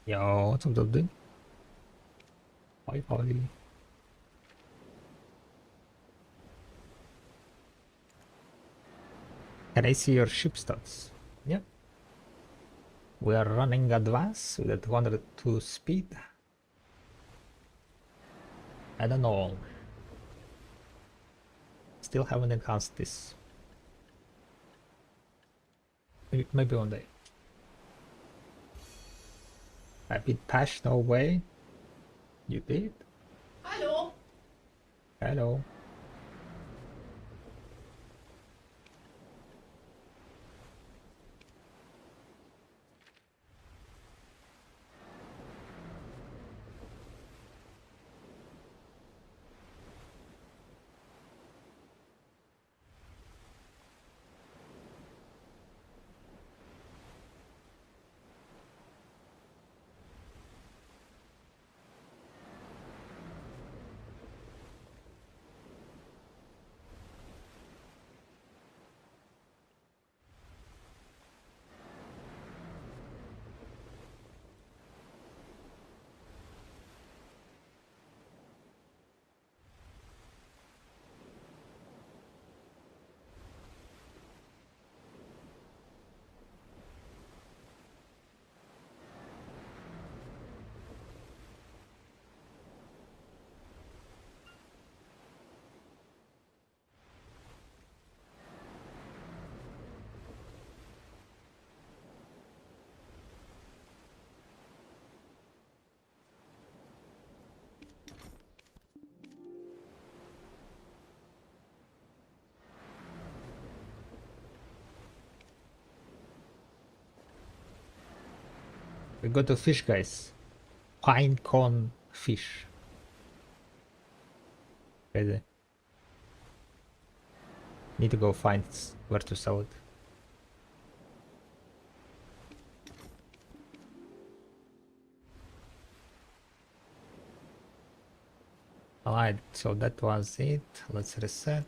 Yo, what's up, dude? Hi, hi. Can I see your ship stats? Yep. We are running advance with a 202 speed. I don't know. Still haven't enhanced this. Maybe one day. I beat Pash, no way. You did? Hallo? Hello. We got to fish, guys. Pine cone fish. Crazy. Need to go find where to sell it. Alright, so that was it. Let's reset.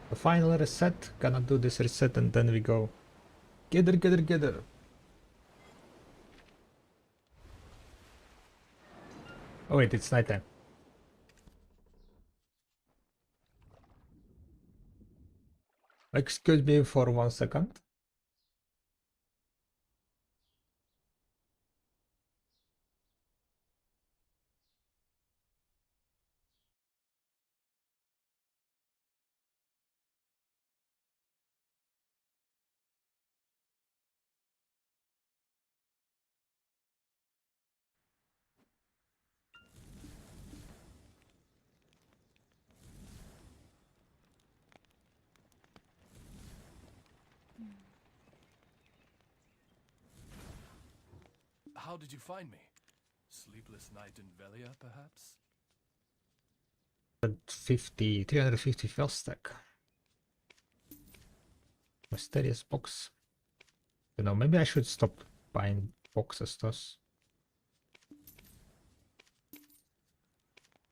The final reset. Gonna do this reset and then we go. Gather, gather, gather. Oh wait, it's nighttime. Excuse me for 1 second. How did you find me? Sleepless night in Velia, perhaps? 350 fell stack. Mysterious box. You know, maybe I should stop buying boxes thus.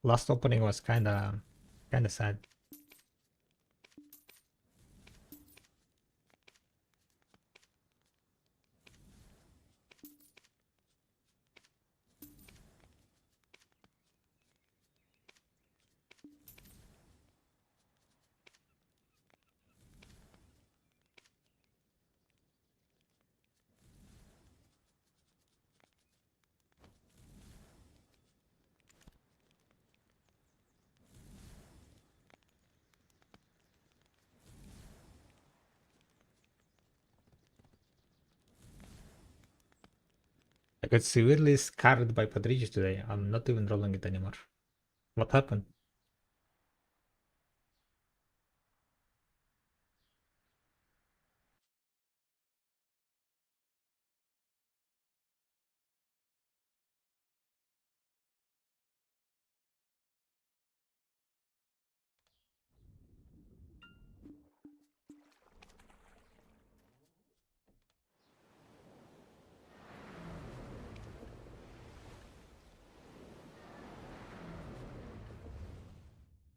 Last opening was kinda sad. I got severely scarred by Patricio today. I'm not even rolling it anymore. What happened?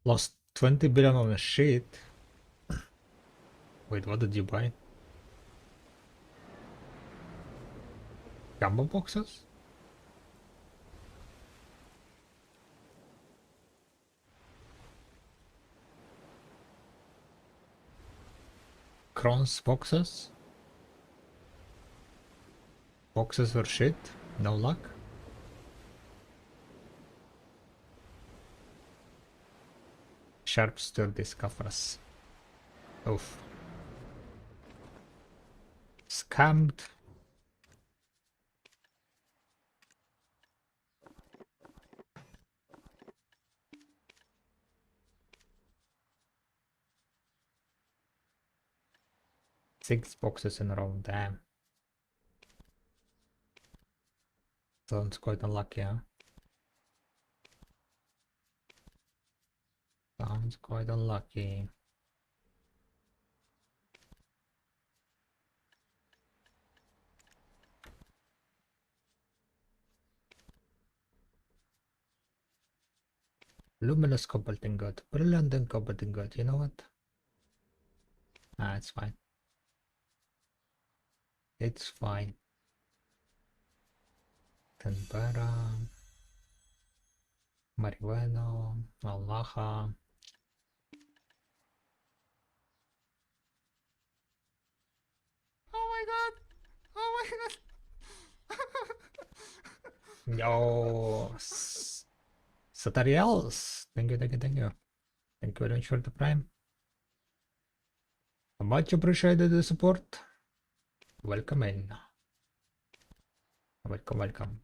Lost 20 billion on a sheet. Wait, what did you buy? Jumbo boxes? Crons boxes? Boxes were shit? No luck? Sharp sturdy scuffers. Oof. Scammed. Six boxes in a row, damn. Sounds quite unlucky, huh? Sounds quite unlucky. Luminous cobalt ingot. Brilliant and cobalt ingot. You know what? Ah, it's fine. It's fine. Canberra. Marihuana. Malaha. Oh my god! Oh my god! Yo! Satariels! Thank you, thank you, thank you. Thank you very much for the prime. Much appreciated the support. Welcome in. Welcome, welcome.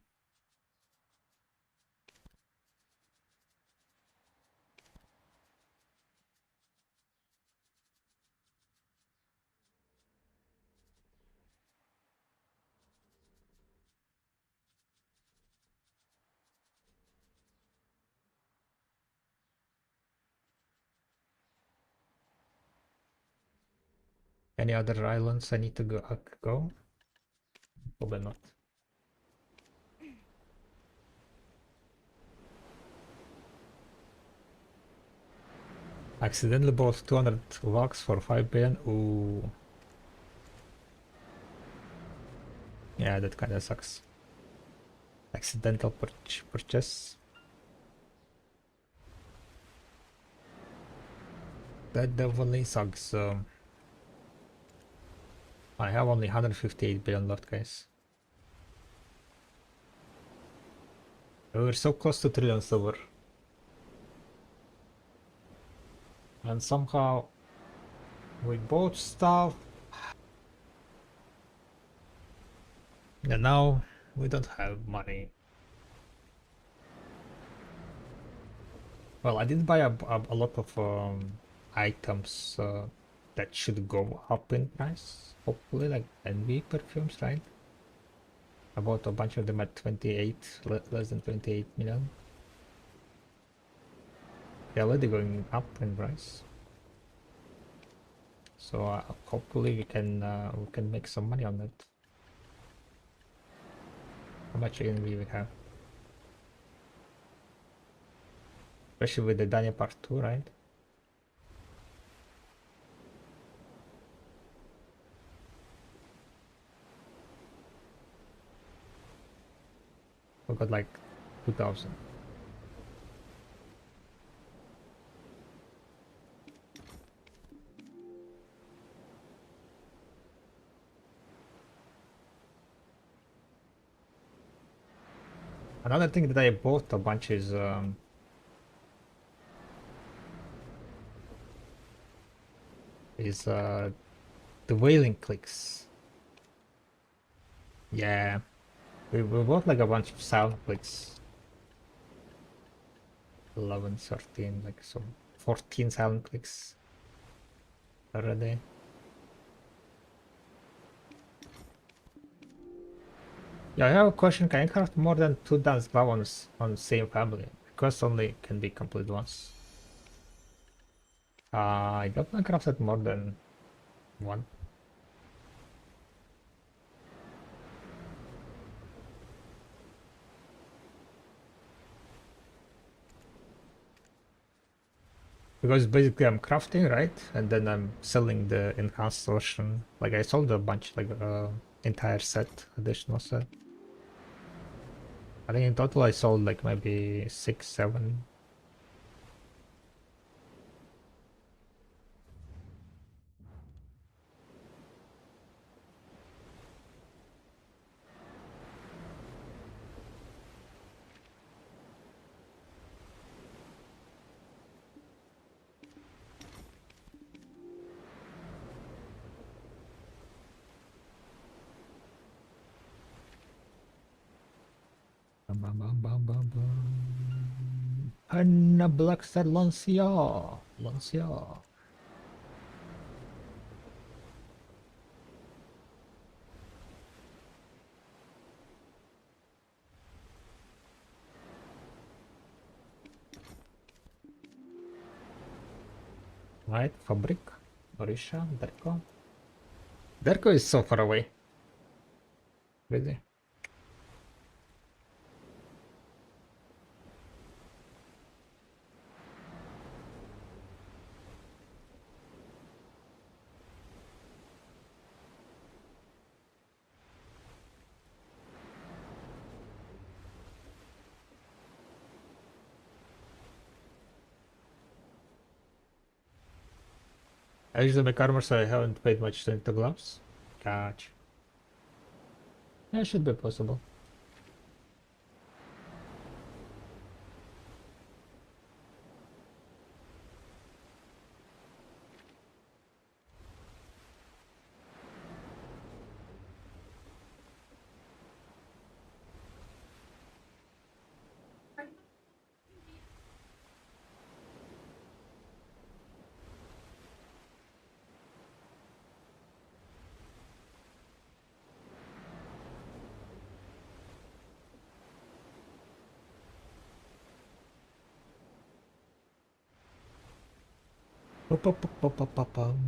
Any other islands I need to go? Probably not. Accidentally bought 200 bucks for 5 billion. Ooh. Yeah, that kinda sucks. Accidental purchase. That definitely sucks. I have only 158 billion left, guys. We're so close to trillion silver. And somehow we bought stuff. And now we don't have money. Well, I did buy a lot of items that should go up in price. Hopefully, like NV perfumes, right? I bought a bunch of them at 28, less than 28 million. They're already going up in price. So hopefully we can make some money on it. How much NV we have? Especially with the Dania Part 2, right? We got like 2000. Another thing that I bought a bunch is the whaling clicks. Yeah, we bought like a bunch of sound clicks. 11, 13, like so 14 sound clicks already. Yeah, I have a question. Can you craft more than 2 dance glove on the same family? Because only can be complete once. I don't know crafted more than one. Because basically I'm crafting, right? And then I'm selling the enhanced version. Like I sold a bunch, like entire set, additional set. I think in total I sold like maybe 6, 7. Bum, bum, bum, bum, bum, bum. And a black star Lancia. Lancia. Right, Fabric, Orisha, Derko. Derko is so far away. Really? I usually make armor, so I haven't paid much attention to gloves. Catch. Yeah, should be possible. Pum.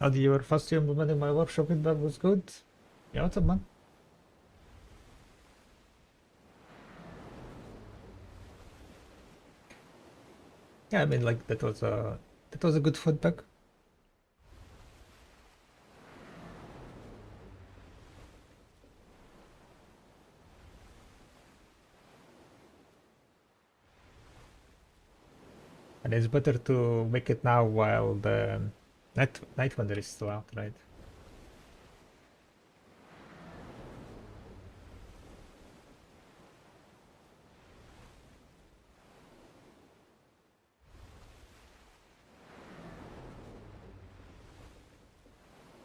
How did your first year implementing my workshop feedback was good? Yeah, what's up, man? Yeah, I mean, like that was a good feedback. And it's better to make it now while the night wonder is still out, right?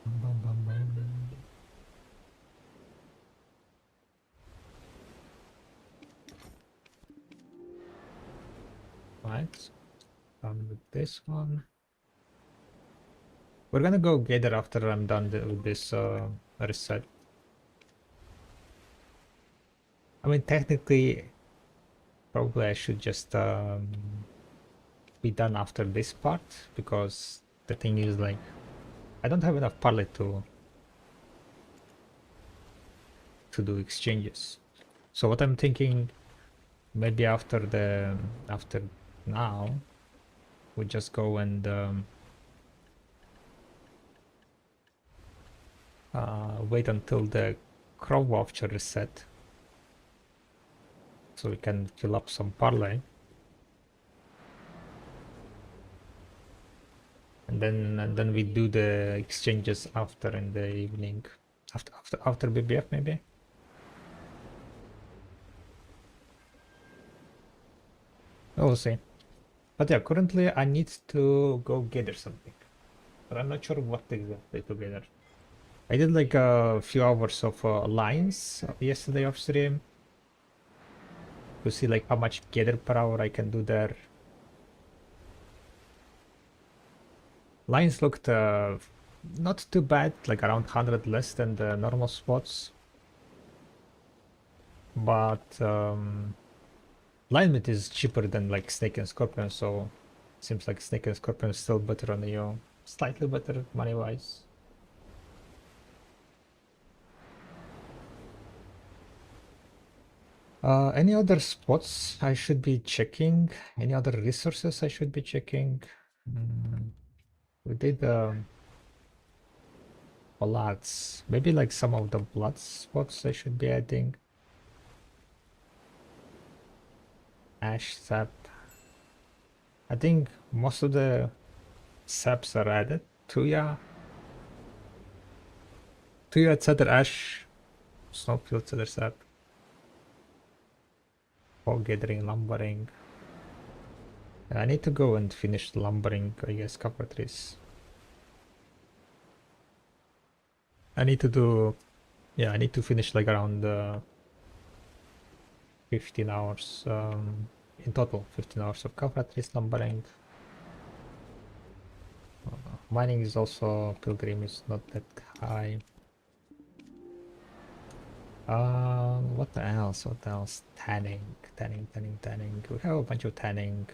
Bum, bum, bum. Right, done with this one. We're gonna go gather after I'm done with this reset. I mean, technically, probably I should just be done after this part, because the thing is, like, I don't have enough parlay to do exchanges. So what I'm thinking, maybe after now, we just go and wait until the crow voucher is set, so we can fill up some parlay, and then we do the exchanges after in the evening, after BBF maybe. We'll see. But yeah, currently I need to go gather something, but I'm not sure what exactly to gather. I did like a few hours of lines yesterday off stream to see like how much gather per hour I can do there. Lines looked not too bad, like around 100 less than the normal spots. But alignment is cheaper than like Snake and Scorpion, so seems like Snake and Scorpion is still better on you, slightly better money-wise. Any other spots I should be checking? Any other resources I should be checking? Mm, We did bloods. Maybe like some of the blood spots I should be adding. Ash sap. I think most of the saps are added. Tuya, Cedar Ash, Snowfield Cedar Sap, Fog Gathering, Lumbering. I need to go and finish lumbering, I guess, copper trees. I need to do, yeah, I need to finish like around 15 hours in total, 15 hours of copper trees lumbering. Mining is also, Pilgrim is not that high. What else? What else? Tanning. We have a bunch of tanning.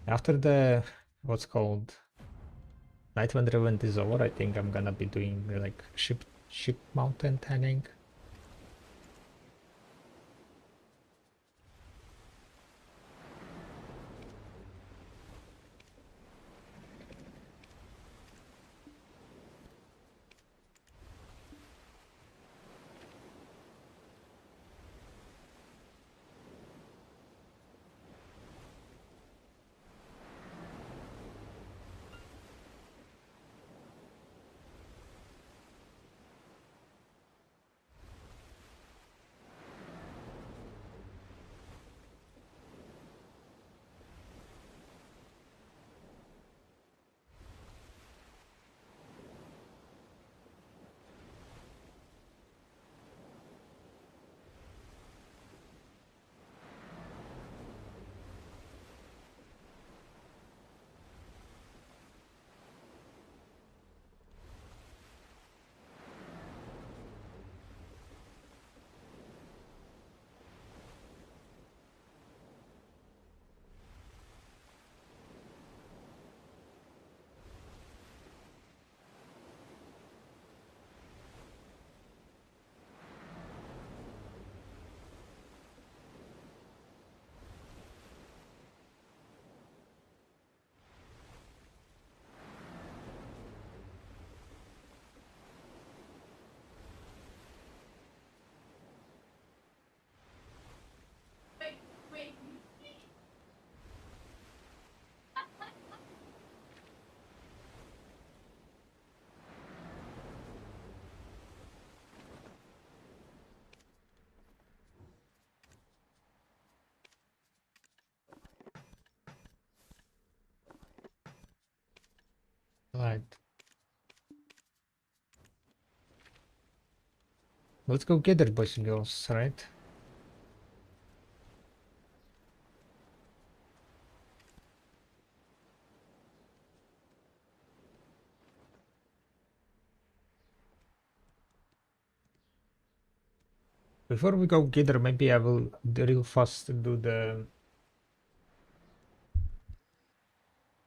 After the what's called Nightwind event is over, I think I'm gonna be doing like ship mountain tanning. Right. Let's go get it, boys and girls, right? Before we go gather, maybe I will real fast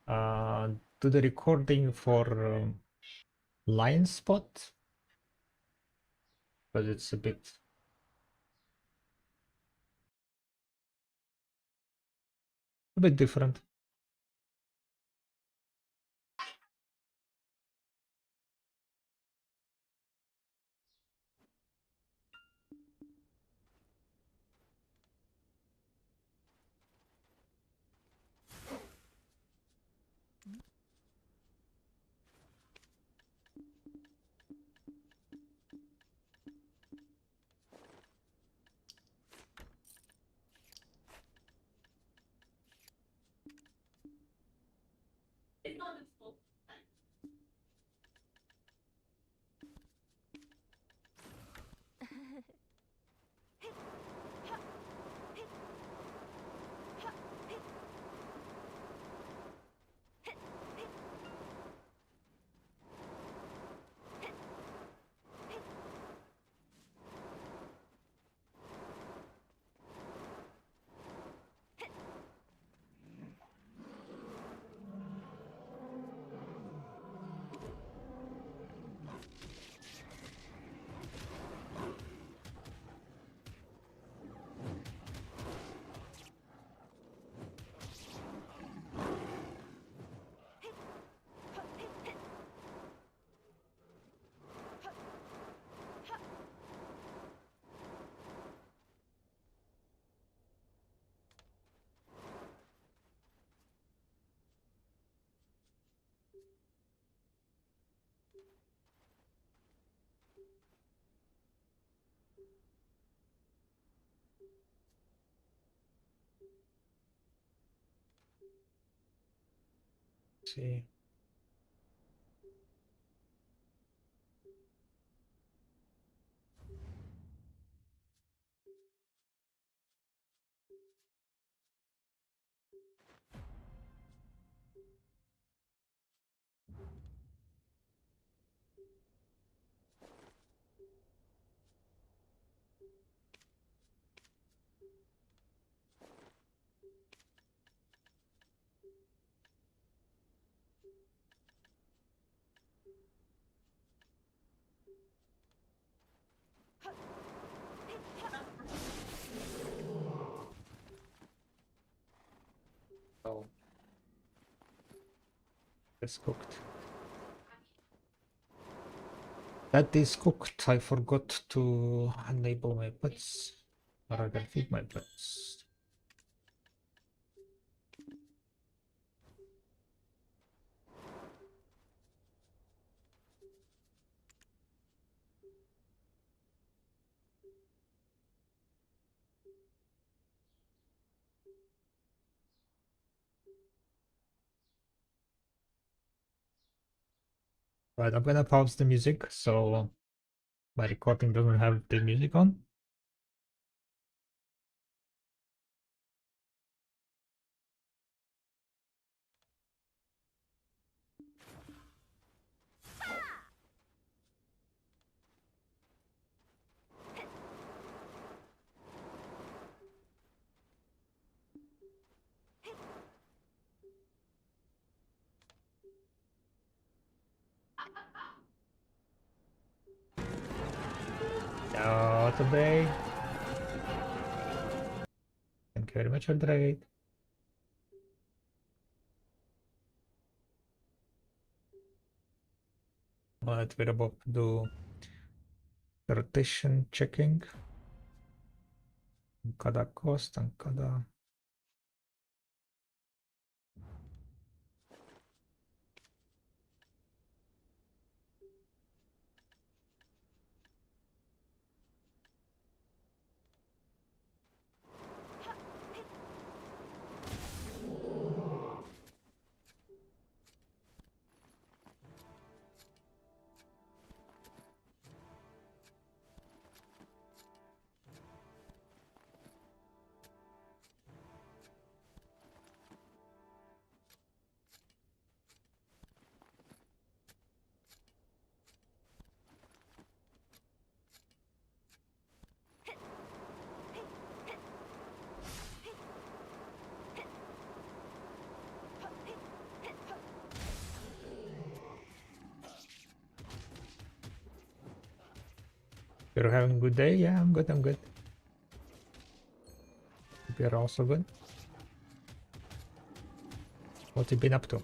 uh do the recording for Lion Spot, but it's a bit different. See. Oh, it's cooked. That is cooked. I forgot to enable my pets. Or I can feed my pets. Right, I'm gonna pause the music so my recording doesn't have the music on. No, today. Thank you very much, Andrade. But we're about to do the rotation checking. Kada cost and kada. You're having a good day? Yeah, I'm good, I'm good. Hope you're also good. What you been up to?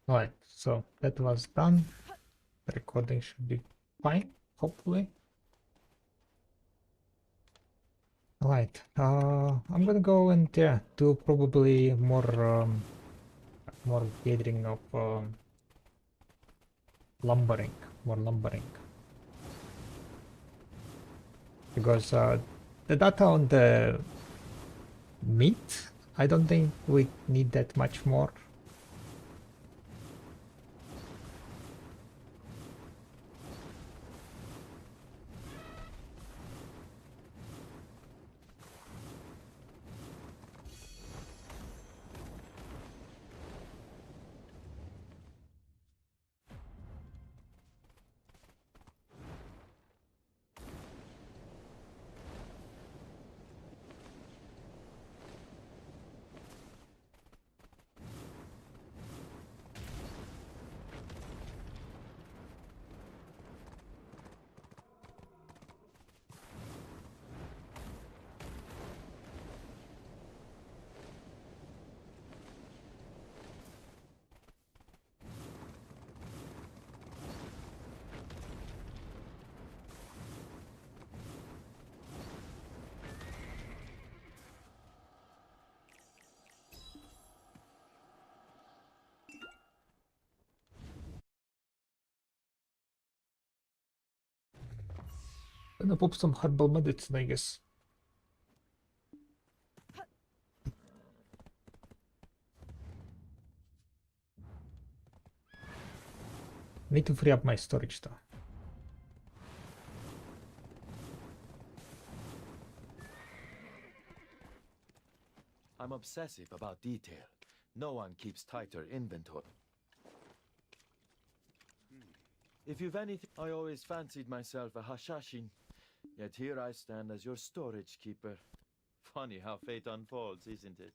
Alright, so that was done. The recording should be fine, hopefully. Alright, I'm gonna go and yeah, do probably more gathering of lumbering, more lumbering. Because the data on the meat, I don't think we need that much more. Gonna pop some herbal medicine, I guess. Need to free up my storage though. I'm obsessive about detail. No one keeps tighter inventory. If you've anything, I always fancied myself a Hashashin. Yet here I stand as your storage keeper. Funny how fate unfolds, isn't it?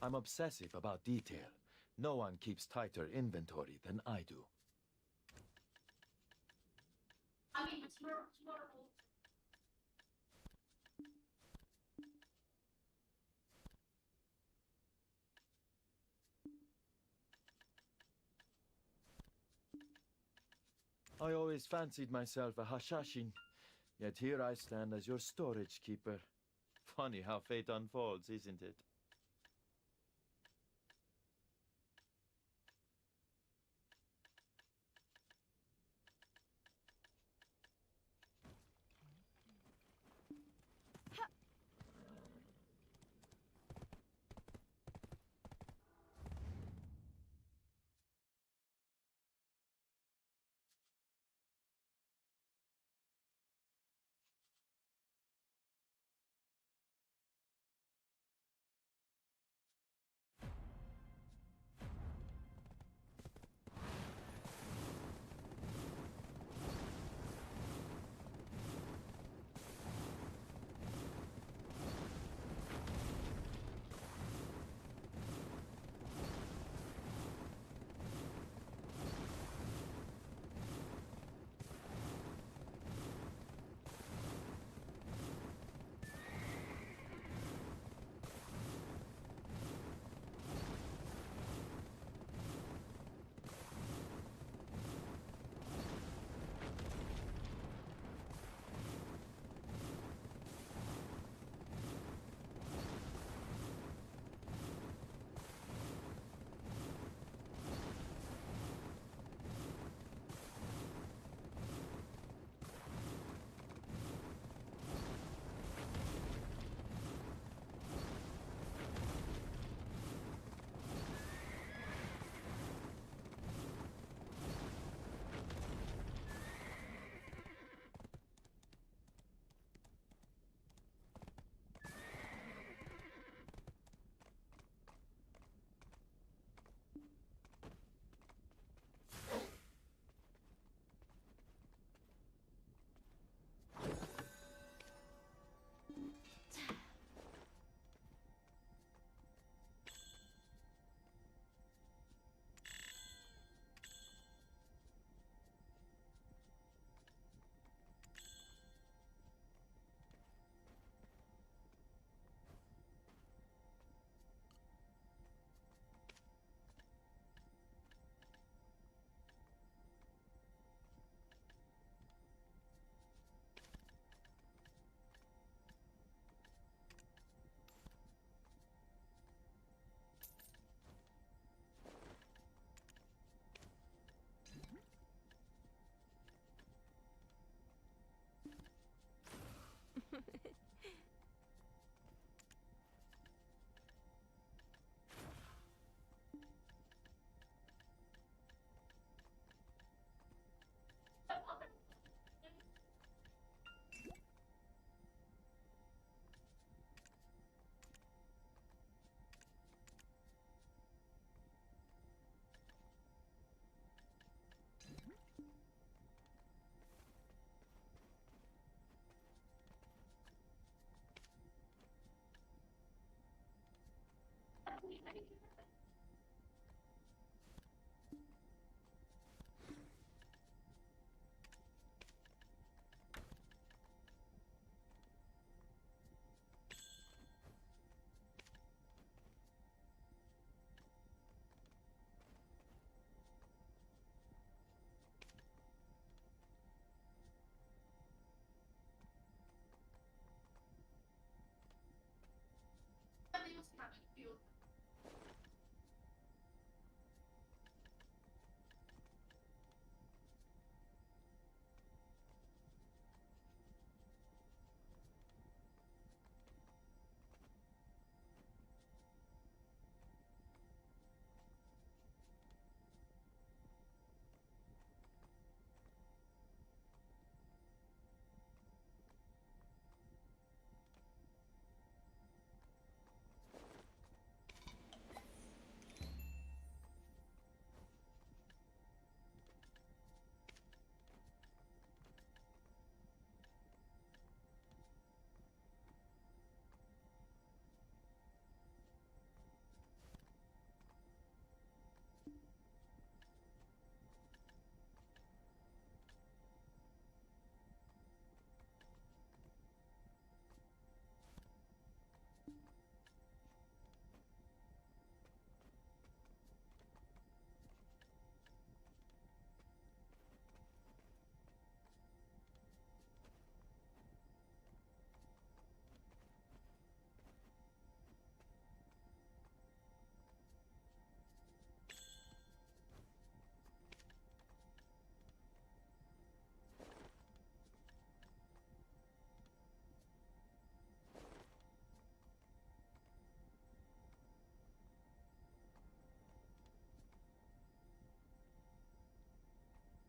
I'm obsessive about detail. No one keeps tighter inventory than I do. I always fancied myself a Hashashin. Yet here I stand as your storage keeper. Funny how fate unfolds, isn't it?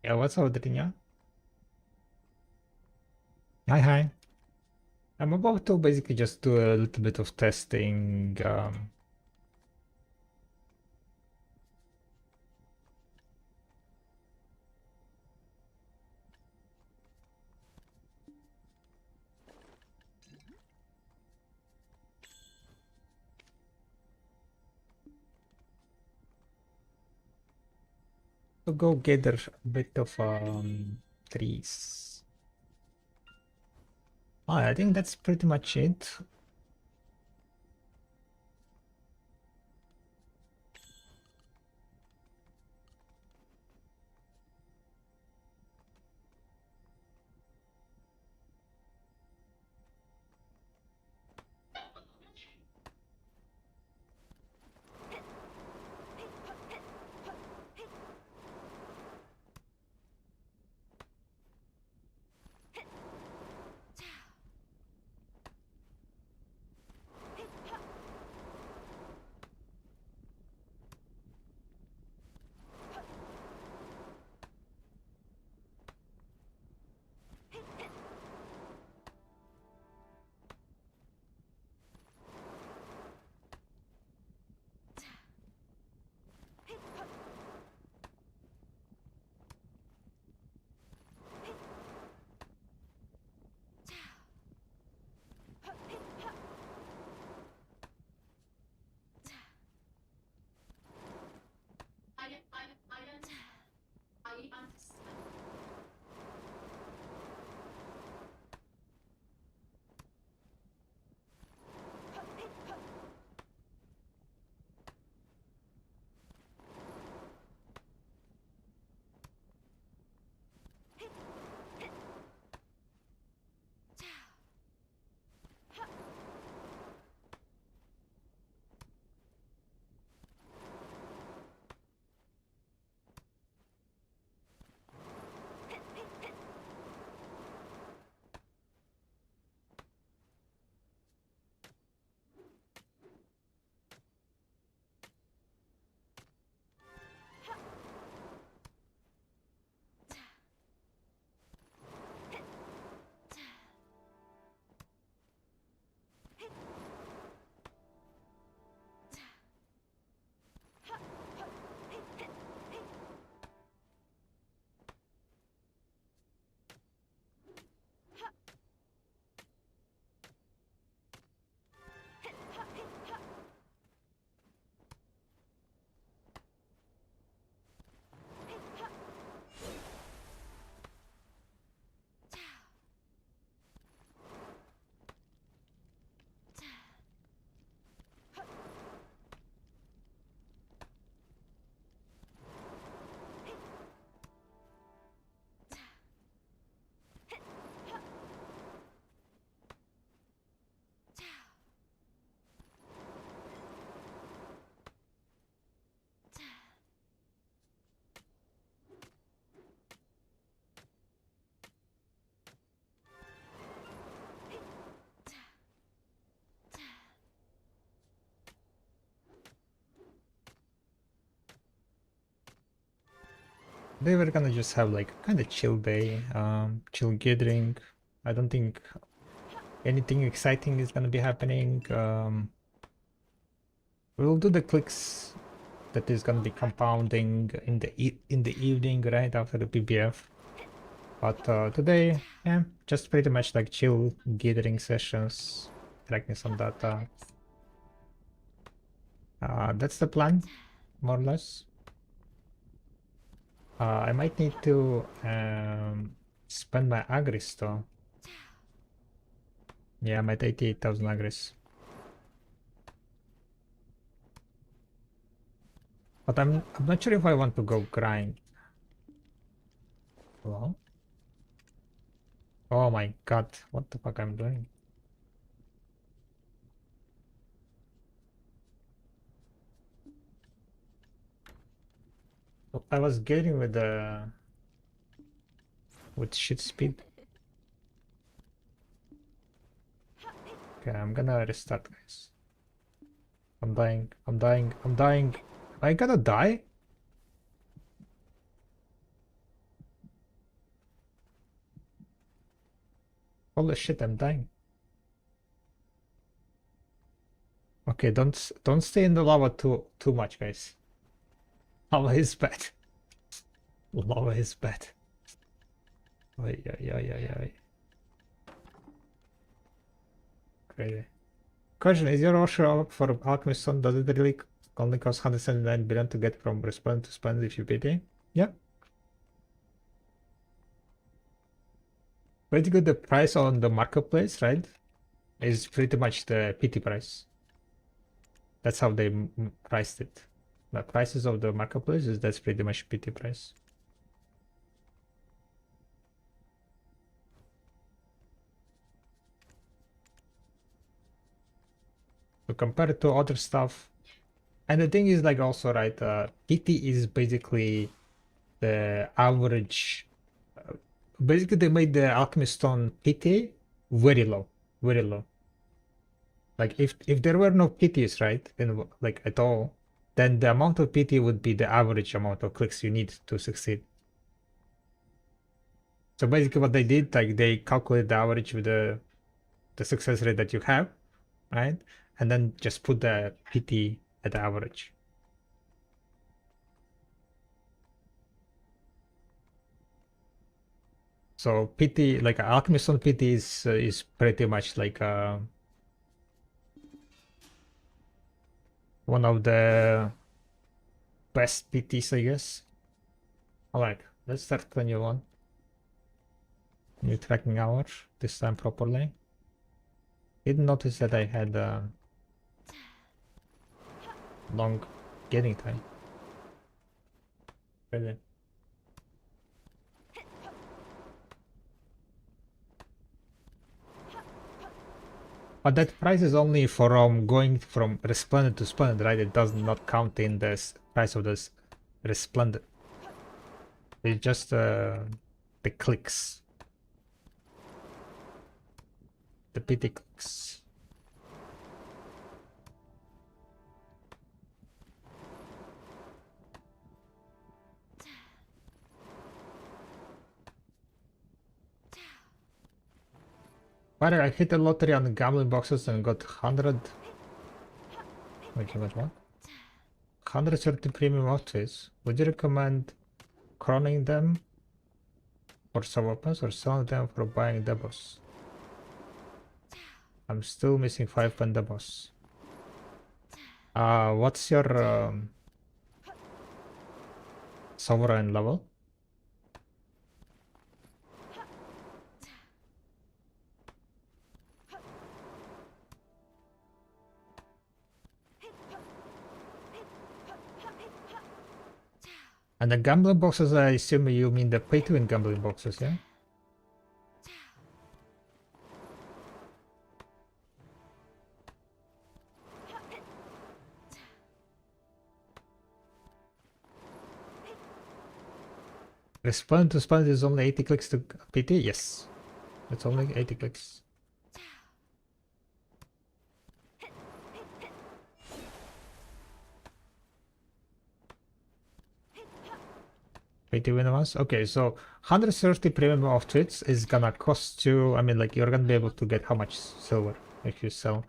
Yeah, what's up, Drinya? Hi, hi. I'm about to basically just do a little bit of testing. To go gather a bit of trees. Oh, I think that's pretty much it. They were gonna just have like kind of chill day, chill gathering. I don't think anything exciting is gonna be happening. We'll do the clicks that is gonna be compounding in the evening, right after the PBF. But today, yeah, just pretty much like chill gathering sessions, tracking some data. That's the plan, more or less. I might need to spend my agris though. Yeah, I'm at 88,000 agris. But I'm not sure if I want to go grind. Hello? Oh my god, what the fuck I'm doing? I was getting with shit speed. Okay, I'm gonna restart, guys. I'm dying. I'm dying. I'm dying. Am I gonna die? Holy shit, I'm dying. Okay, don't stay in the lava too much, guys. Lava is bad. Lava is bad. Ay, ay, ay, ay, ay. Crazy. Question, is your offer for Alchemist Stone, does it really only cost 179 billion to get from respond to spend if you pity? Yeah. Basically the price on the marketplace, right, is pretty much the PT price. That's how they priced it. The prices of the marketplace that's pretty much PT price. So compared to other stuff, and the thing is like also right, PT is basically the average. Basically, they made the Alchemist Stone PT very low, very low. Like if there were no PTs, right, in like at all, then the amount of PT would be the average amount of clicks you need to succeed. So basically, what they did, like they calculate the average with the success rate that you have, right, and then just put the PT at the average. So PT, like Alchemist Stone PT, is pretty much like one of the best PTs, I guess. Alright, let's start the new one. New tracking hour, this time properly. Didn't notice that I had long getting time. Really. But that price is only from going from resplendent to splendid, right? It does not count in the price of this resplendent. It's just the clicks. The PT clicks. But I hit the lottery on the gambling boxes and got 100. Wait, you got what? 130 premium outfits. Would you recommend croning them for some weapons or selling them for buying debos? I'm still missing 5 pendebos. What's your sovereign level? And the gambling boxes, I assume you mean the pay-to-win gambling boxes, yeah? Respond to spend is only 80 clicks to PT? Yes. It's only 80 clicks. Pay to win once? Okay, so 130 premium outfits is gonna cost you, I mean, like, you're gonna be able to get how much silver if you sell?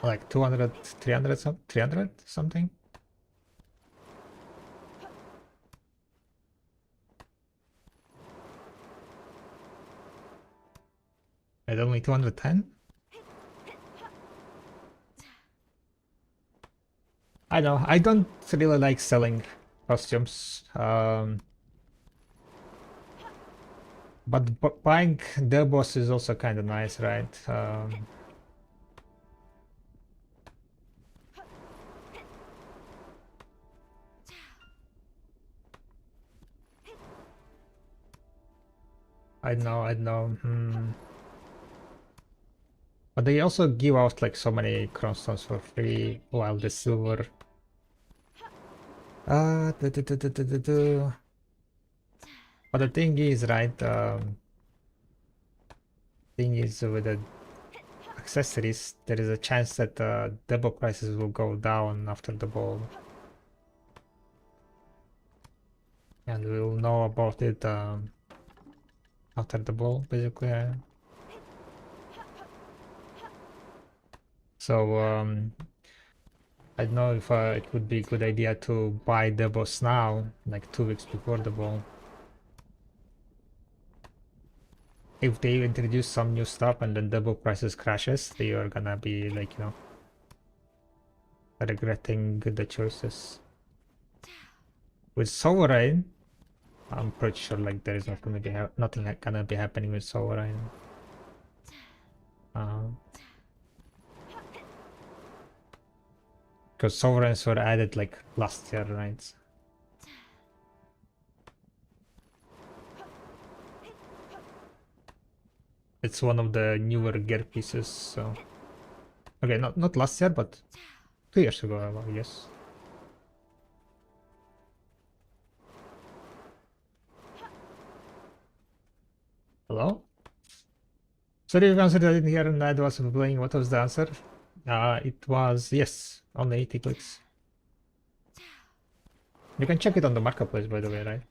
Like 200, 300, 300 something? And only 210? I know, I don't really like selling costumes. But buying the boss is also kind of nice, right? I know. But they also give out like so many crownstones for free, while the silver. Uh, du- du- du- du- du- du- du. But the thing is, right? Thing is with the accessories, there is a chance that double prices will go down after the ball, and we'll know about it after the ball, basically. So I don't know if it would be a good idea to buy the boss now, like 2 weeks before the ball. If they introduce some new stuff and then double prices crashes, they are gonna be like, regretting the choices. With Sovereign, I'm pretty sure like there is not gonna be nothing gonna be happening with Sovereign. Because Sovereigns were added like last year, right? It's one of the newer gear pieces, so okay, not last year, but 2 years ago, I guess. Hello? Sorry if you answered, I didn't hear and I was playing. What was the answer? It was yes, only 80 clicks. You can check it on the marketplace, by the way, right?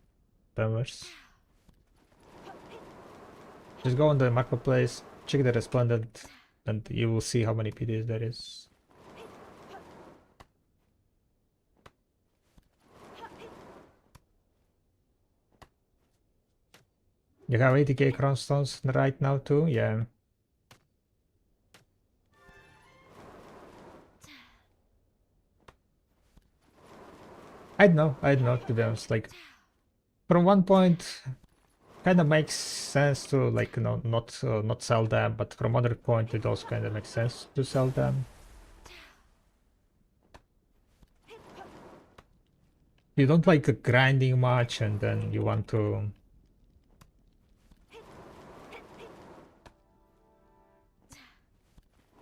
Numbers. Just go on the marketplace, check the resplendent, and you will see how many PDs there is. You have 80k crownstones right now too? Yeah. I'd know to be honest. Like, from one point, kind of makes sense to like, not sell them, but from other point, it also kind of makes sense to sell them. You don't like grinding much, and then you want to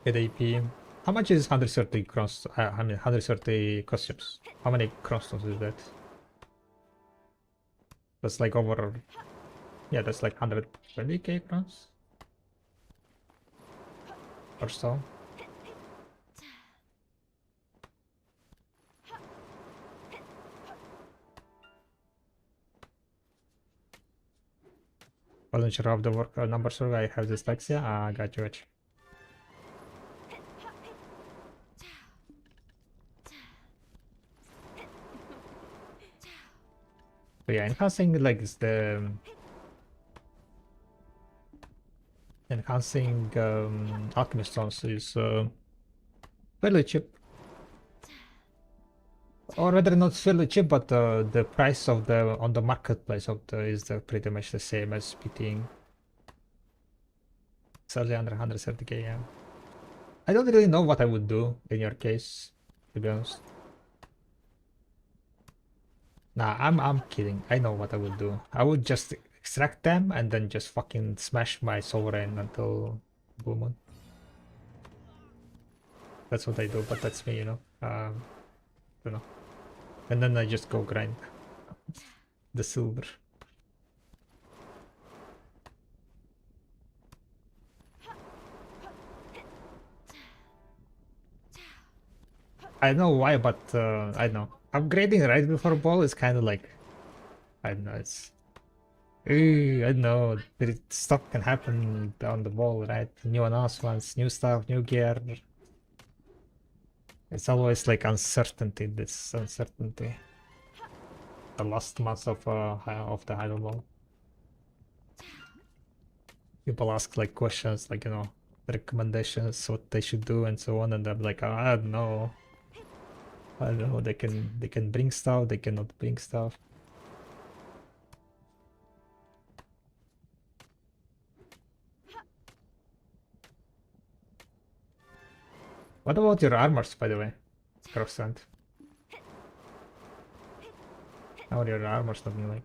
get AP. How much is 130 crowns? I mean, 130 costumes. How many crownstones is that? That's like over. Yeah, that's like 120k crowns or so. Wasn't sure of the work numbers, so I have dyslexia. Ah, got you. So yeah, enhancing like is the enhancing alchemy stones is fairly cheap, or rather not fairly cheap, but the price of the on the marketplace of the is pretty much the same as PTing. Slightly under 130k. Yeah. I don't really know what I would do in your case, to be honest. Nah, I'm kidding. I know what I would do. I would just extract them and then just fucking smash my sovereign until blue moon. That's what I do, but that's me, don't know. And then I just go grind the silver. I don't know why, but I don't know. Upgrading right before ball is kind of like, I don't know, it's I don't know. Stuff can happen on the ball, right? New announcements, new stuff, new gear. It's always like uncertainty. This uncertainty. The last month of the Hydro Ball. People ask like questions, like recommendations, what they should do, and so on, and I'm like, I don't know. I don't know. They can bring stuff. They cannot bring stuff. What about your armors, by the way, Crossland? How are your armors looking like?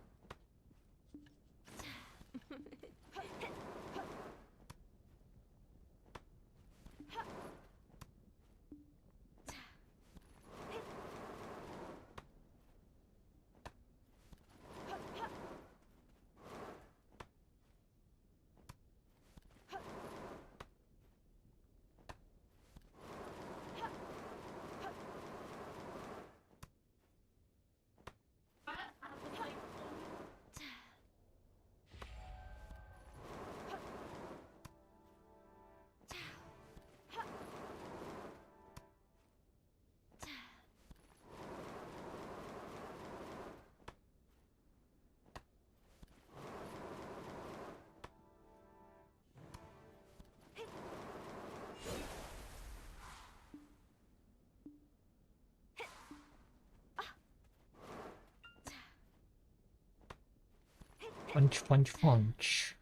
Punch, punch, punch.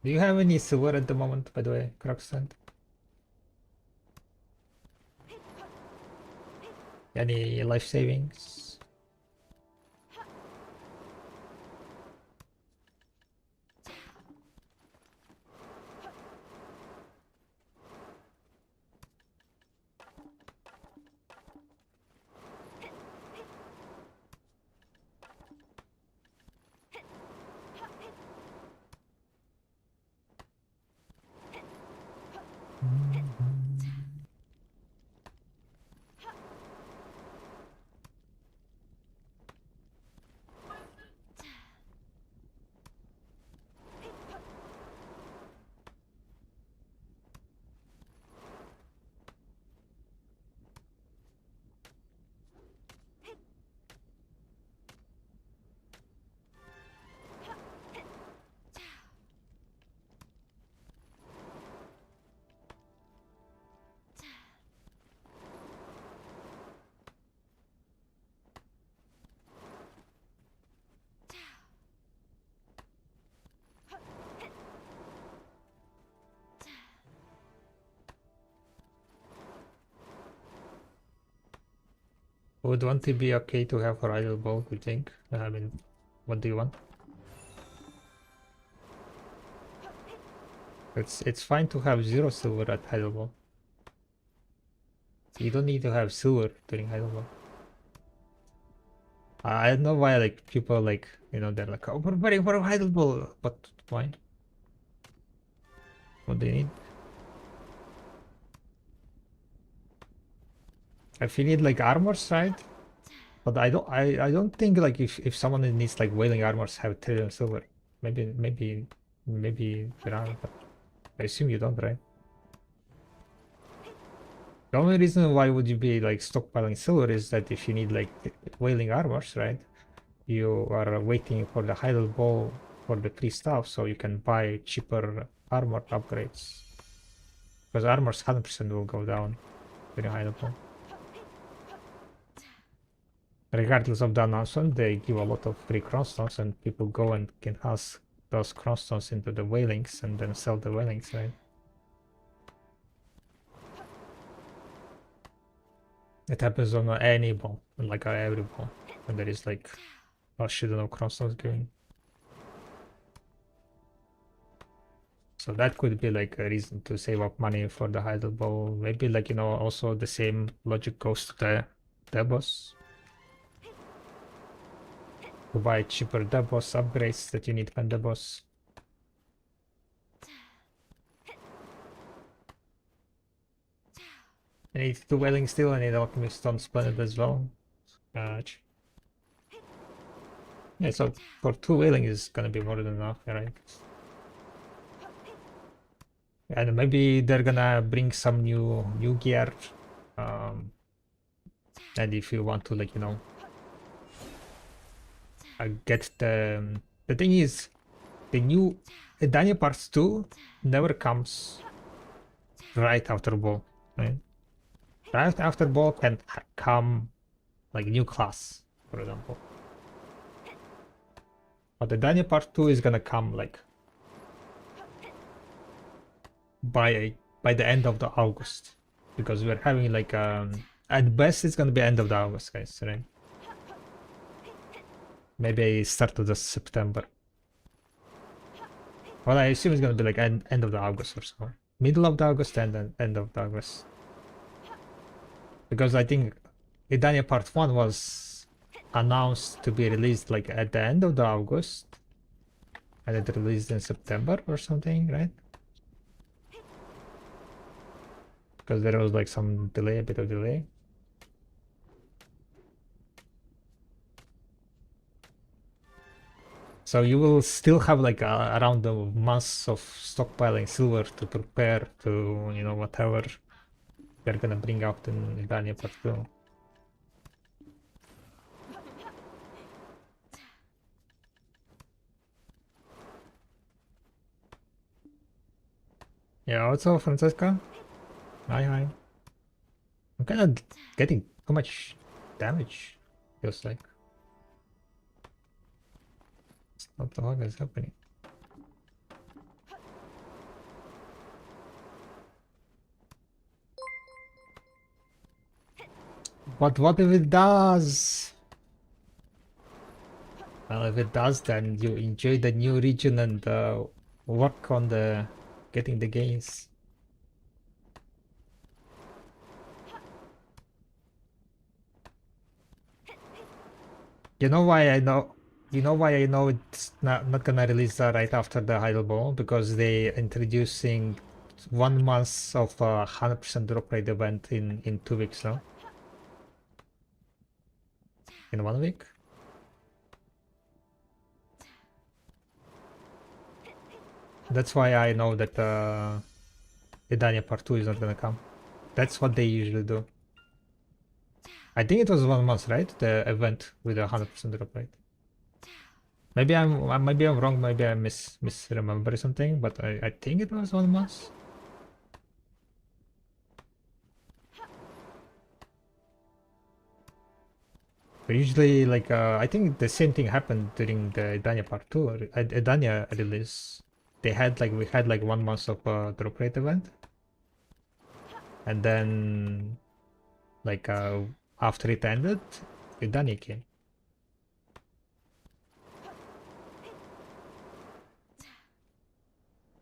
Do you have any silver at the moment, by the way, Croxand? Any life savings? Would 1 be okay to have for idle ball, you think? I mean, what do you want? It's fine to have 0 silver at idle ball. You don't need to have silver during idle ball. I don't know why like people like they're like, oh, we're waiting for idle ball, but why? What do you need? If you need like armors, right? But I don't think like if someone needs like whaling armors have trillium silver. Maybe there are, but I assume you don't, right? The only reason why would you be like stockpiling silver is that if you need like whaling armors, right? You are waiting for the idle ball for the free stuff so you can buy cheaper armor upgrades. Because armors 100% will go down during idle ball. Regardless of the announcement, they give a lot of free crownstones and people go and can house those crownstones into the whalings and then sell the whalings, right? It happens on any ball, like every ball, and there is like a shit ton of crownstones going. So that could be like a reason to save up money for the idle ball. Maybe like also the same logic goes to the debos. To buy cheaper debos upgrades that you need when debos. I need 2 whaling still, I need alchemy stone splendid as well. Yeah, so for 2 whaling is gonna be more than enough, right? And maybe they're gonna bring some new gear. And if you want to, like, you know, get the thing is, the new Edania Part 2 never comes right after ball, right? Right after ball can come like new class, for example. But the Edania Part 2 is gonna come like by the end of the August, because we're having like at best it's gonna be end of the August, guys, right? Maybe start of the September. Well, I assume it's gonna be like end of the August or so, middle of the August and then end of the August, because I think Edania Part 1 was announced to be released like at the end of the August, and it released in September or something, right? Because there was like some delay, a bit of delay. So you will still have like around a month of stockpiling silver to prepare to, you know, whatever they're gonna bring out in Dania Part 2. Yeah, also Francesca. Hi, hi. I'm kind of getting too much damage, feels like. What the fuck is happening? But what if it does? Well, if it does, then you enjoy the new region and work on the getting the gains. You know why I know? You know why I know it's not gonna release right after the Idle Ball? Because they introducing 1 month of 100% drop rate event in 2 weeks now. In 1 week. That's why I know that Edania Part 2 is not gonna come. That's what they usually do. I think it was 1 month, right? The event with a 100% drop rate. Maybe I'm wrong. Maybe I misremember something, but I think it was 1 month. But usually, like I think the same thing happened during the Edania Part 2 or Edania release. They had like we had like 1 month of drop rate event, and then like after it ended, Edania came.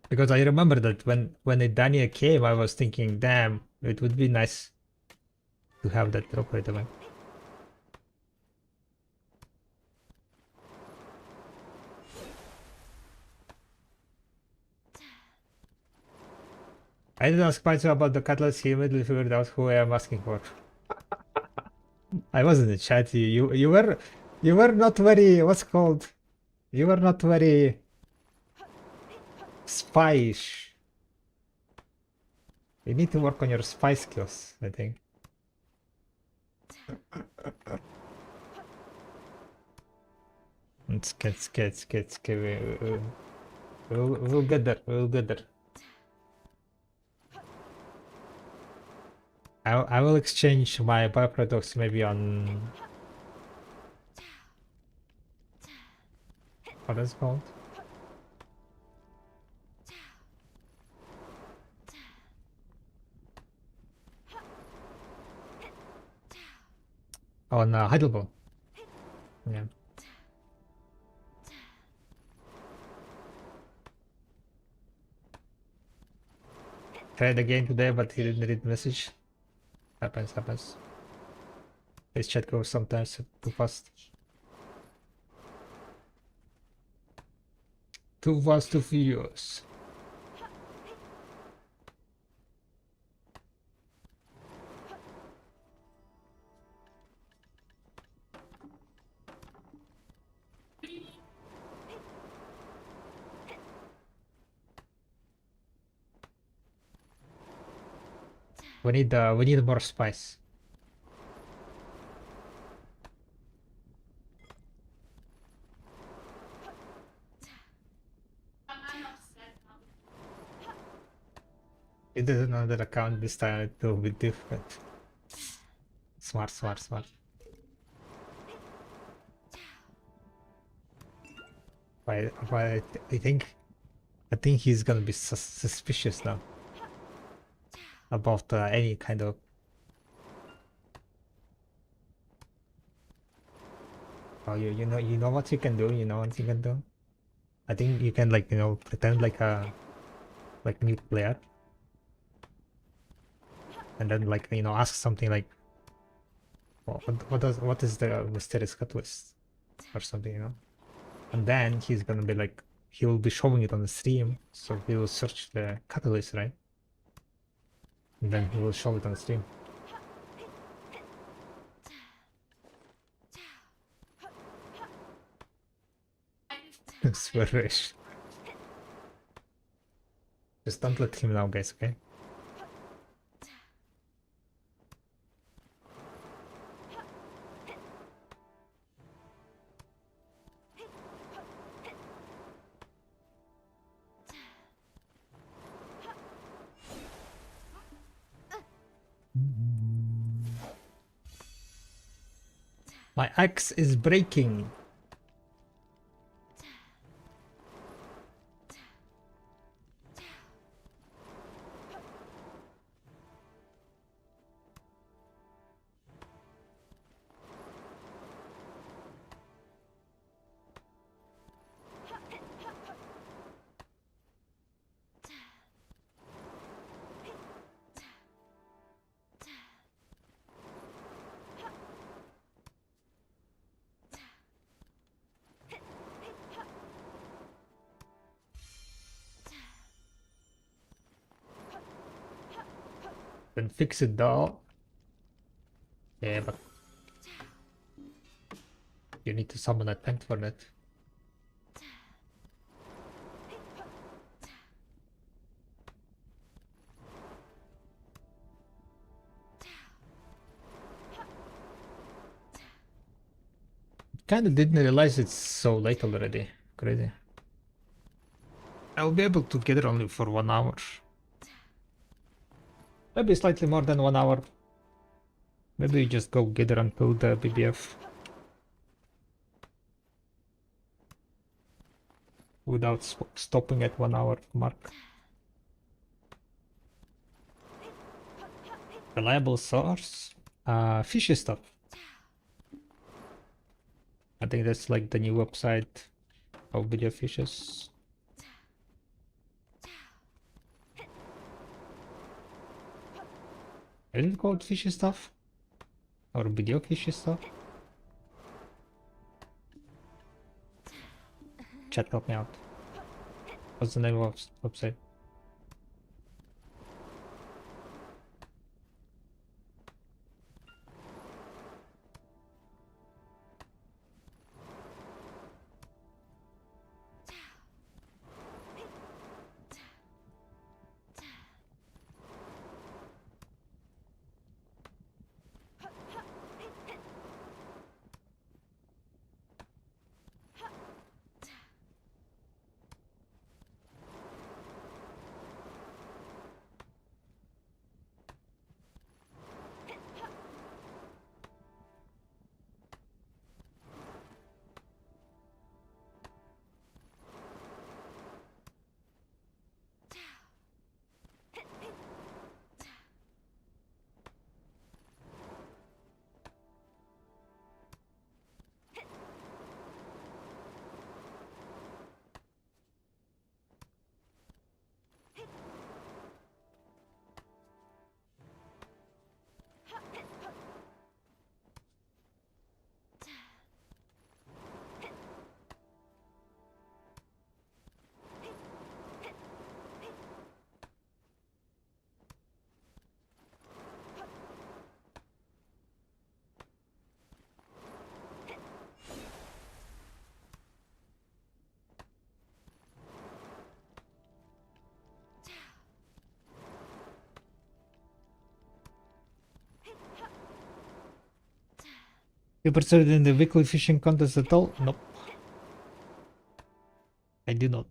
Because I remember that when Edania came, I was thinking, damn, it would be nice to have that drop rate event. I didn't ask Pancho about the cutlass. He immediately figured out who I am asking for. I was in the chat. You were not very, what's called? You were not very spyish. You need to work on your spy skills, I think. It's get. We'll get there. We'll get there. I will exchange my byproducts maybe on what is it called? On Heidelberg. Yeah. Tried again today, but he didn't read the message. Happens. His chat goes sometimes too fast. Too fast, too furious. We need more spice. You did another account this time, it will be different. Smart, smart, smart. I think he's gonna be suspicious now about any kind of. Oh, you know what you can do. You know what you can do. I think you can like pretend like a new player, and then like ask something like, what is the mysterious catalyst or something, and then he's gonna be like he will be showing it on the stream, so he will search the catalyst, right? And then he will show it on the stream. Swearish. Just don't let him know, guys, okay? My axe is breaking. Then fix it though. Yeah, but you need to summon a tent for that. Kinda didn't realize it's so late already. Crazy. I'll be able to get it only for 1 hour. Maybe slightly more than 1 hour. Maybe you just go gather until the BBF. Without stopping at 1 hour mark. Reliable source? Fishy stuff. I think that's like the new website of video fishes. Isn't it called fishy stuff? Or video fishy stuff? Chat, help me out. What's the name of the website? You participated in the weekly fishing contest at all? Nope. I do not.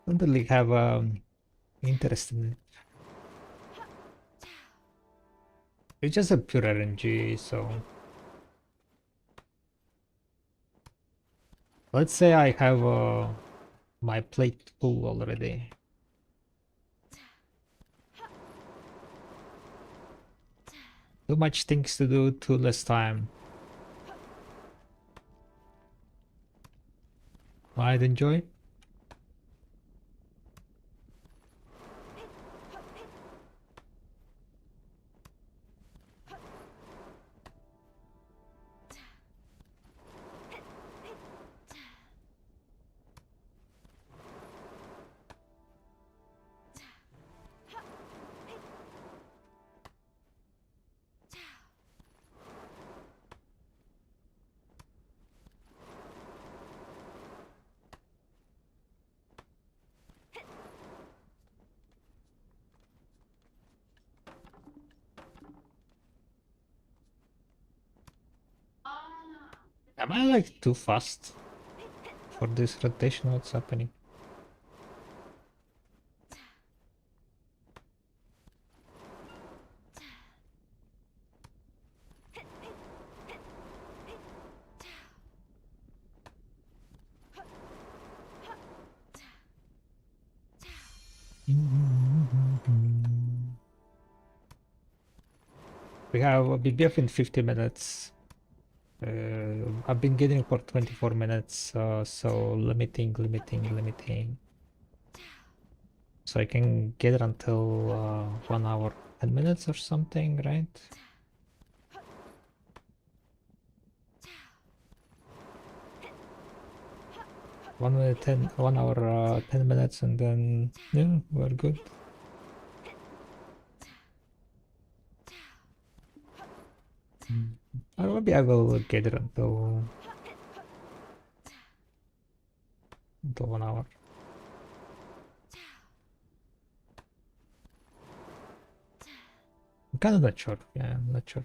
Don't really have interest in it. It's just a pure RNG, so let's say I have my plate full already. Too much things to do, too less time. I'd enjoy. Am I like too fast for this rotation? What's happening? We have a BBF in 50 minutes. I've been getting for 24 minutes, so limiting. So I can get it until 1 hour 10 minutes or something, right? 1 minute 10, 1 hour 10 minutes, and then yeah, we're good. Or maybe I will get it until 1 hour. I'm kind of not sure. Yeah, I'm not sure.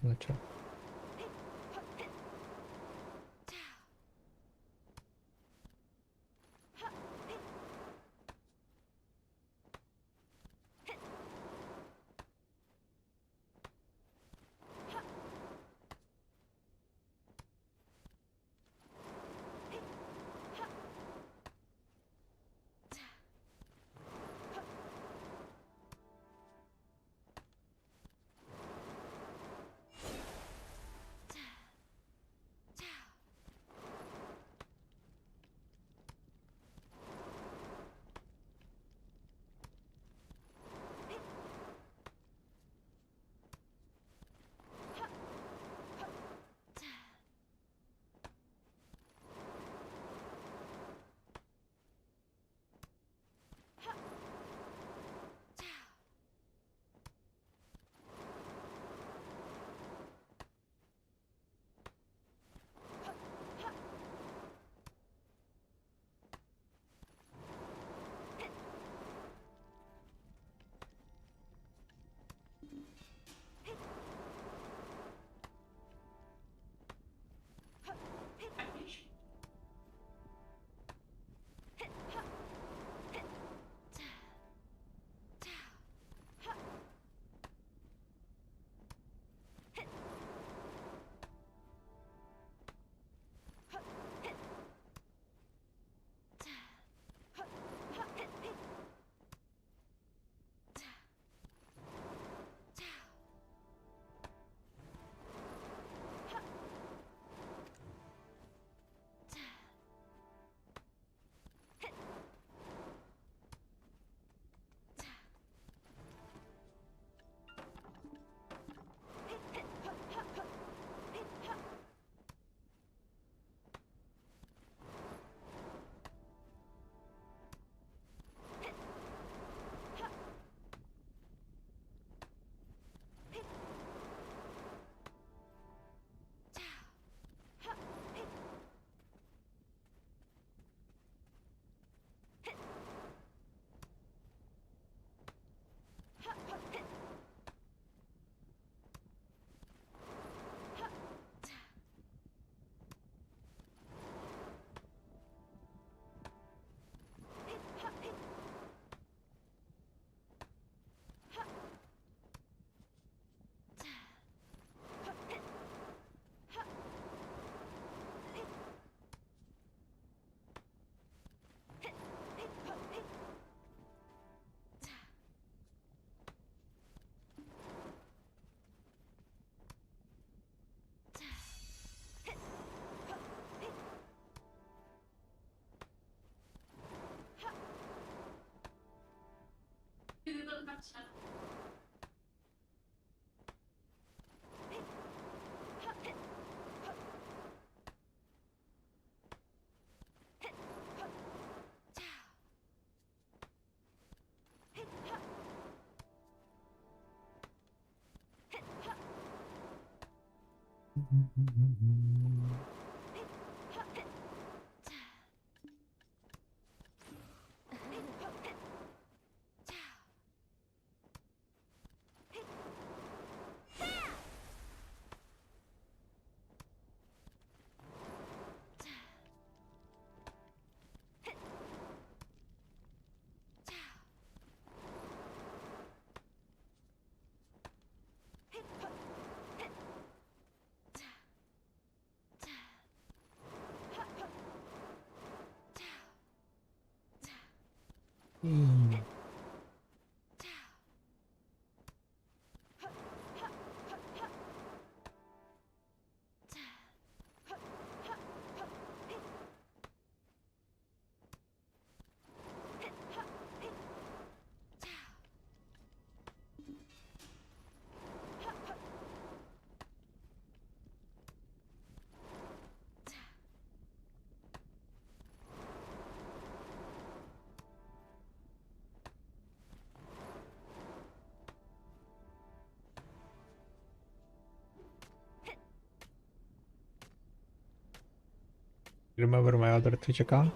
Remember my other Twitch account?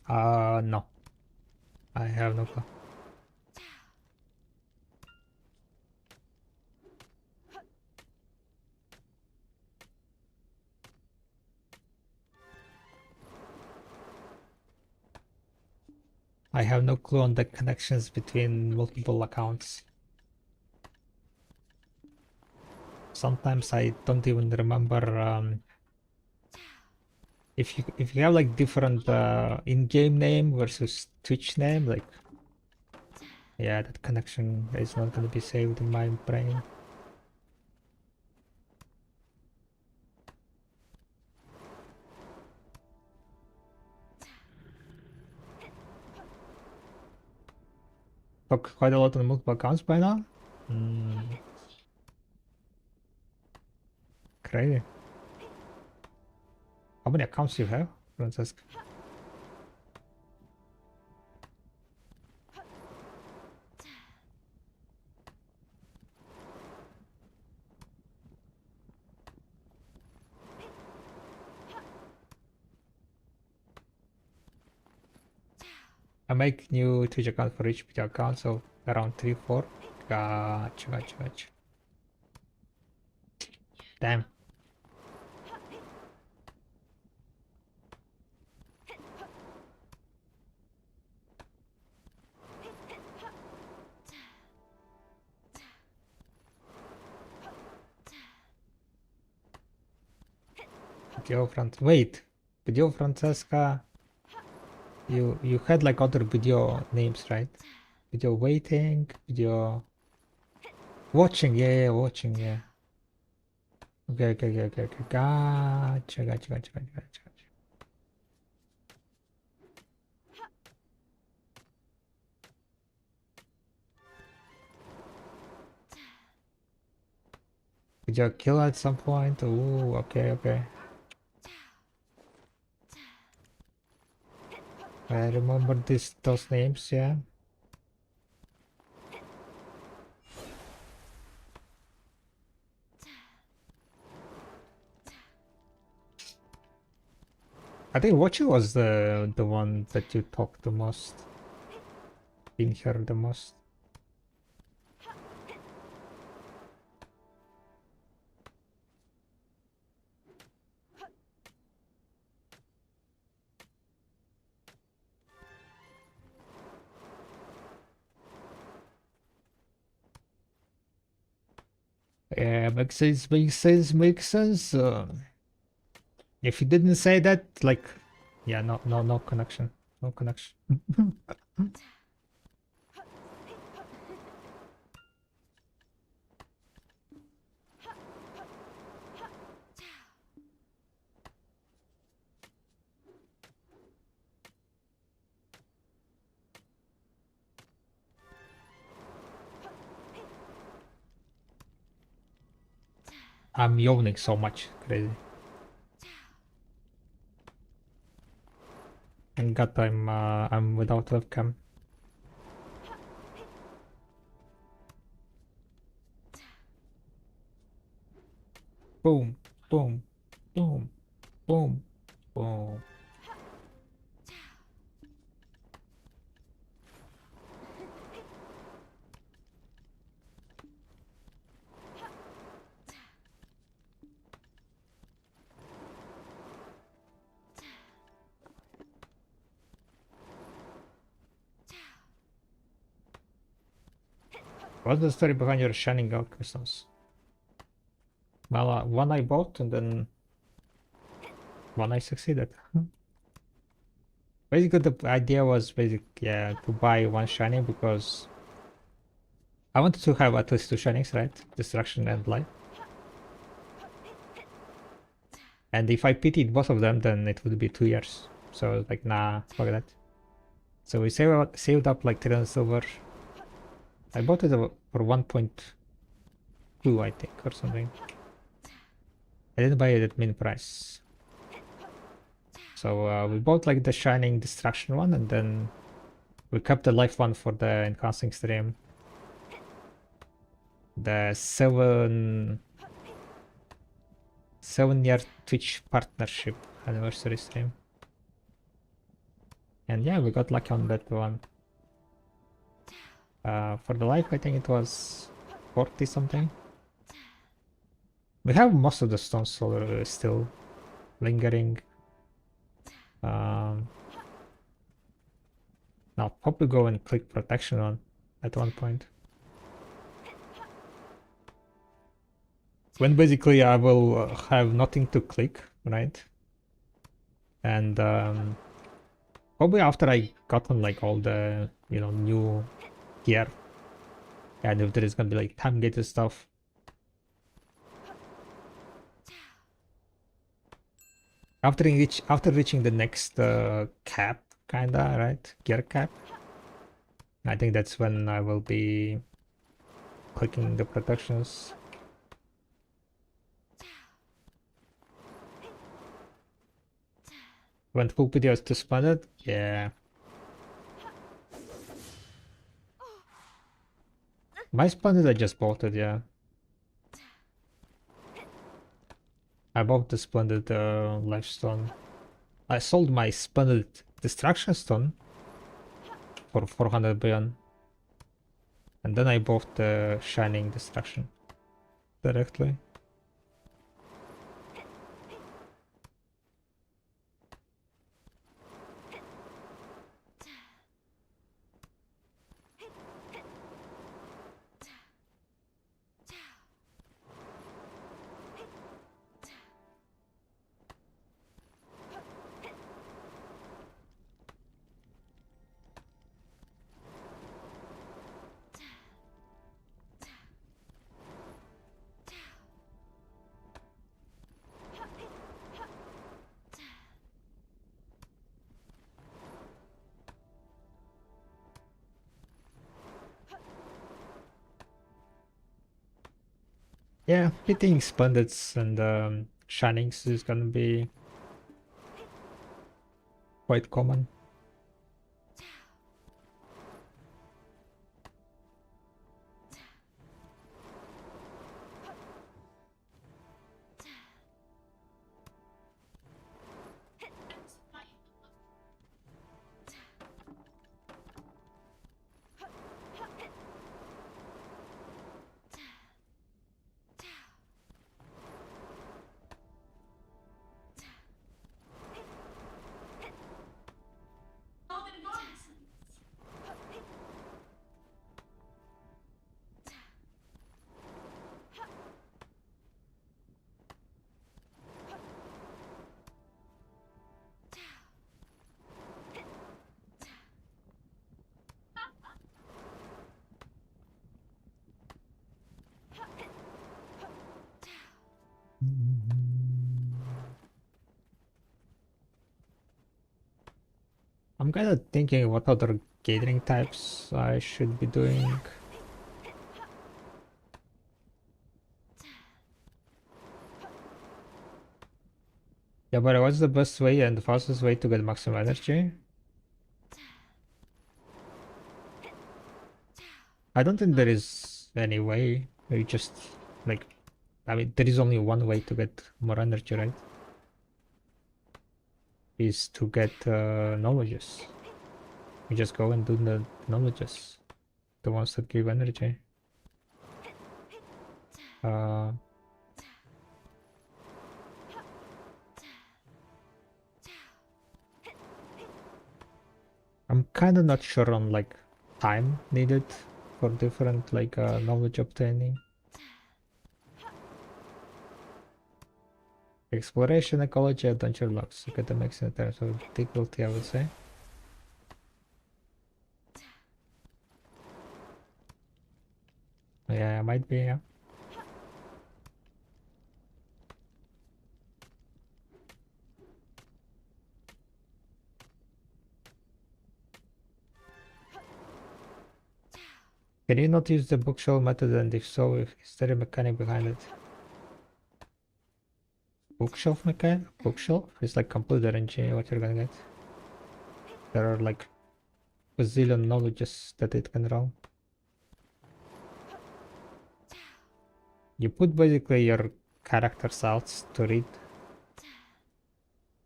No. I have no clue. I have no clue on the connections between multiple accounts. Sometimes I don't even remember if you have like different in-game name versus Twitch name, like yeah, that connection is not gonna be saved in my brain. Talk quite a lot on multiple accounts by now. Crazy. How many accounts you have, Francesca? I make new Twitch account for each video account, so around 3, 4. Gotcha. Damn. Wait, Video Francesca, you had like other video names, right? Video waiting, video watching, yeah, watching, yeah. Okay. Gotcha. Video kill at some point. Ooh, okay. I remember those names, yeah. I think watching was the one that you talked the most, didn't hear the most. Yeah, makes sense. If you didn't say that, like, yeah, no connection, no connection. I'm yawning so much, crazy. And God, I'm without webcam. Boom, boom, boom, boom, boom. What's the story behind your shining crystals? Well, one I bought and then one I succeeded. Basically, the idea was to buy one shining because I wanted to have at least two shinings, right? Destruction and life. And if I pitied both of them, then it would be 2 years. So I was like, nah, fuck that. So we saved up like 300 silver. I bought it for 1.2, I think, or something. I didn't buy it at min price. So we bought like the shining destruction one, and then we kept the life one for the enhancing stream. The 7-year Twitch partnership anniversary stream. And yeah, we got lucky on that one. For the life, I think it was 40 something. We have most of the stones still lingering. I'll probably go and click protection on at one point. When basically I will have nothing to click, right? And probably after I gotten like all the, new gear. And if there is gonna be like time gated stuff. After reaching the next cap, kinda, right? Gear cap. I think that's when I will be clicking the protections. When full videos to splendid? Yeah. My splendid I just bought it, yeah. I bought the splendid life stone. I sold my splendid destruction stone for 400 billion. And then I bought the shining destruction directly. Yeah, hitting splendids and shinings is gonna be quite common. I'm kind of thinking what other gathering types I should be doing. Yeah, but what's the best way and the fastest way to get maximum energy? I don't think there is any way. You just like, I mean, there is only one way to get more energy, right? Is to get knowledges. You just go and do the knowledges, the ones that give energy. Uh, I'm kind of not sure on like time needed for different like knowledge obtaining. Exploration, ecology, adventure logs. Academics in terms of difficulty, I would say. Yeah, might be, yeah. Can you not use the bookshelf method, and if so, is there a mechanic behind it? Bookshelf mechanic? Bookshelf? It's like complete RNG what you're gonna get. There are like a zillion knowledges that it can roll. You put basically your characters out to read.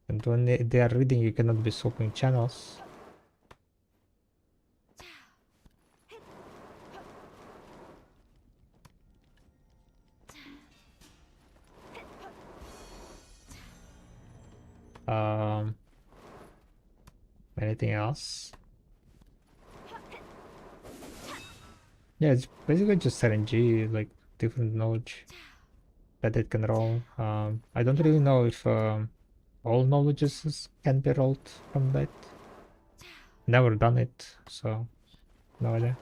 And when they are reading, you cannot be swapping channels. Um, Anything else? Yeah, it's basically just RNG, like different knowledge that it can roll. I don't really know if all knowledges can be rolled from that. Never done it, so no idea.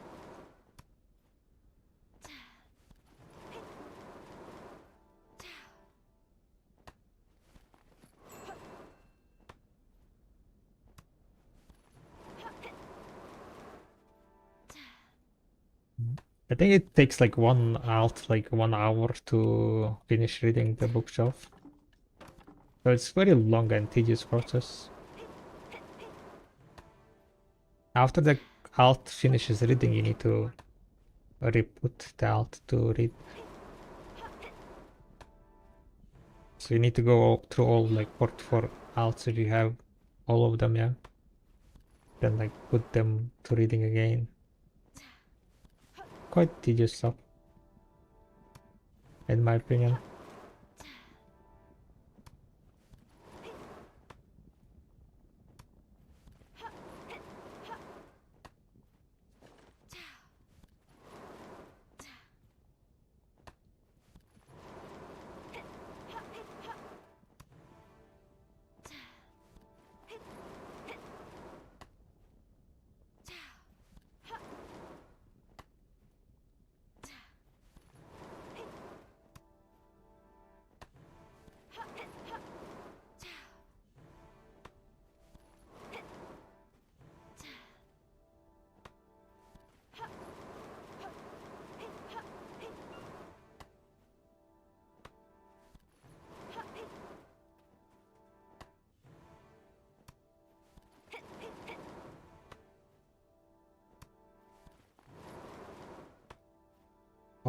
I think it takes like like 1 hour to finish reading the bookshelf. So it's very long and tedious process. After the alt finishes reading, you need to re-put the alt to read. So you need to go through all like 44 alts if you have all of them, yeah. Then like put them to reading again. Quite tedious stuff, in my opinion.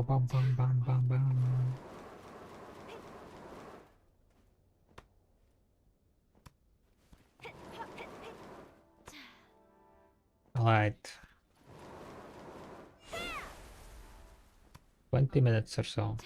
Bam, bam, bam, bam, bam, bam. Alright. 20 minutes or so.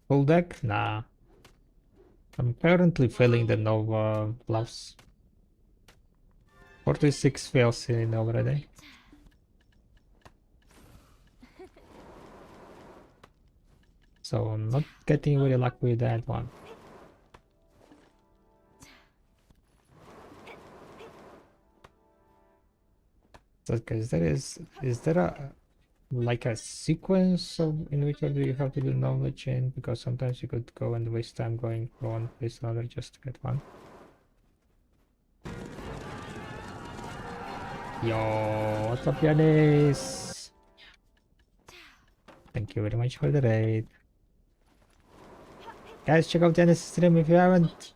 Full deck? Nah. I'm currently feeling the Nova gloves. 46 fails in already. So I'm not getting very lucky with that one. So guys, is there a like a sequence of in which order you have to do knowledge in? Because sometimes you could go and waste time going from one place to another just to get one. Yo, what's up, Yanis? Thank you very much for the raid. Guys, check out Yanis' stream if you haven't.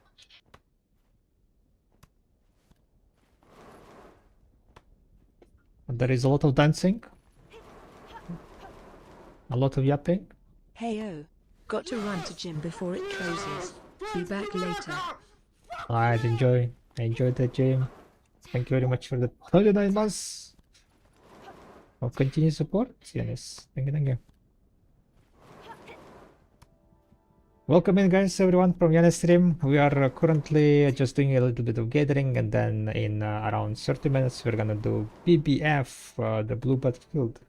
There is a lot of dancing, a lot of yapping. Hey got to run to gym before it closes. Be back later. Alright, enjoy. I enjoyed the gym. Thank you very much for the 39 months of continued support. Yes, thank you, thank you. Welcome in, guys, everyone from Yanis stream. We are currently just doing a little bit of gathering, and then in around 30 minutes we're gonna do BBF, the Blue Battlefield.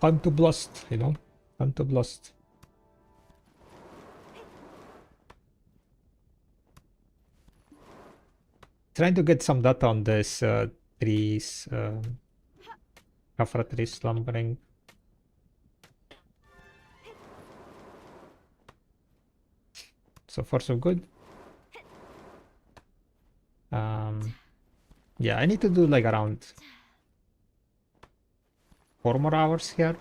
Time to blast, you know? Time to blast. Trying to get some data on this trees, Kafra trees slumbering. So far so good. Yeah, I need to do like around 4 more hours here.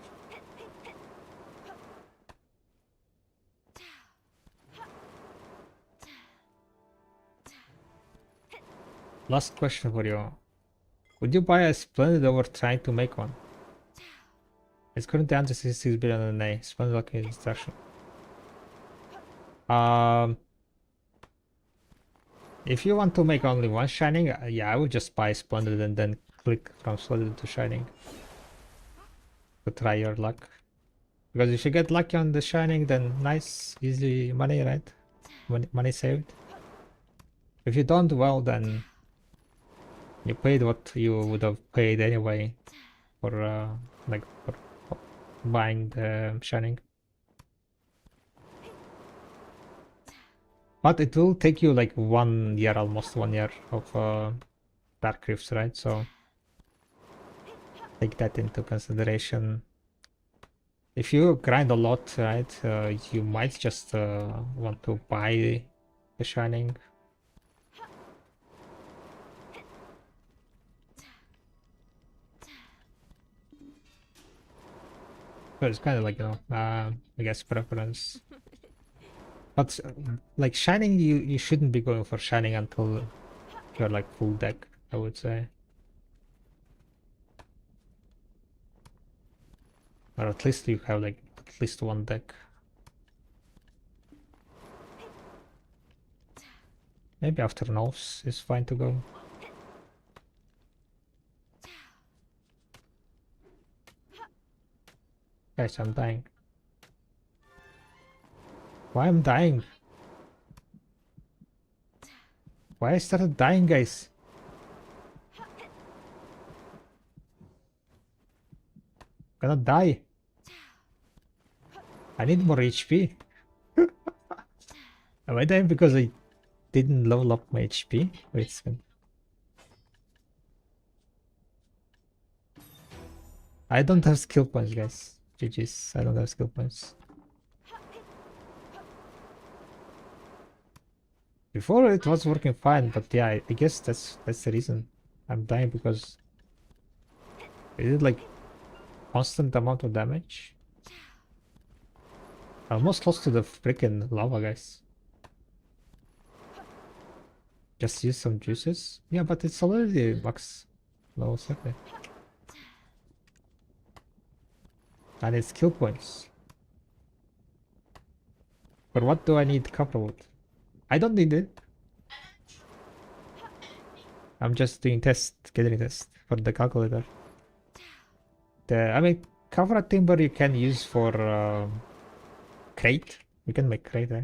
Last question for you. Would you buy a Splendid over trying to make one? It's currently under 66 billion on a Splendid like instruction. If you want to make only one Shining, yeah, I would just buy Splendid and then click from Splendid to Shining to try your luck. Because if you get lucky on the Shining, then nice, easy money, right? Money saved. If you don't, well, then you paid what you would have paid anyway for like for buying the Shining. But it will take you like 1 year, almost 1 year of Dark Rifts, right? So take that into consideration. If you grind a lot, right, you might just want to buy the Shining. But it's kind of like, you know, I guess preference. But like Shining, you shouldn't be going for Shining until you're like full deck, I would say. Or at least you have like at least one deck. Maybe after Nose is fine to go. Guys, I'm dying. Why I'm dying? Why I started dying, guys? Gonna die. I need more HP. Am I dying because I didn't level up my HP? Wait a second. I don't have skill points, guys. GG's. I don't have skill points. Before it was working fine, but yeah, I guess that's the reason I'm dying, because it did like constant amount of damage. Almost close to the freaking lava, guys. Just use some juices. Yeah, but it's already max level 30. And it's skill points. But what do I need copperwood? I don't need it. I'm just doing test, gathering test for the calculator. I mean, cover timber you can use for crate. You can make crate, eh?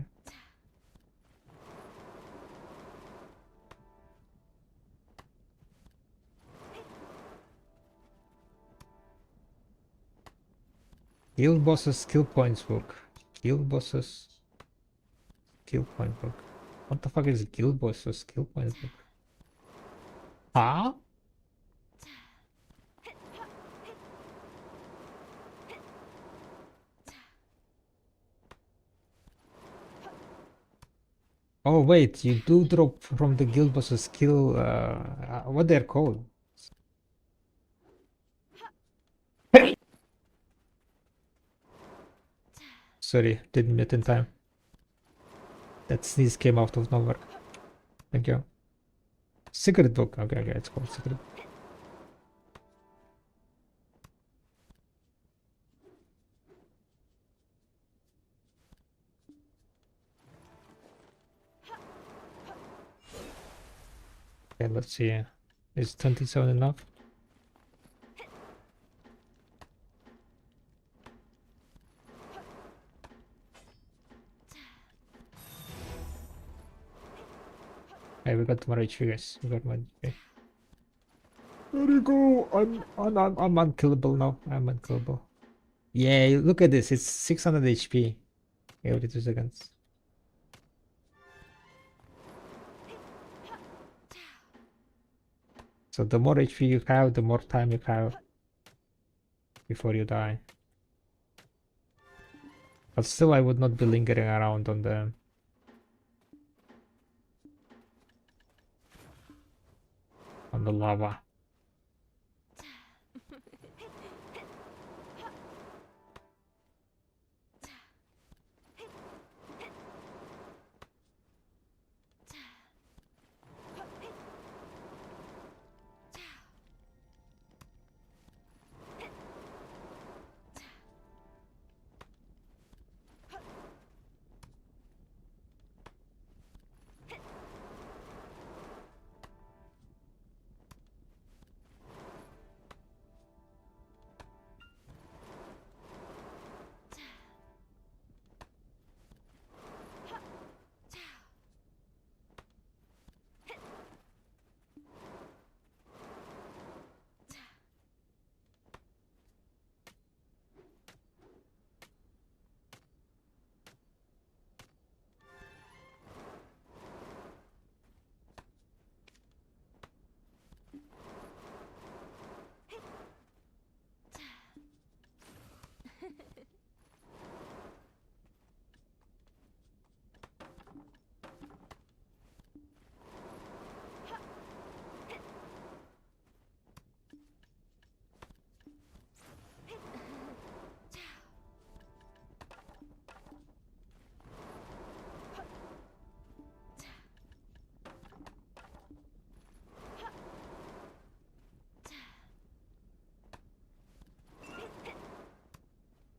Guild bosses skill points book. Guild bosses skill point book. What the fuck is guild bosses skill points book? Huh? Oh wait, you do drop from the guild bosses skill. What they're called? Sorry, didn't meet in time. That sneeze came out of nowhere. Thank you. Secret book. Okay, okay, it's called secret. Okay, let's see. Is 27 enough? Hey, we got more HP, guys. We got more HP. There you go. I'm unkillable now. I'm unkillable. Yeah, look at this. It's 600 HP every 2 seconds. So the more HP you have, the more time you have before you die. But still, I would not be lingering around on the lava.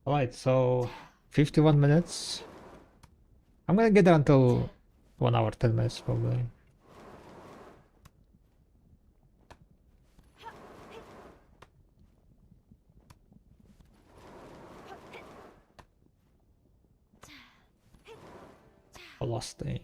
Alright, so 51 minutes. I'm gonna get there until 1 hour, 10 minutes probably. A lost thing.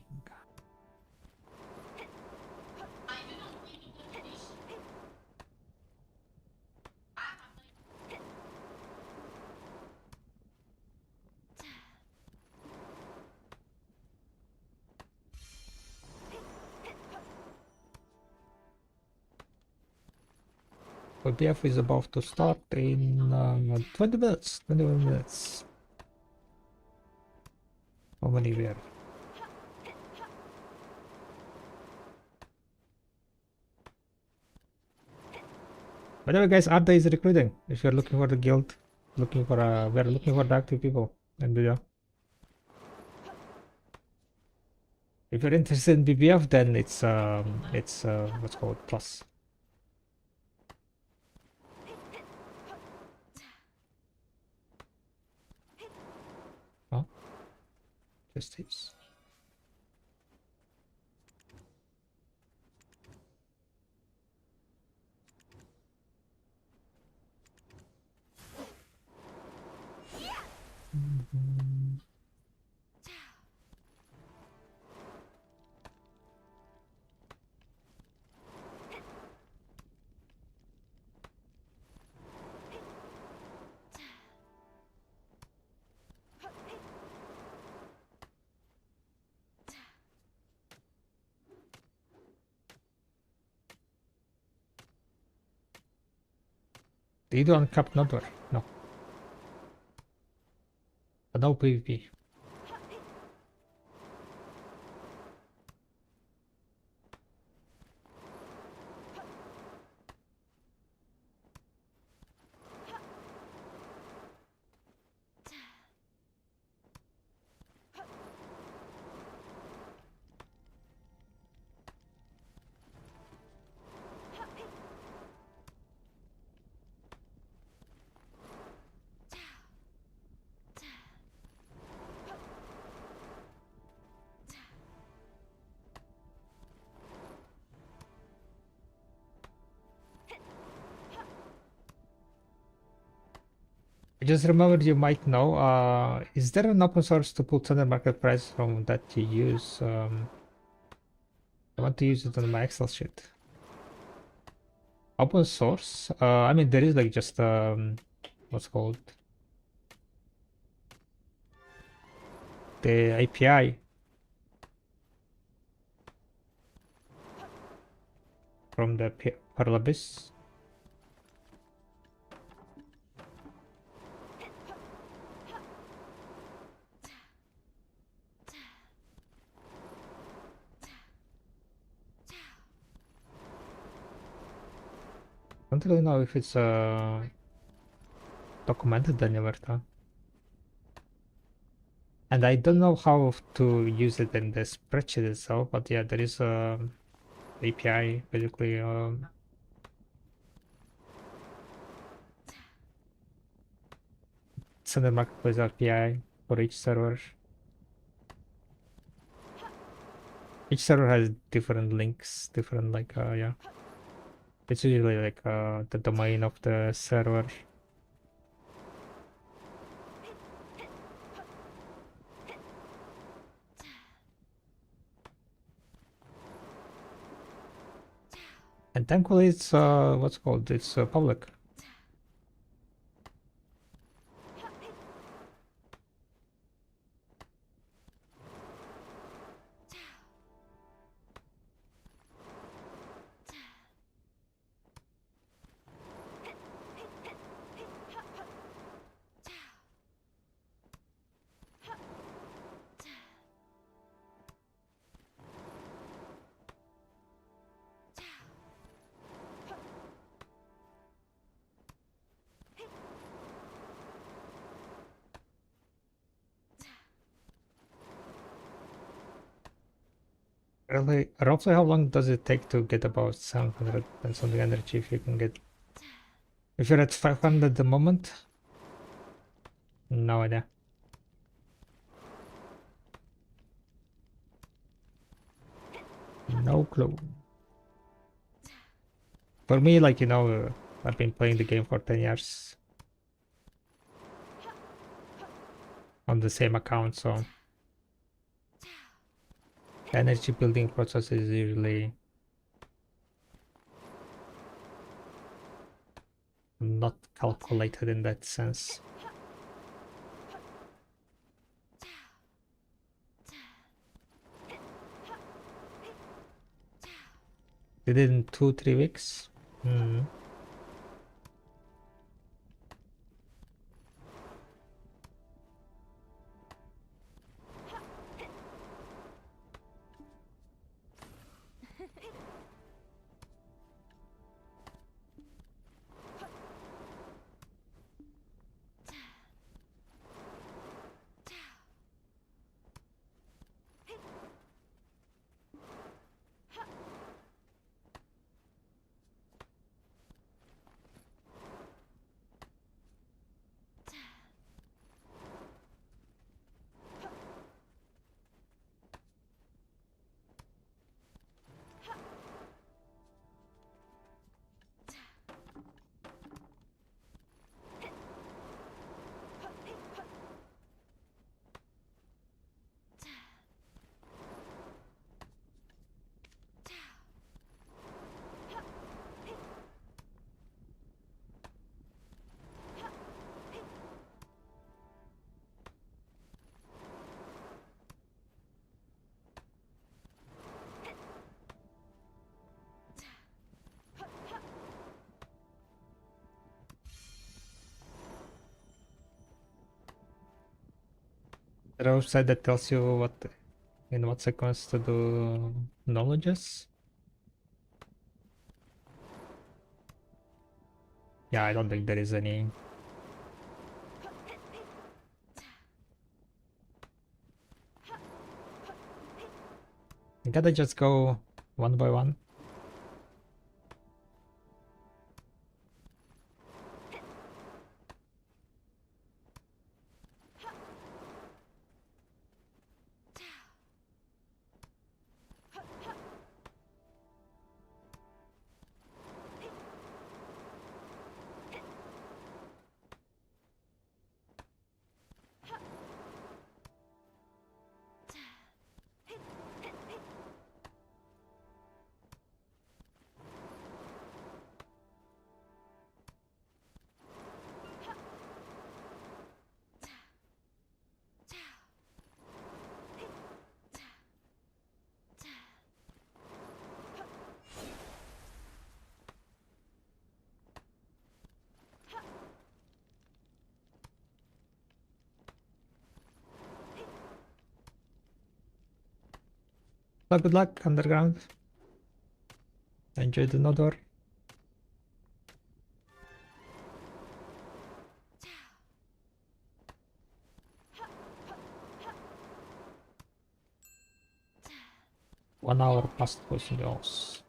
But BF is about to start in 20 minutes. 21 minutes. How many we have? By the way, guys, Arda is recruiting. If you're looking for the guild, we're looking for the active people in video. If you're interested in BBF, then it's what's called plus. Huh? Just tips. you do uncapped number? No. But no PvP. I just remembered you might know, is there an open source to pull standard market price from that you use? I want to use it on my Excel sheet. Open source? I mean, there is like just, what's called? The API from the Parlabis. I don't really know if it's documented anywhere though. And I don't know how to use it in the spreadsheet itself, but yeah, there is a API basically. Standard marketplace API for each server. Each server has different links, different like yeah. It's usually like the domain of the server. And thankfully it's what's called, it's public. Really, roughly how long does it take to get about 700 and something energy if you can get... If you're at 500 at the moment? No idea. No clue. For me, like, you know, I've been playing the game for 10 years. On the same account, so... The energy building process is usually... not calculated in that sense. Did it in 2-3 weeks? Hmm. The website that tells you what in what sequence to do knowledges. Yeah, I don't think there is any. You gotta just go one by one. So good luck, underground. Enjoy the Nodor. One hour past pushing goals.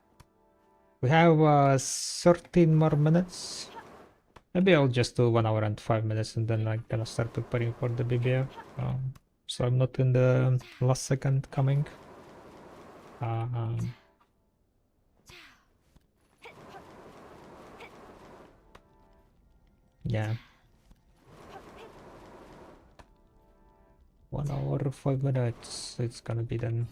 We have 13 more minutes. Maybe I'll just do 1 hour and 5 minutes and then I'm gonna start preparing for the BBF. So I'm not in the last second coming. Yeah. 1 hour, 5 minutes. It's gonna be then.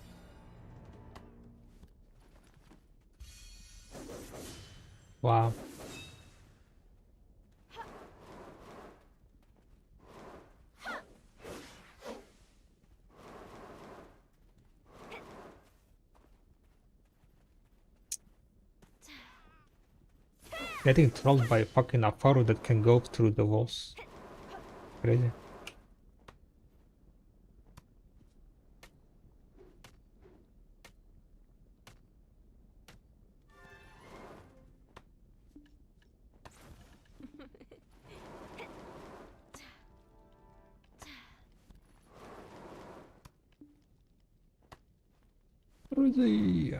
Wow. Getting trolled by a fucking Afaru that can go through the walls. Crazy. Crazy.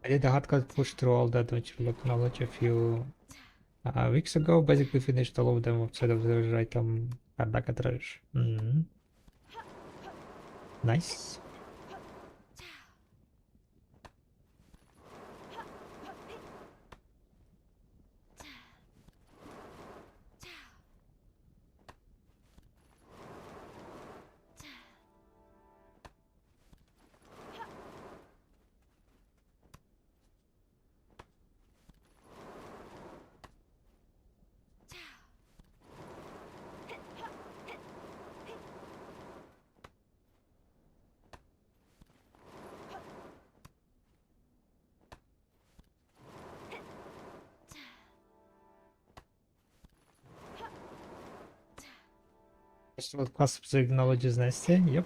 I did a hardcore push through all that which look knowledge a few weeks ago. Basically finished all of them outside of the treasure item Kardaka treasure. Nice. First of all, clasp knowledge is nice. Yep.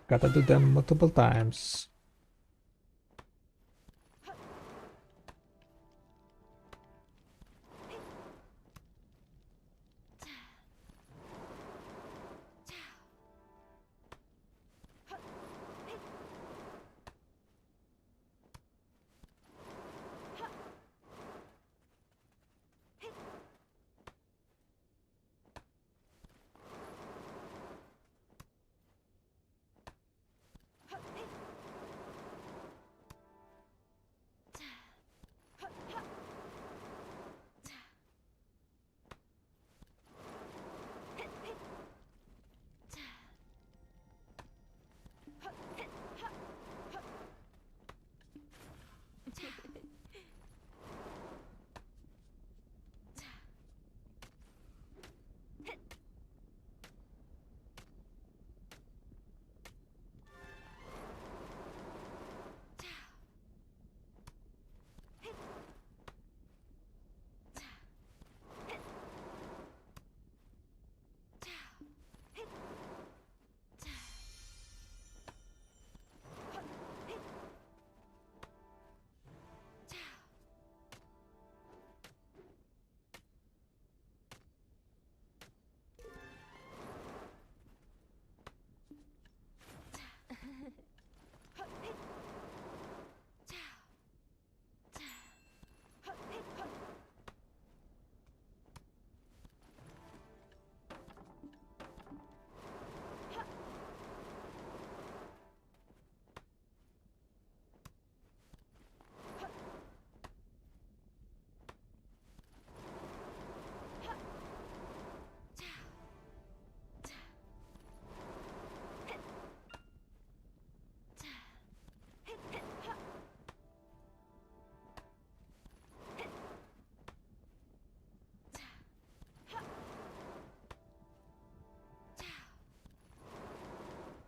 Gotta do them multiple times.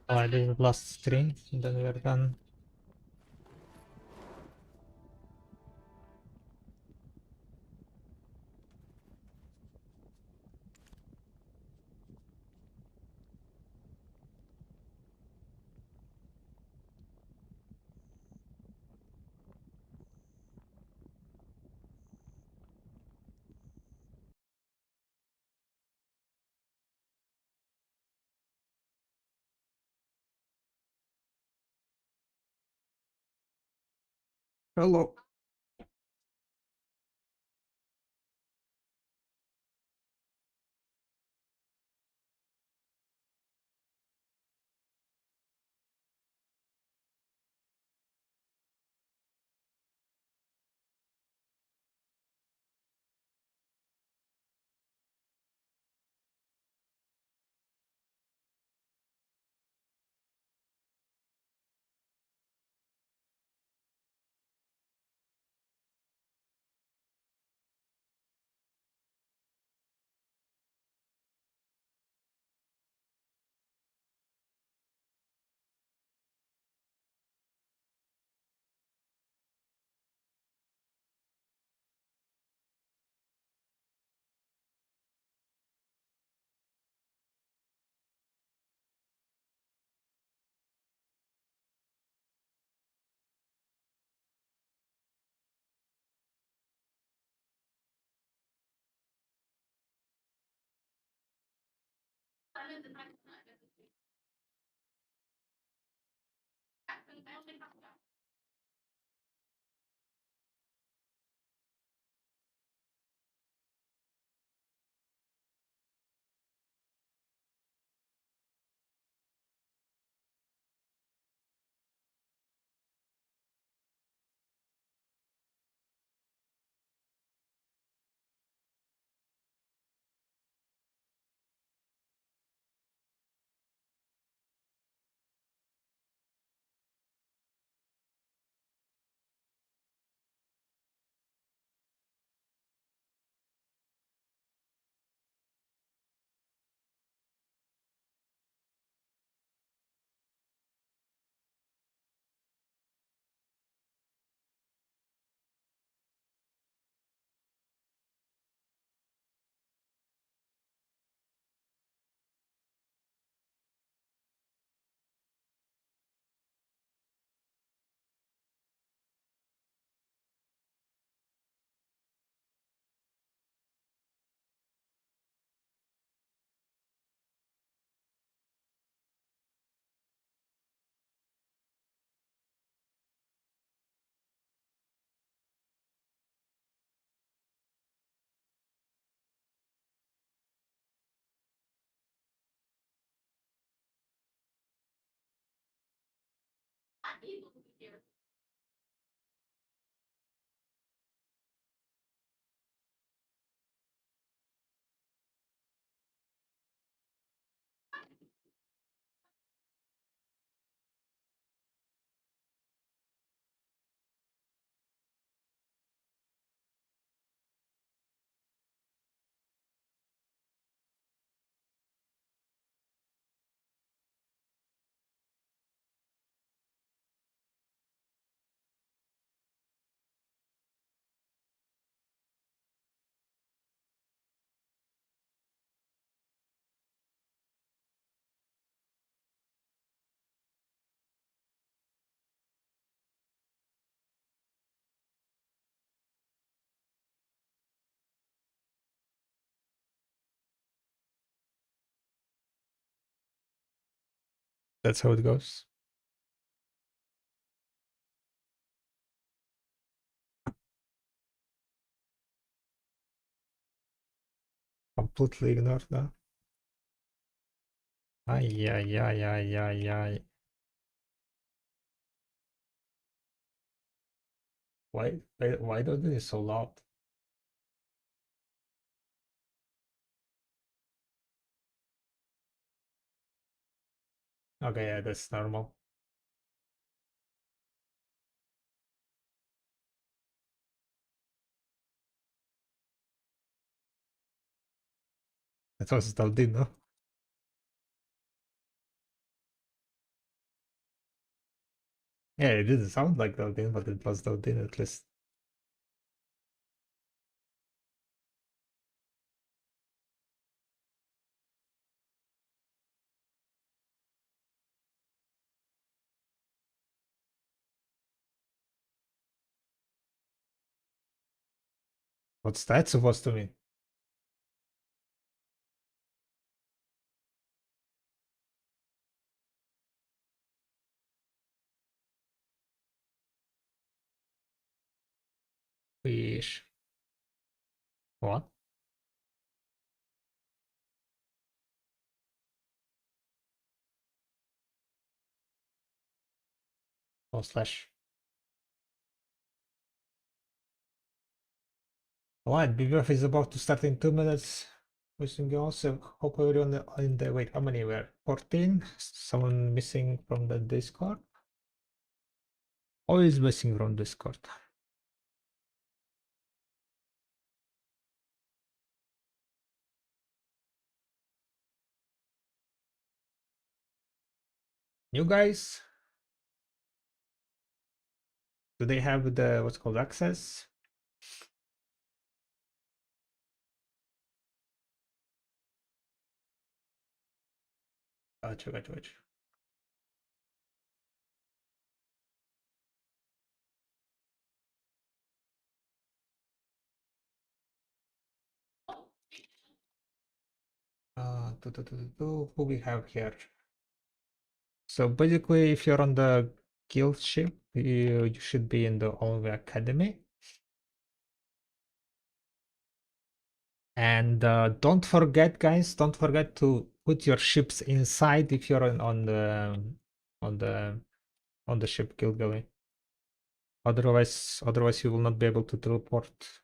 Alright, this is the last string, and then we're done. Hello. That's how it goes. Completely ignored that. Ay, ay, ay, ay, ay, ay. Why don't it so loud? Okay, yeah, that's normal. That was still did, no? Yeah, it didn't sound like Odin, but it was Odin at least. What's that supposed to mean? Fish. What? Oh, slash. Alright, BBF is about to start in 2 minutes. Wishing you also hope everyone in the wait, how many were? 14? Someone missing from the Discord? Always missing from Discord. You guys? Do they have the what's called access? Gotcha. Who we have here? So basically, if you're on the guild ship, you should be in the Olve Academy. And don't forget, guys, don't forget to put your ships inside if you're on the on the ship guild galley. Otherwise you will not be able to teleport.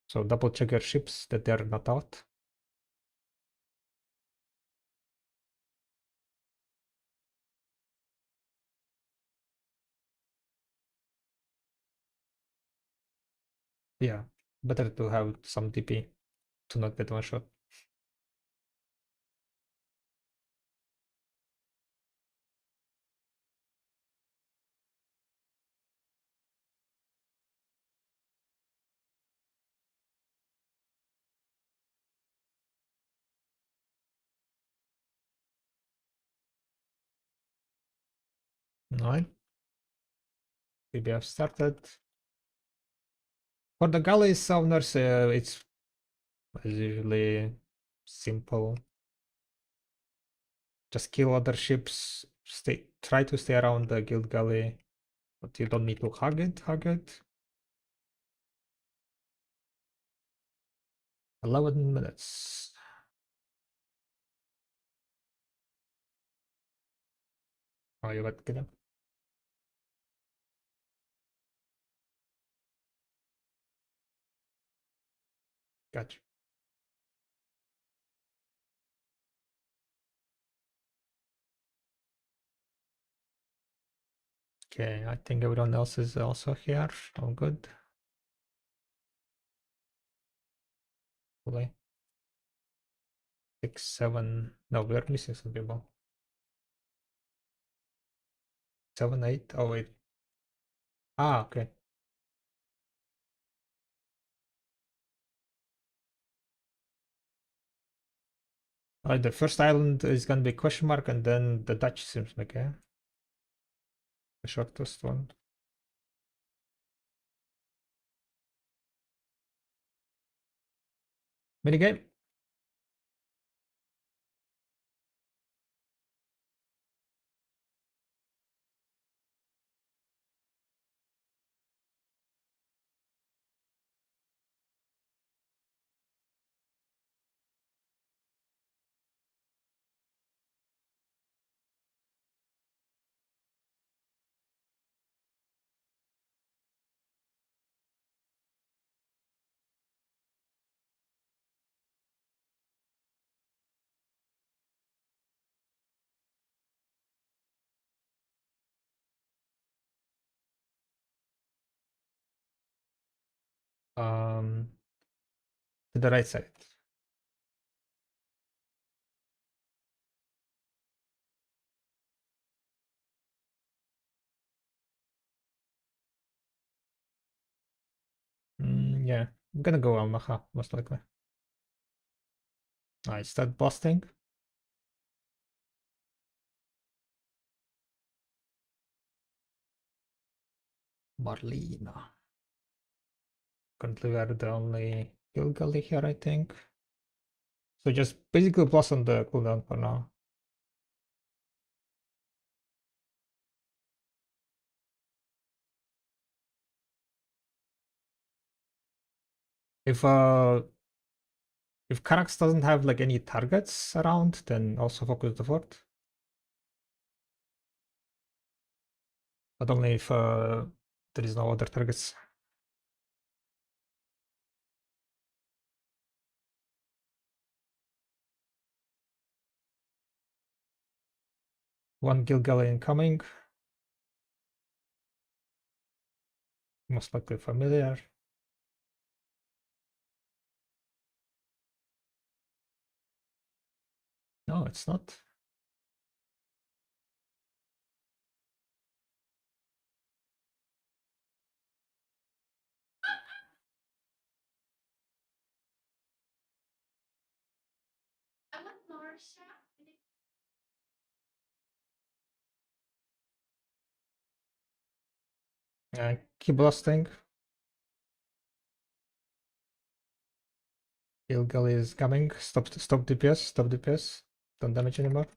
So double check your ships that they're not out. Yeah, better to have some DP to not get one shot. Alright. BBF started. For the galley owners, it's usually simple. Just kill other ships. Try to stay around the guild galley, but you don't need to hug it. 11 minutes. Oh, you got get him. Gotcha. Okay, I think everyone else is also here. All good. Hopefully. 6, 7. No, we're missing some people. 7, 8. Oh, wait. Ah, okay. The first island is gonna be question mark, and then the Dutch seems like, yeah, the shortest one. Minigame. Um, to the right side. Yeah, I'm gonna go Almaha, most likely. I start busting. Marlena. Currently we are the only Gilgali here, I think. So just basically plus on the cooldown for now. If Karax doesn't have like any targets around, then also focus the fort. But only if there is no other targets. One Gilgali incoming. Most likely familiar. No, it's not. Keep blasting. Gilgali is coming. Stop DPS. Stop DPS. Don't damage anymore.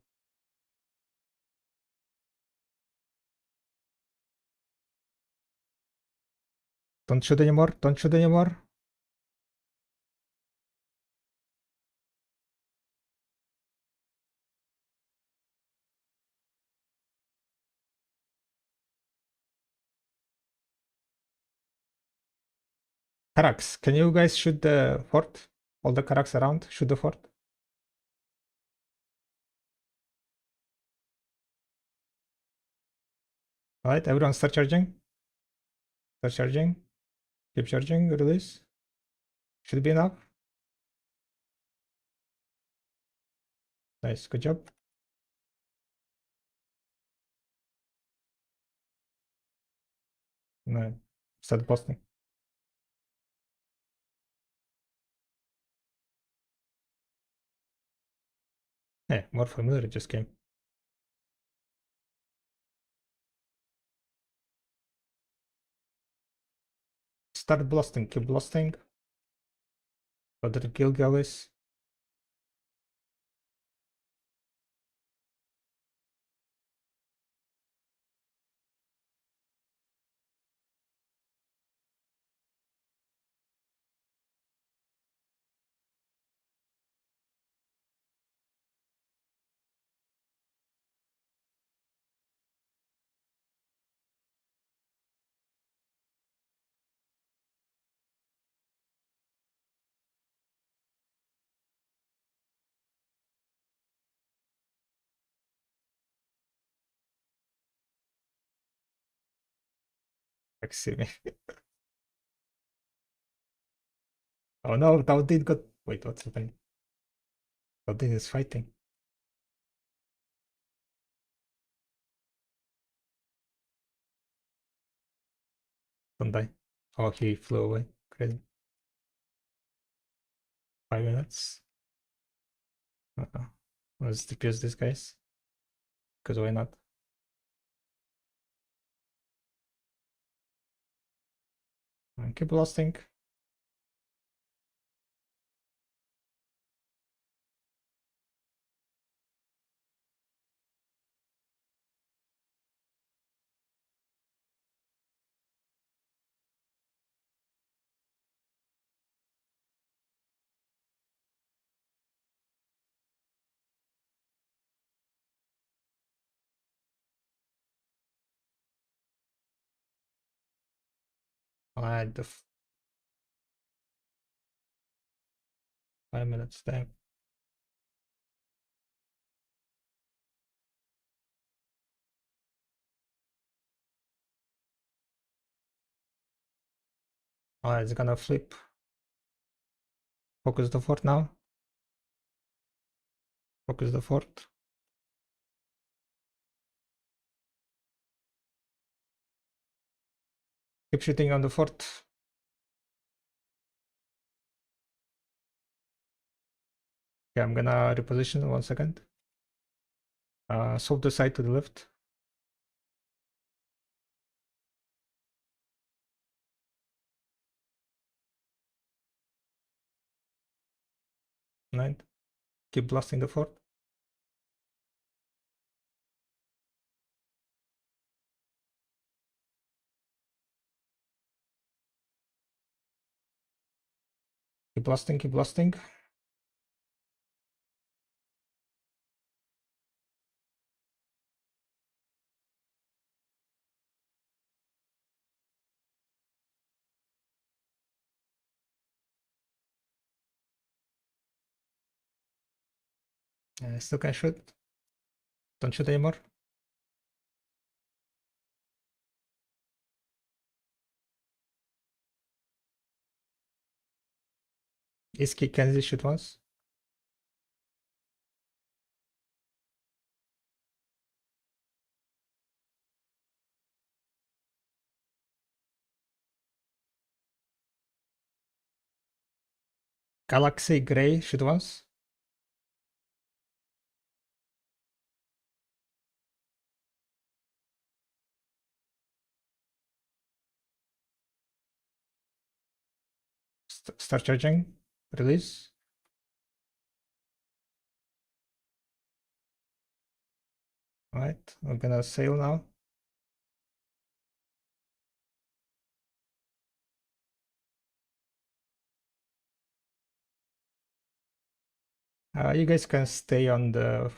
Don't shoot anymore. Don't shoot anymore. Karax, can you guys shoot the fort? All the Karax around, shoot the fort. Alright, everyone start charging. Start charging. Keep charging, release. Should be enough. Nice, good job. No, start posting. Yeah, more familiar just came. Start blasting, keep blasting. Other Gilgalis. See me. Oh no, Taudin got. Wait, what's happening? Taudin is fighting. Don't die. Oh, he flew away. Crazy. 5 minutes. Uh-oh. Let's DPS these guys. Because why not? And keep blasting. Alright, the 5 minutes time. Alright, it's gonna flip. Focus the fort now. Focus the fort. Keep shooting on the fort. Okay, I'm gonna reposition 1 second. Swap the side to the left. Nine. Keep blasting the fort. Keep blasting, keep blasting. Still can shoot. Don't shoot anymore. Iski, can shoot once? Galaxy Gray, shoot once. Start charging. Release. Alright, I'm gonna sail now. You guys can stay on the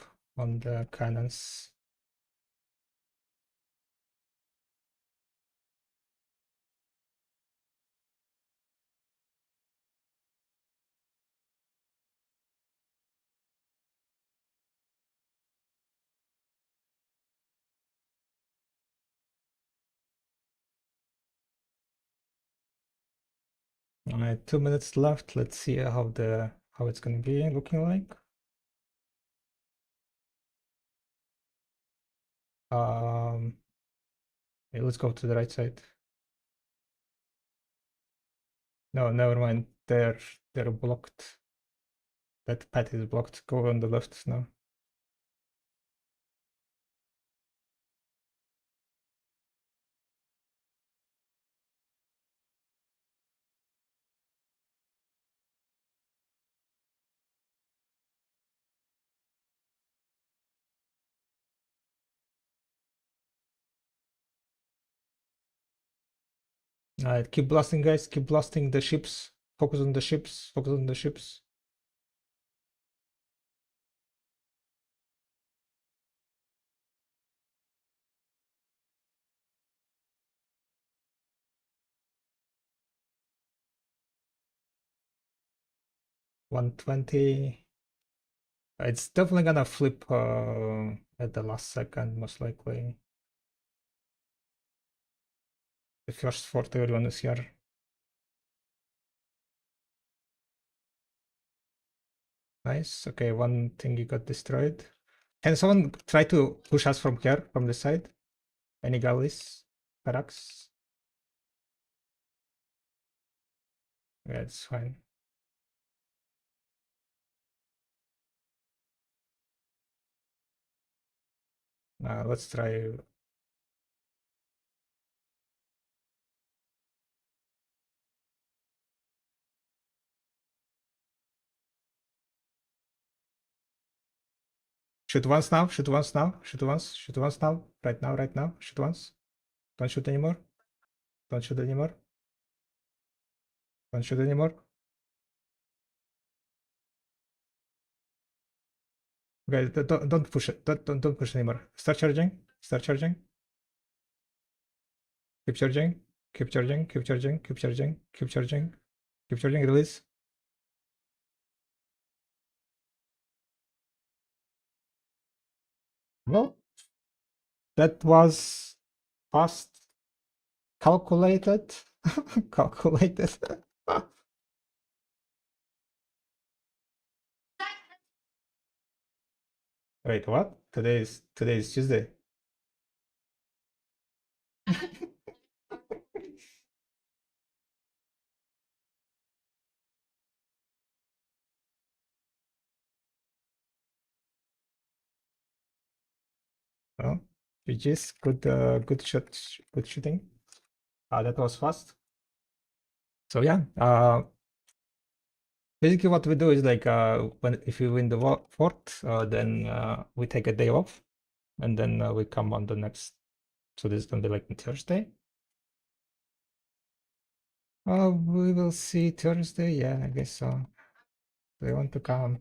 cannons. Alright, 2 minutes left. Let's see how it's gonna be looking like. Okay, let's go to the right side. No, never mind. They're blocked. That path is blocked. Go on the left now. Alright, keep blasting, guys. Keep blasting the ships. Focus on the ships. Focus on the ships. $120. It's definitely gonna flip at the last second, most likely. The first 40 everyone is here. Nice. Okay, one thingy got destroyed. Can someone try to push us from here, from this side? Any galleys? Barracks? Yeah, it's fine. Let's try. Shoot once now, shoot once now, shoot once, shoot once now. Right now, right now. Shoot once. Don't shoot anymore. Don't shoot anymore. Don't shoot anymore. Okay, don't push it. Don't push anymore. Start charging. Start charging. Keep charging. Keep charging. Keep charging. Keep charging. Keep charging. Keep charging. Release. Well, that was fast. Calculated. Calculated. Wait, what? Today is Tuesday. Oh, GG's. Good shot. Good shooting. That was fast. So yeah, basically what we do is like when if we win the fort, then we take a day off, and then we come on the next. So this is gonna be like Thursday. We will see Thursday. Yeah, I guess so. They want to come.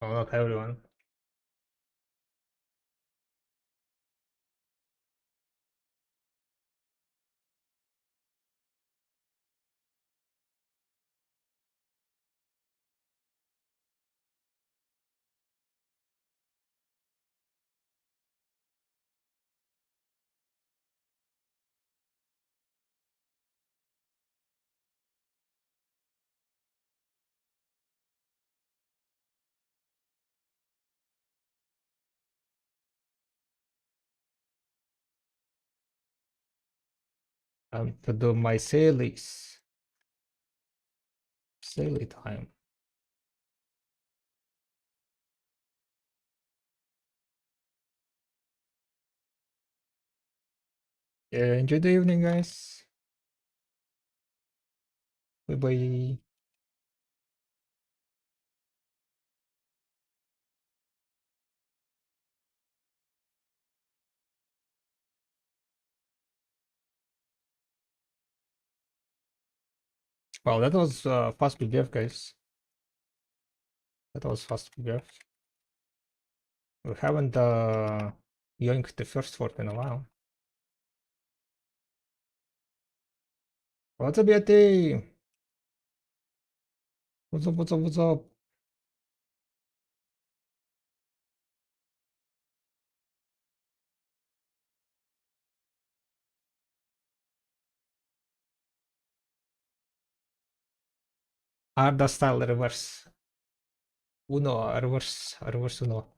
Oh, not everyone. To do my Saileys. Sailey time. Yeah, enjoy the evening, guys. Bye bye. Wow, that was fast BBF, guys. That was fast BBF. We haven't yoinked the first fort in a while. What's up, Yeti? What's up, what's up, what's up? Arda style reverse. Uno, reverse uno.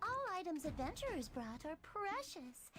All items adventurers brought are precious.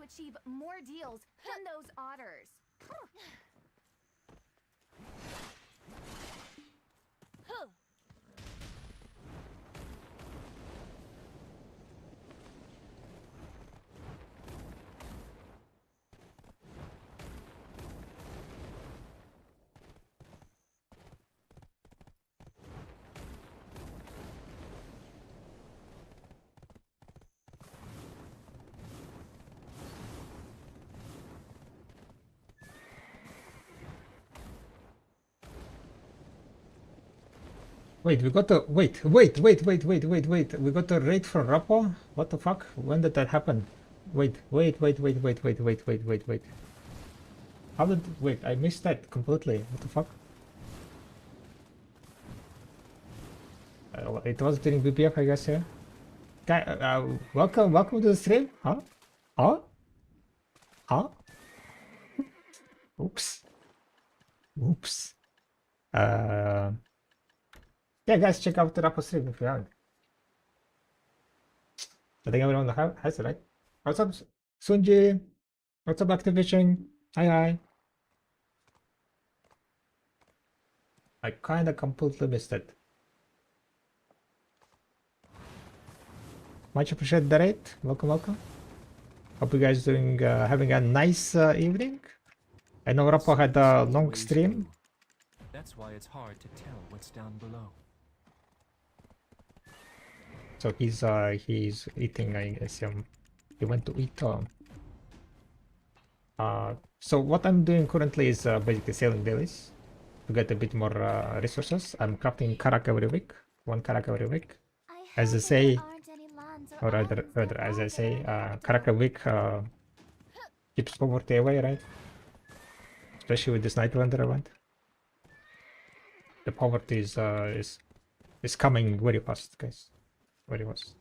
achieve more deals than those otters. Wait, we got a wait. We got a raid from Rappo? What the fuck? When did that happen? Wait. How did wait, I missed that completely. What the fuck? It was during BPF, I guess, yeah. Guy, welcome to the stream. Huh? Huh? Huh? Oops. Oops. Yeah, guys, check out the Rappo stream if you haven't. I think everyone has it, right? What's up, Sunji? What's up, Activision? Hi. I kinda completely missed it. Much appreciate the raid. Welcome. Hope you guys doing having a nice evening. I know Rappo had a long stream. That's why it's hard to tell what's down below. So he's eating, I guess. He went to eat. So what I'm doing currently is basically selling dailies to get a bit more resources. I'm crafting karak every week, one karak every week. As I say, or rather as I say, karak a week keeps poverty away, right? Especially with this night render event. The poverty is coming very fast, guys. Very fast.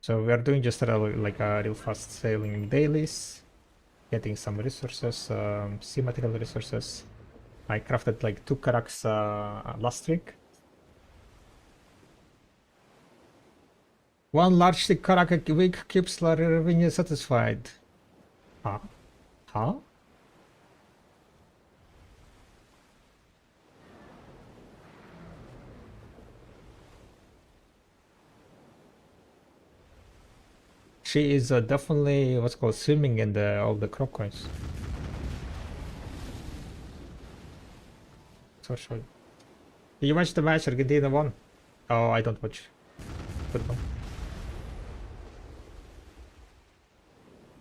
So we are doing just like a real fast sailing dailies, getting some resources, sea material resources. I crafted like 2 karaks last week. One large stick karak a week keeps the revenue satisfied. Huh? She is definitely what's called swimming in all the crop coins. So sure. Did you watch the match? Argentina won. Oh, I don't watch football.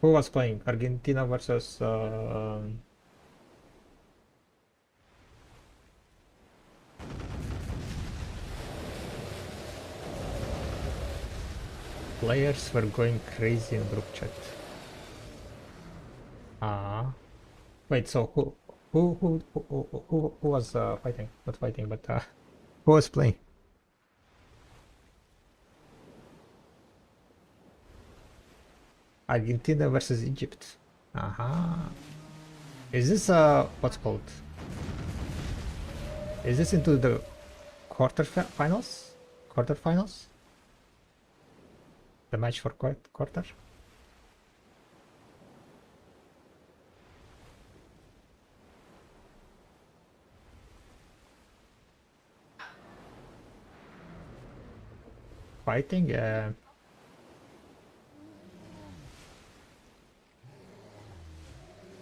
Who was playing? Argentina versus players were going crazy in group chat. Wait, so who was fighting? Not fighting, but who was playing? Argentina versus Egypt. Is this what's called? Is this into the quarterfinals? Quarterfinals? The match for quarter? Fighting? Yeah.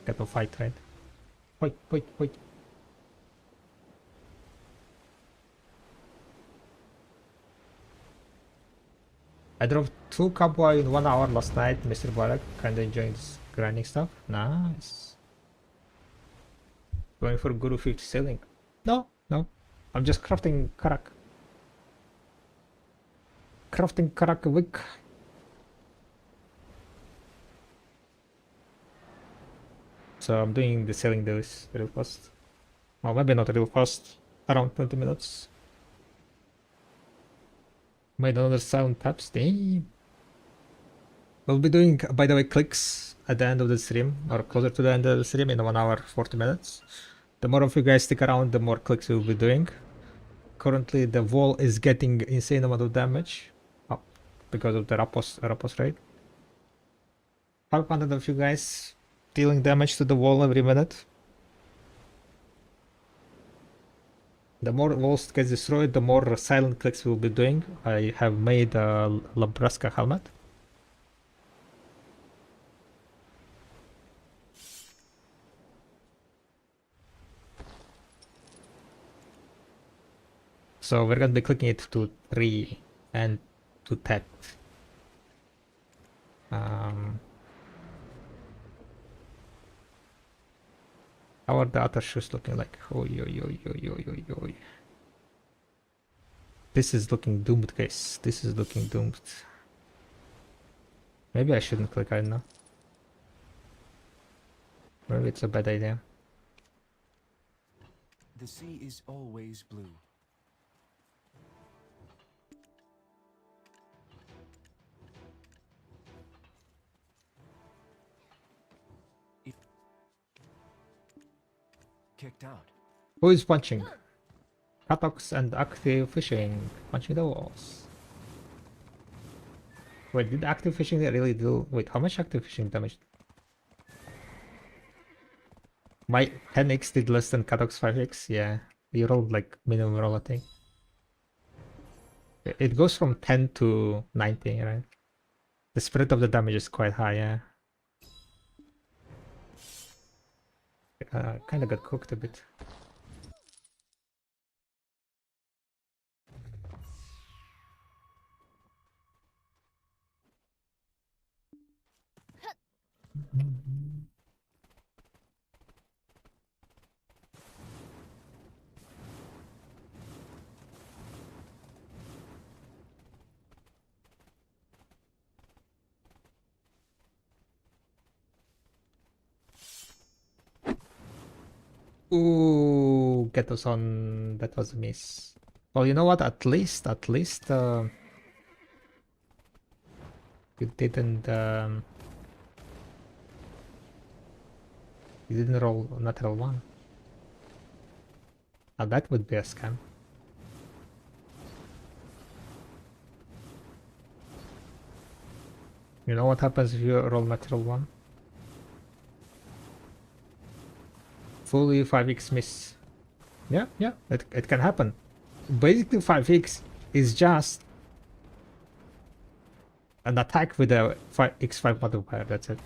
Got to fight, right? Wait. I drove 2 cowboy in 1 hour last night, Mr. Barak. Kinda enjoying this grinding stuff. Nice. Going for Guru 50 sailing. No. I'm just crafting karak. Crafting karak a week. So I'm doing the sailing days real fast. Well, maybe not real fast. Around 20 minutes. Made another silent taps. Damn. We'll be doing, by the way, clicks at the end of the stream, or closer to the end of the stream in 1 hour 40 minutes. The more of you guys stick around, the more clicks we'll be doing. Currently, the wall is getting insane amount of damage because of the Rapos raid. 500 of you guys dealing damage to the wall every minute. The more walls get destroyed, the more silent clicks we'll be doing. I have made a Labraska helmet. So we're gonna be clicking it to 3 and to tap. How are the other shoes looking like? Oi, oi, oi, oi, oi, oi, oi. This is looking doomed, guys. This is looking doomed. Maybe I shouldn't click right now. Maybe it's a bad idea. The sea is always blue. Kicked out. Who is punching? Katox and active fishing. Punching the walls. Wait, did active fishing really do... Wait, how much active fishing damage? My 10x did less than Katox 5x? Yeah. You rolled like minimum roll, I think. It goes from 10 to 90, right? The spread of the damage is quite high, yeah. Kinda got cooked a bit. Ooh, get us on. That was a miss. Well, you know what? At least, you didn't, you didn't roll natural one. Now that would be a scam. You know what happens if you roll natural one? Fully 5x miss. Yeah, it can happen. Basically 5x is just an attack with a x5 modifier, that's it.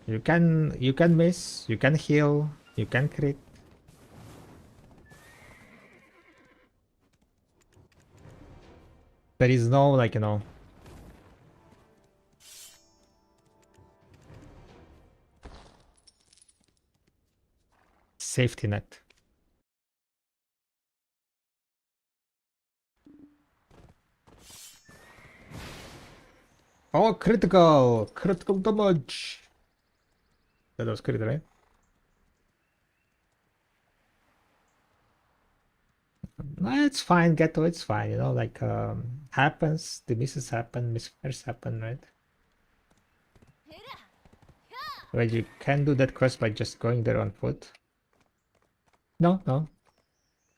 You can miss, you can heal, you can crit. There is no, like, you know, safety net. Oh, critical damage. That was crit, right? It's fine, Ghetto, it's fine, you know, like, happens, the misses happen, misfires happen, right? Wait, you can do that quest by just going there on foot? No.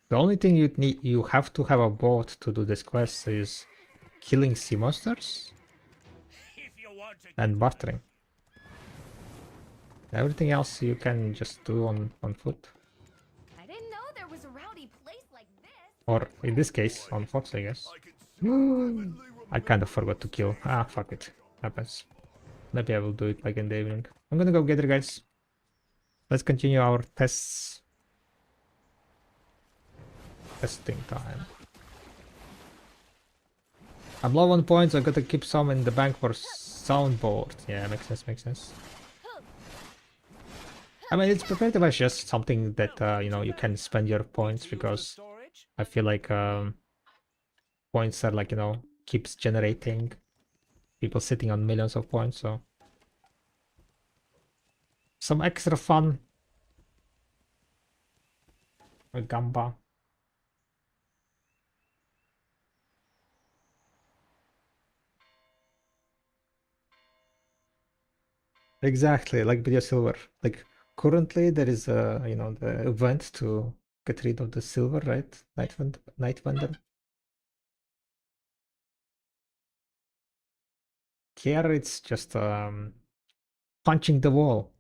The only thing you have to have a boat to do this quest is killing sea monsters and bartering. Everything else you can just do on foot. I didn't know there was a rowdy place like this. Or in this case, on foot, I guess. I kind of forgot to kill. Ah, fuck it. Happens. Maybe I will do it like in the evening. I'm gonna go get her, guys. Let's continue our tests. Testing time. I'm low on points. I gotta keep some in the bank for soundboard. Yeah, makes sense. I mean, it's pretty much just something that you know, you can spend your points, because I feel like points are like, you know, keeps generating people sitting on millions of points, so some extra fun. A Gamba. Exactly, like Video Silver. Like, currently there is a, you know, the event to get rid of the silver, right? Night Vendor. Here it's just punching the wall.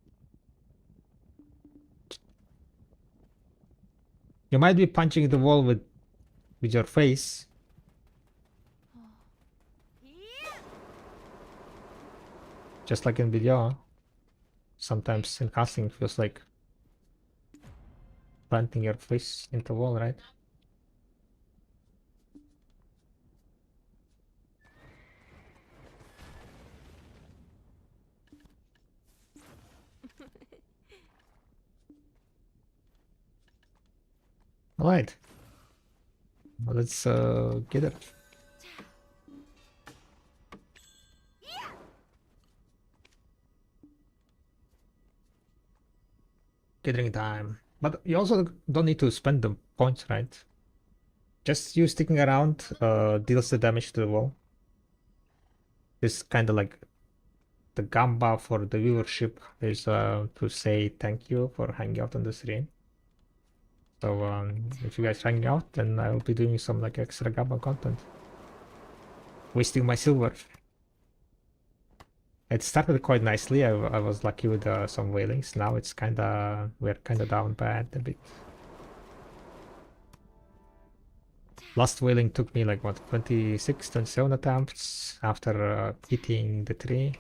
You might be punching the wall with your face. Just like in video. Sometimes in casting feels like planting your face into the wall, right? Alright. Well, let's get it. Gathering time. But you also don't need to spend the points, right? Just you sticking around deals the damage to the wall. It's kind of like the gamba for the viewership is to say thank you for hanging out on the stream. So if you guys hang out, then I'll be doing some like extra gamba content. Wasting my silver. It started quite nicely. I was lucky with some whalings. Now it's we're kinda down bad a bit. Last whaling took me like what, 26, 27 attempts after hitting the tree.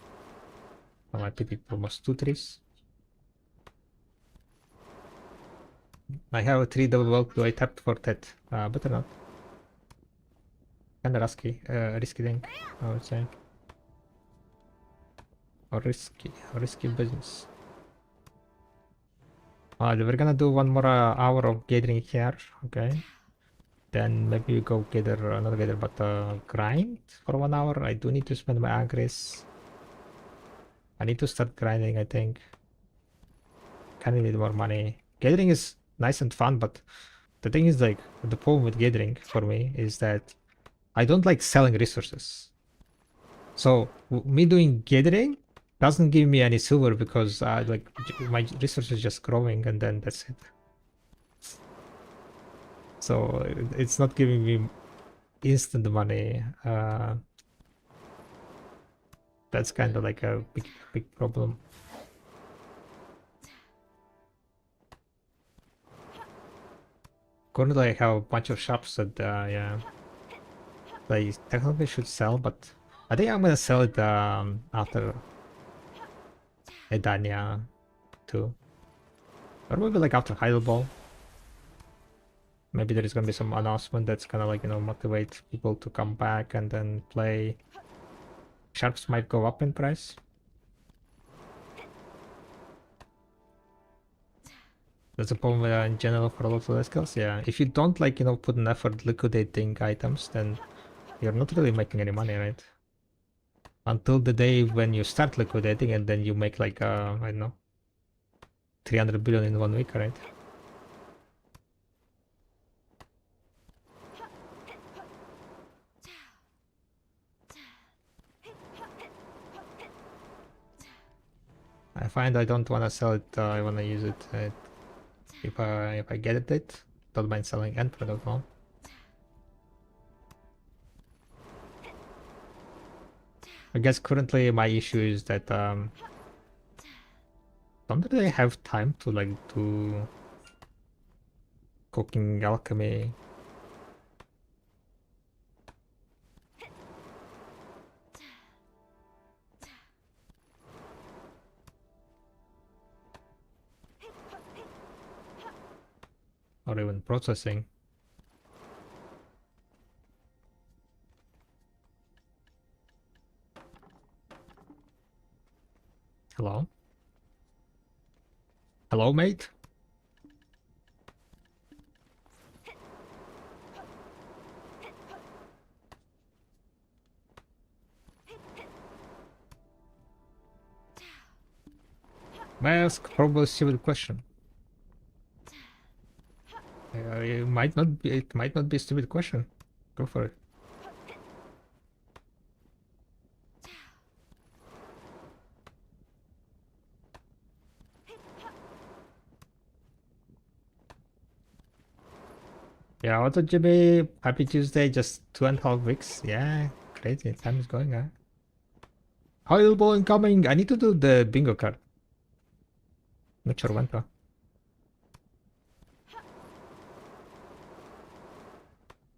Well, I pitted almost 2 trees. I have a 3 double whelk. Do I tap for that? Better not. Kinda risky thing, I would say. Or risky business. We're gonna do one more hour of gathering here, okay? Then maybe we go gather, not gather, but grind for 1 hour. I do need to spend my agris. I need to start grinding, I think. Kinda need more money. Gathering is nice and fun, but the thing is like, the problem with gathering for me is that I don't like selling resources. So me doing gathering doesn't give me any silver because like my resources just growing and then that's it. So it's not giving me instant money. That's kind of like a big problem. Currently I have a bunch of shops that yeah, I technically should sell, but I think I'm gonna sell it after Edania too. Or maybe like after Heidelball. Maybe there is gonna be some announcement that's gonna like, you know, motivate people to come back and then play. Sharps might go up in price. That's a problem in general for a lot of the skills. Yeah, if you don't like, you know, put an effort liquidating items, then you're not really making any money, right? Until the day when you start liquidating and then you make like I don't know, 300 billion in 1 week, right? I find I don't want to sell it. I want to use it. If I get it, don't mind selling end product one. I guess currently my issue is that don't really have time to like do cooking alchemy. Or even processing. Hello? Hello, mate? May I ask probably a stupid question? It might not be. It might not be a stupid question. Go for it. Yeah, Auto Jimmy, happy Tuesday, just 2.5 weeks. Yeah, crazy. Time is going, huh? Ball incoming. I need to do the bingo card. Not sure when though.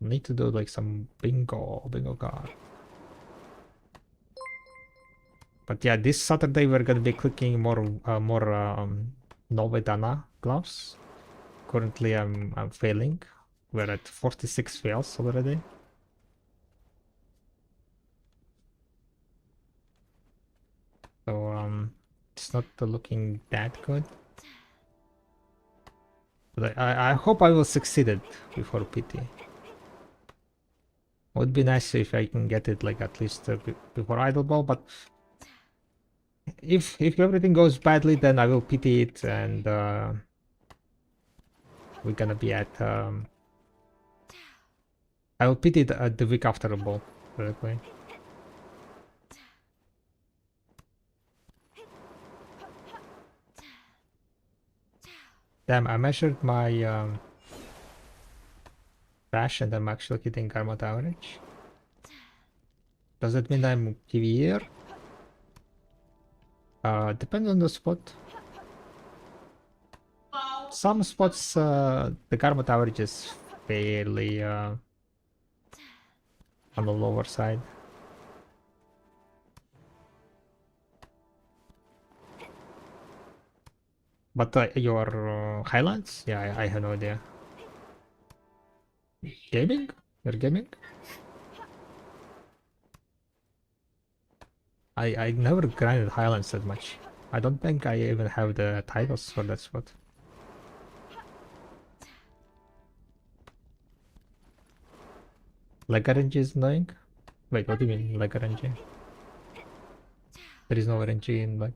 Need to do like some bingo card. But yeah, this Saturday we're gonna be clicking more Novedana gloves. Currently I'm failing. We're at 46 fails already. So it's not looking that good. But I hope I will succeed it before PT. Would be nice if I can get it like at least before Idle Ball, but if everything goes badly, then I will PT it, and we're gonna be at I will PT it the week after the ball, probably. Damn, I measured my dash and I'm actually hitting Garmot average. Does that mean I'm KVR? Depends on the spot. Some spots the Garmot average is fairly on the lower side. But your highlights? Yeah, I have no idea. Gaming? You're gaming? I never grinded highlights that much. I don't think I even have the titles for that spot. Leg RNG is annoying? Wait, what do you mean leg RNG? There is no RNG in leg.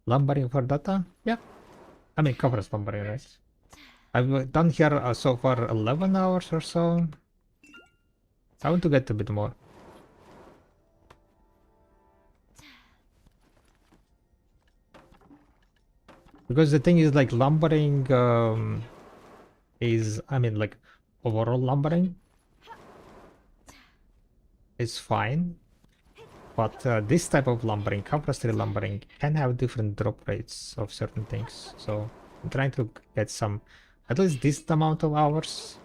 Lumbering for data? Yeah. I mean, covers lumbering, right? I've done here so far 11 hours or so. I want to get a bit more. Because the thing is, like, lumbering is, I mean, like, overall lumbering is fine. But this type of lumbering, compulsory lumbering, can have different drop rates of certain things. So I'm trying to get some, at least this amount of hours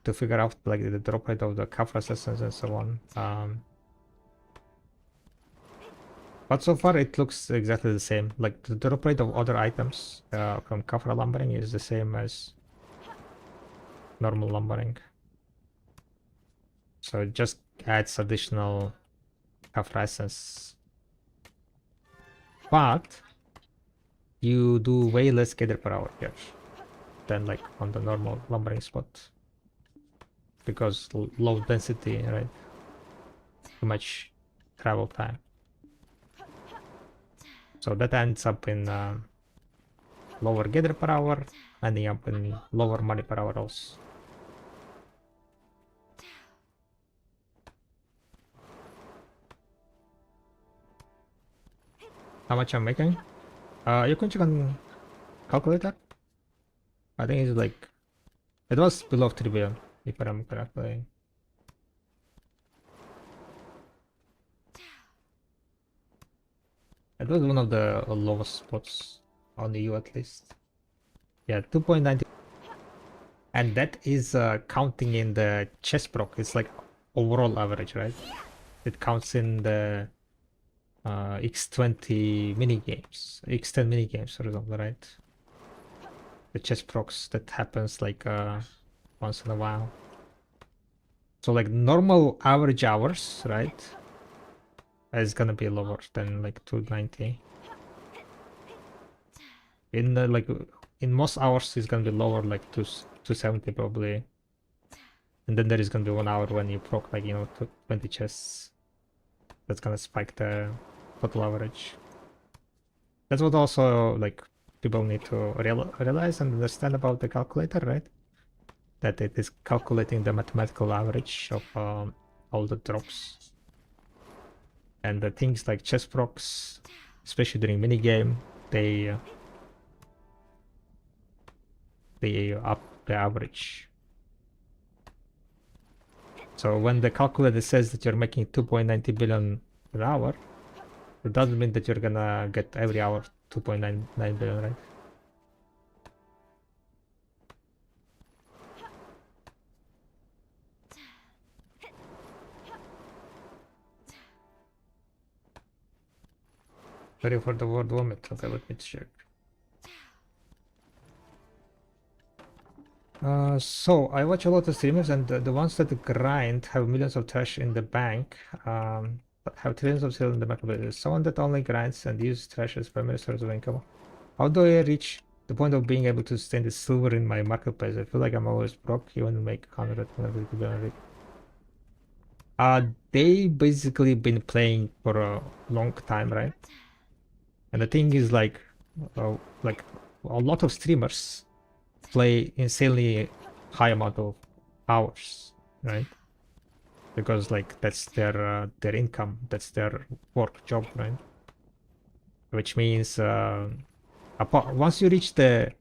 to figure out like the drop rate of the cover assassins and so on. But so far it looks exactly the same. Like the drop rate of other items from cover lumbering is the same as normal lumbering. So it just adds additional cover essence. But you do way less gather per hour here than like on the normal lumbering spot. Because low density, right? Too much travel time. So that ends up in lower gather per hour, ending up in lower money per hour also. How much I'm making? You can check on calculator. I think it's like, it was below 3 billion, if I remember correctly. It was one of the lowest spots on the EU at least. Yeah, 2.90. And that is counting in the chess proc. It's like overall average, right? It counts in the X20 mini games, X10 mini games, for example, right? The chess procs that happens like once in a while. So like normal average hours, right? Is gonna be lower than like 290. In like in most hours, it's gonna be lower, like 270 probably. And then there is gonna be 1 hour when you proc like 20 chess. That's gonna spike the total average. That's what also like people need to realize and understand about the calculator, right? That it is calculating the mathematical average of all the drops. And the things like chess procs, especially during minigame, they up the average. So when the calculator says that you're making 2.90 billion per hour, it doesn't mean that you're gonna get every hour 2.99 billion, right? Ready for the word vomit. Okay, let me check. So I watch a lot of streamers, and the ones that grind have millions of trash in the bank, but have trillions of sales in the marketplace. Someone that only grinds and uses trash as primary source of income. How do I reach the point of being able to sustain the silver in my marketplace? I feel like I'm always broke, even make 150 billion. They basically been playing for a long time, right? And the thing is, like a lot of streamers play insanely high amount of hours, right? Because like that's their income, that's their work job, right? Which means once you reach the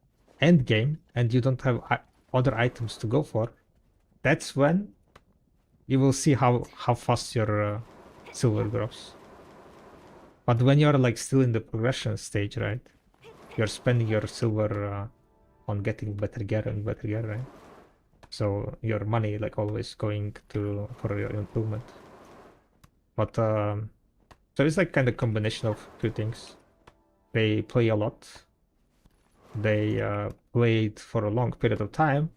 end game and you don't have other items to go for, that's when you will see how fast your silver grows. But when you're like still in the progression stage, right? You're spending your silver on getting better gear and better gear, right? So your money like always going for your improvement. But so it's like kind of combination of two things. They play a lot. They played for a long period of time,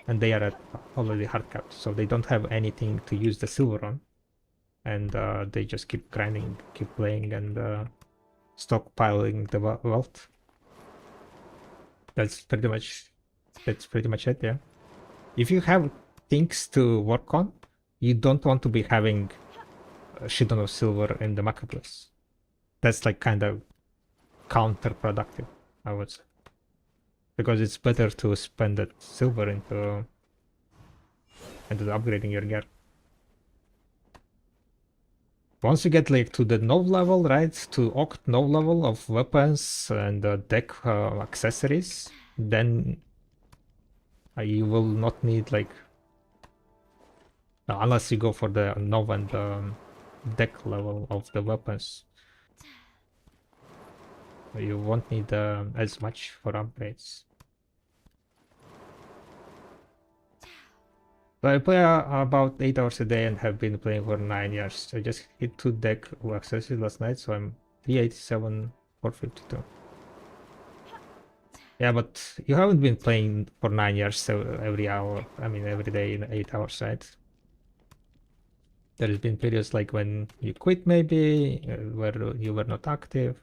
and they are already hard capped, so they don't have anything to use the silver on, and they just keep grinding, keep playing, and stockpiling the wealth. That's pretty much it, yeah. If you have things to work on, you don't want to be having a shit ton of silver in the marketplace. That's like kind of counterproductive, I would say. Because it's better to spend that silver into upgrading your gear. Once you get like to the node level, right, to oct node level of weapons and deck accessories, then you will not need like, unless you go for the node and deck level of the weapons, you won't need as much for upgrades. So I play about 8 hours a day and have been playing for 9 years. I just hit 2 deck accessories last night, so I'm 387, 452. Yeah, but you haven't been playing for 9 years, so every hour, I mean every day in 8 hours, right? There has been periods like when you quit maybe, where you were not active.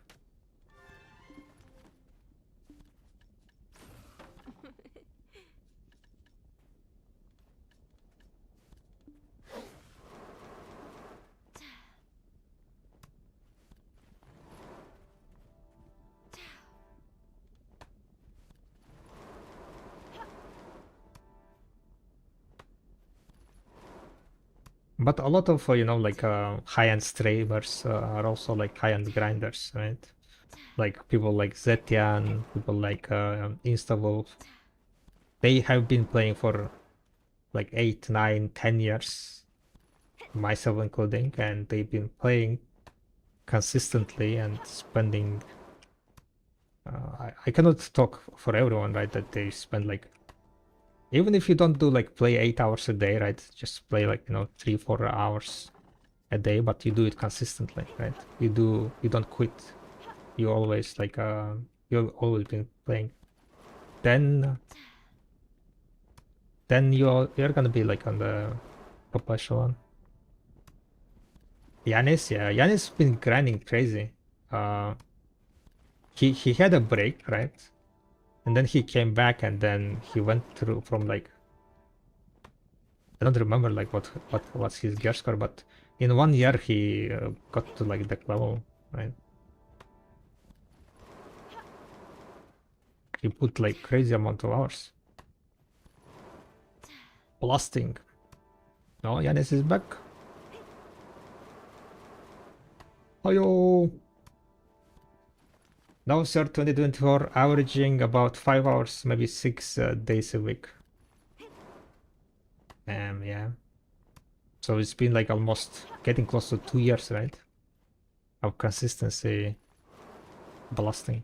But a lot of, like high-end streamers are also like high-end grinders, right? Like people like Zetian, people like InstaWolf. They have been playing for like 8, 9, 10 years, myself including, and they've been playing consistently and spending. I cannot talk for everyone, right? That they spend like, even if you don't do like play 8 hours a day, right? Just play like 3, 4 hours a day, but you do it consistently, right? You don't quit. You always like you've always been playing. Then you're gonna be like on the top echelon. Yanis, yeah, Yanis been grinding crazy. He had a break, right? And then he came back, and then he went through from like, I don't remember like what was his gear score, but in 1 year he got to like that level, right? he put like crazy amount of hours. Blasting. No, Yanis is back. Hiyo! Now, sir, 2024, averaging about 5 hours, maybe 6 days a week. Yeah. So it's been like almost getting close to 2 years, right? Of consistency blasting.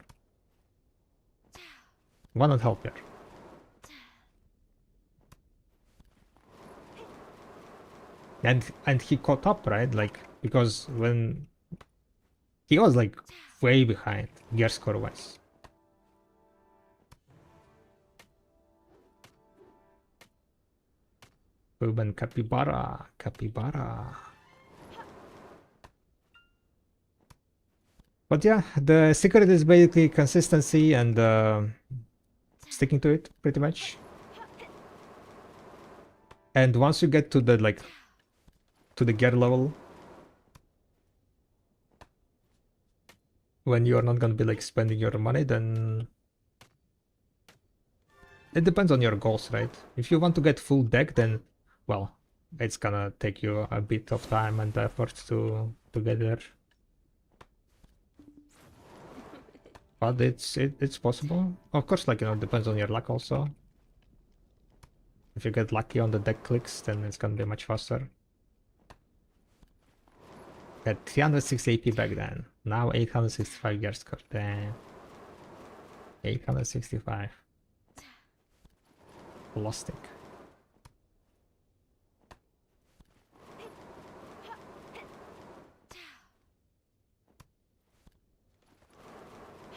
1.5 year. And he caught up, right? Like, because when he was like way behind gear score wise. Urban capybara. But yeah, the secret is basically consistency and sticking to it pretty much. And once you get to the like to the gear level, when you're not gonna be like spending your money, then it depends on your goals, right? If you want to get full deck, then well, it's gonna take you a bit of time and effort to get there. But it's possible. Of course, like, you know, it depends on your luck also. If you get lucky on the deck clicks, then it's gonna be much faster. At 360 AP back then. Now 865 gear score. Damn. 865. Blasting.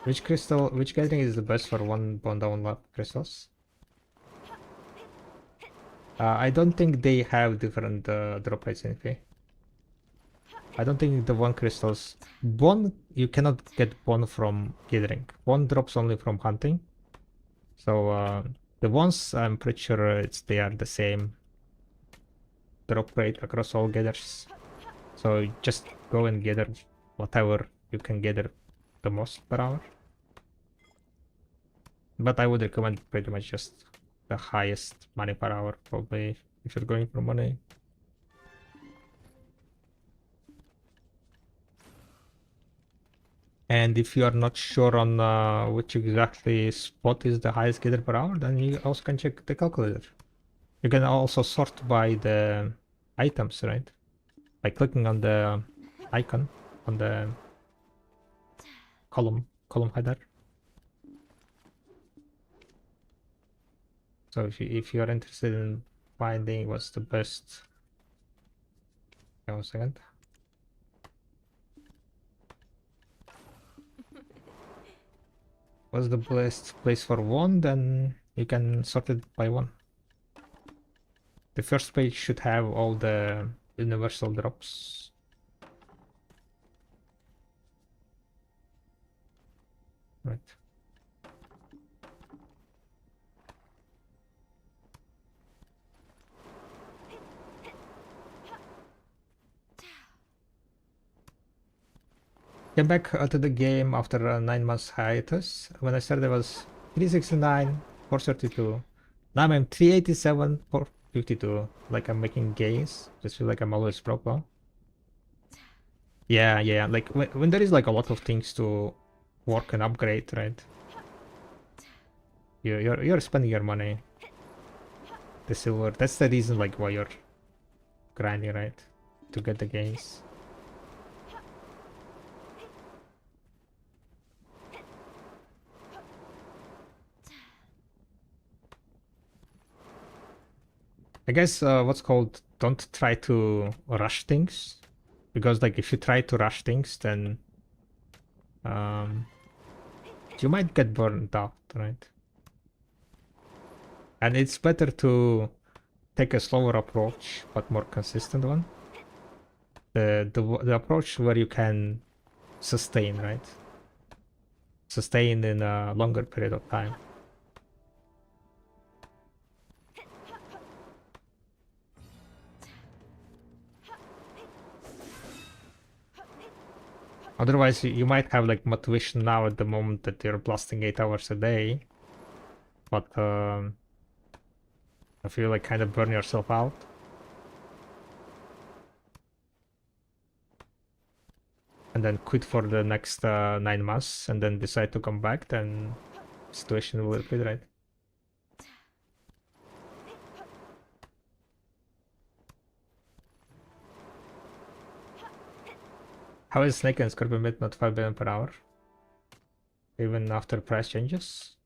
Which gathering is the best for one bond down lap crystals? I don't think they have different drop rates in FA. I don't think the one crystals... Bone, you cannot get bone from gathering. Bone drops only from hunting. So the ones, I'm pretty sure they are the same drop rate across all gathers. So just go and gather whatever you can gather the most per hour. But I would recommend pretty much just the highest money per hour, probably, if you're going for money. And if you are not sure on which exactly spot is the highest gather per hour, then you also can check the calculator. You can also sort by the items, right? By clicking on the icon on the column header. So if you are interested in finding what's the best, hang on a second. What's the best place for one? Then you can sort it by one. The first page should have all the universal drops. Right. Came back to the game after a 9 months hiatus. When I started, I was 369, 432. Now I'm 387, 452. Like I'm making gains. Just feel like I'm always broke. Well. Yeah. Like when there is like a lot of things to work and upgrade, right? You're spending your money. The silver. That's the reason like why you're grinding, right? To get the gains. I guess what's called don't try to rush things, because like if you try to rush things, then you might get burned out, right? And it's better to take a slower approach but more consistent one. The approach where you can sustain, right? Sustain in a longer period of time. Otherwise, you might have like motivation now at the moment that you're blasting 8 hours a day, but I feel like kind of burn yourself out. And then quit for the next 9 months and then decide to come back, then situation will repeat, right? How is Snake and Scorpion Mid not 5 billion per hour? Even after price changes?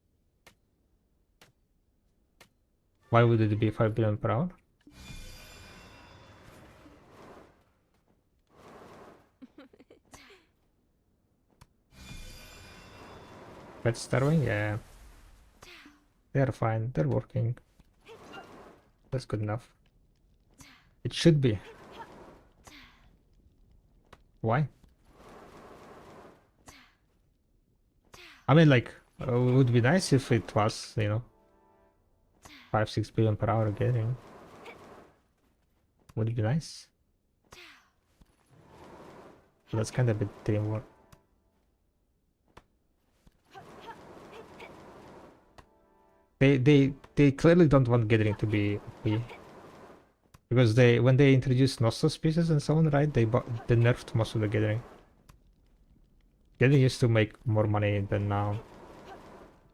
Why would it be 5 billion per hour? Pet starving? Yeah. They're fine. They're working. That's good enough. It should be. Why? I mean, like, it would be nice if it was, you know, 5-6 billion per hour getting. Would be nice. But that's kind of a bit dream work. They clearly don't want Gathering to be OP. Because when they introduced Nostos pieces and so on, right, they nerfed most of the Gathering. Gathering used to make more money than now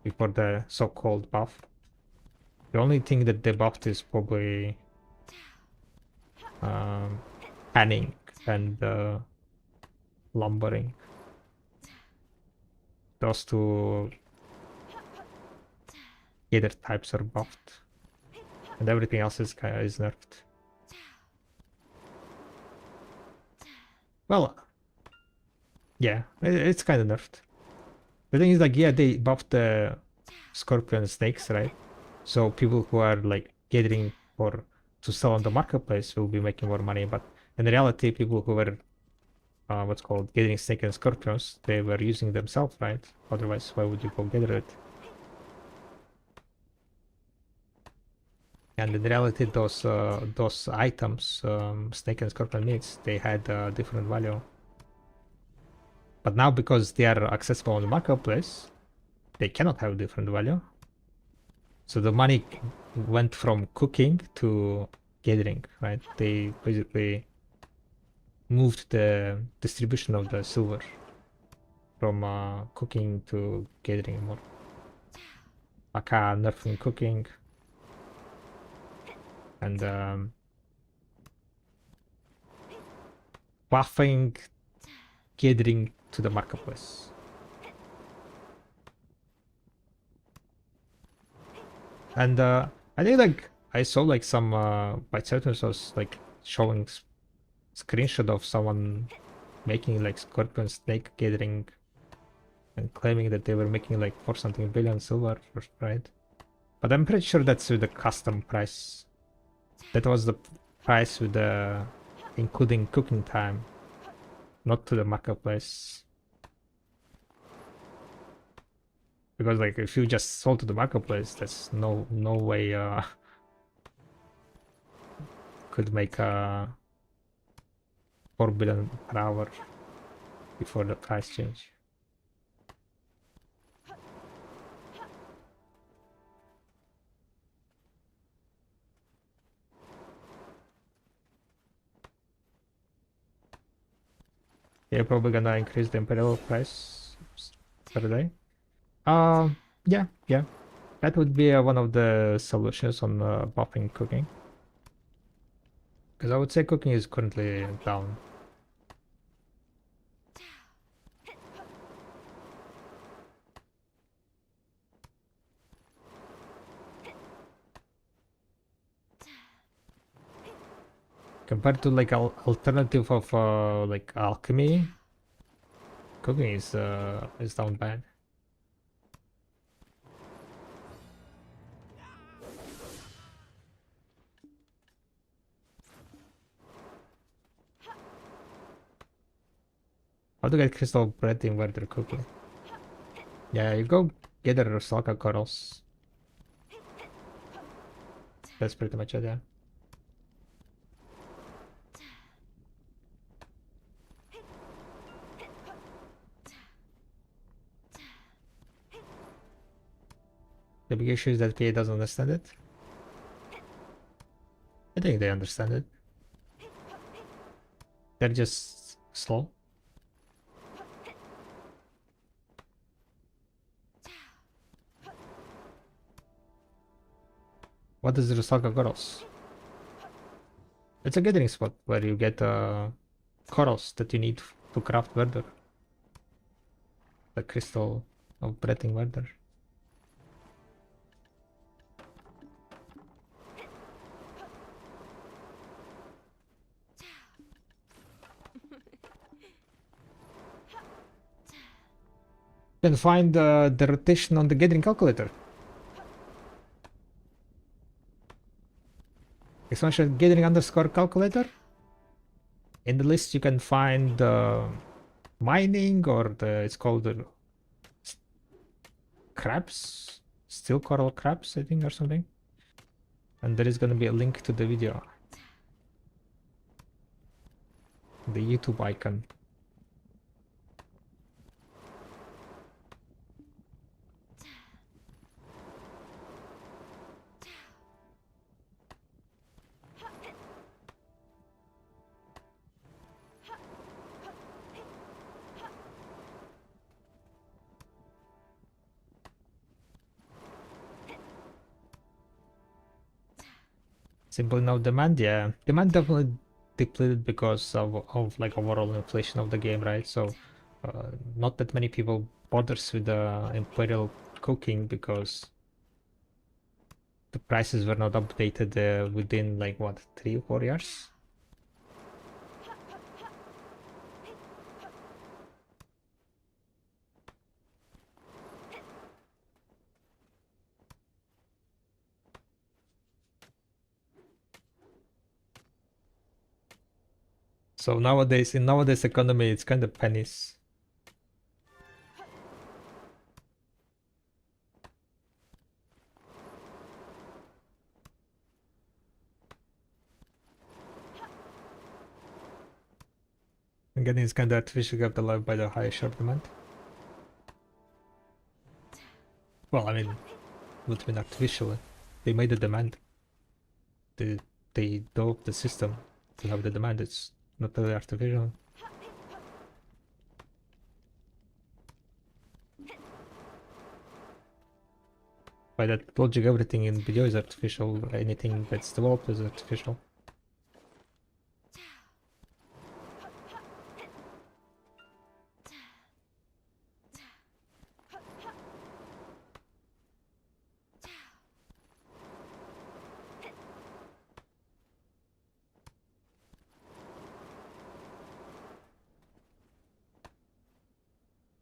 before the so-called buff. The only thing that they buffed is probably panning and lumbering. Those two Gather types are buffed, and everything else is nerfed. Well, yeah, it's kind of nerfed. The thing is, like, yeah, they buffed the Scorpion snakes, right? So people who are like gathering for to sell on the marketplace will be making more money. But in reality, people who were what's called gathering snake and scorpions, they were using themselves, right? Otherwise, why would you go gather it? And in reality, those items, snake and scorpion meats, they had a different value. But now, because they are accessible on the marketplace, they cannot have different value. So the money went from cooking to gathering, right? They basically moved the distribution of the silver from cooking to gathering more. Aka nerfing cooking and buffing gathering to the marketplace. And I think like I saw like some Byteserters was like showing screenshot of someone making like scorpion snake gathering and claiming that they were making like for something billion silver, right? But I'm pretty sure that's with the custom price. That was the price with the including cooking time, not to the marketplace. Because like if you just sold to the marketplace, that's no way could make 4 billion per hour before the price change. You're probably gonna increase the imperial price per day. Yeah, that would be one of the solutions on buffing cooking. Because I would say cooking is currently down. Compared to like alternative of like alchemy, cooking is down bad. How to get crystal bread in where they're cooking? Yeah, you go gather Salka corals. That's pretty much it, yeah. The big issue is that PA doesn't understand it. I think they understand it. They're just slow. What is Rusalka Corals? It's a gathering spot where you get corals that you need to craft Werder. The crystal of breathing Werder. You can find the rotation on the gathering calculator. Expansion gathering underscore calculator. In the list you can find mining, or it's called the crabs, steel coral crabs, I think, or something. And there is gonna be a link to the video. The YouTube icon. Simple now demand, yeah. Demand definitely depleted because of like overall inflation of the game, right? So not that many people bothers with the Imperial cooking because the prices were not updated within like what, 3 or 4 years? So nowadays, in nowadays economy, it's kind of pennies. Again, it's kind of artificially kept alive by the high short demand. Well, I mean, what mean artificially? They made the demand. They doped the system to have the demand. It's not really artificial. By that logic, everything in video is artificial. Anything that's developed is artificial.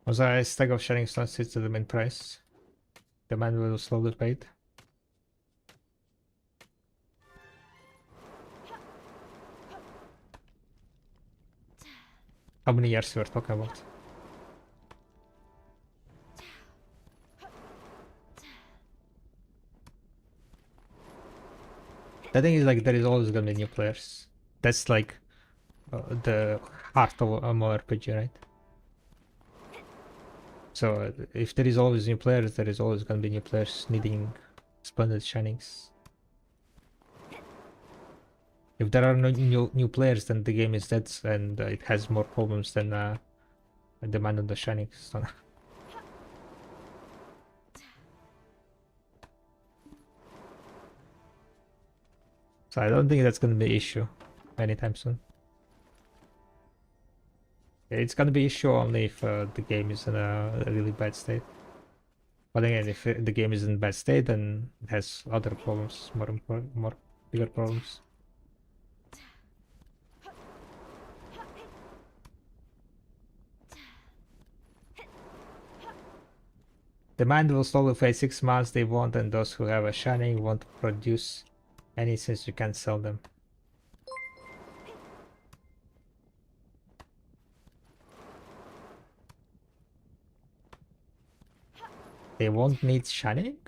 Also, a stack of shining stones sits to the main price. Demand will slowly fade. How many years we're talking about? The thing is, like, there is always gonna be new players. That's like the heart of a MMORPG, right? So if there is always new players, there is always gonna be new players needing splendid shinings. If there are no new players, then the game is dead and it has more problems than demand on the shinings. So I don't think that's gonna be an issue anytime soon. It's gonna be an issue only if the game is in a really bad state. But again, if the game is in bad state, then it has other problems, more bigger problems. Demand will slowly fade 6 months they won't, and those who have a shining won't produce any since you can't sell them. They won't need shining?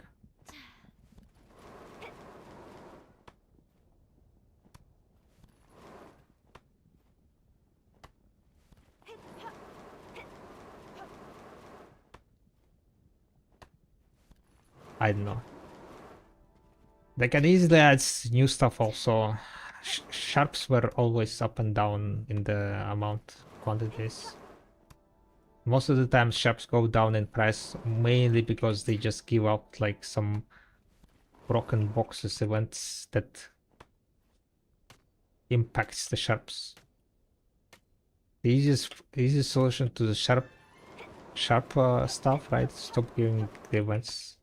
I don't know. They can easily add new stuff also. Sharps were always up and down in the amount quantities. Most of the time sharps go down in price mainly because they just give out like some broken boxes events that impacts the sharps. The easiest solution to the sharp stuff, right? Stop giving the events.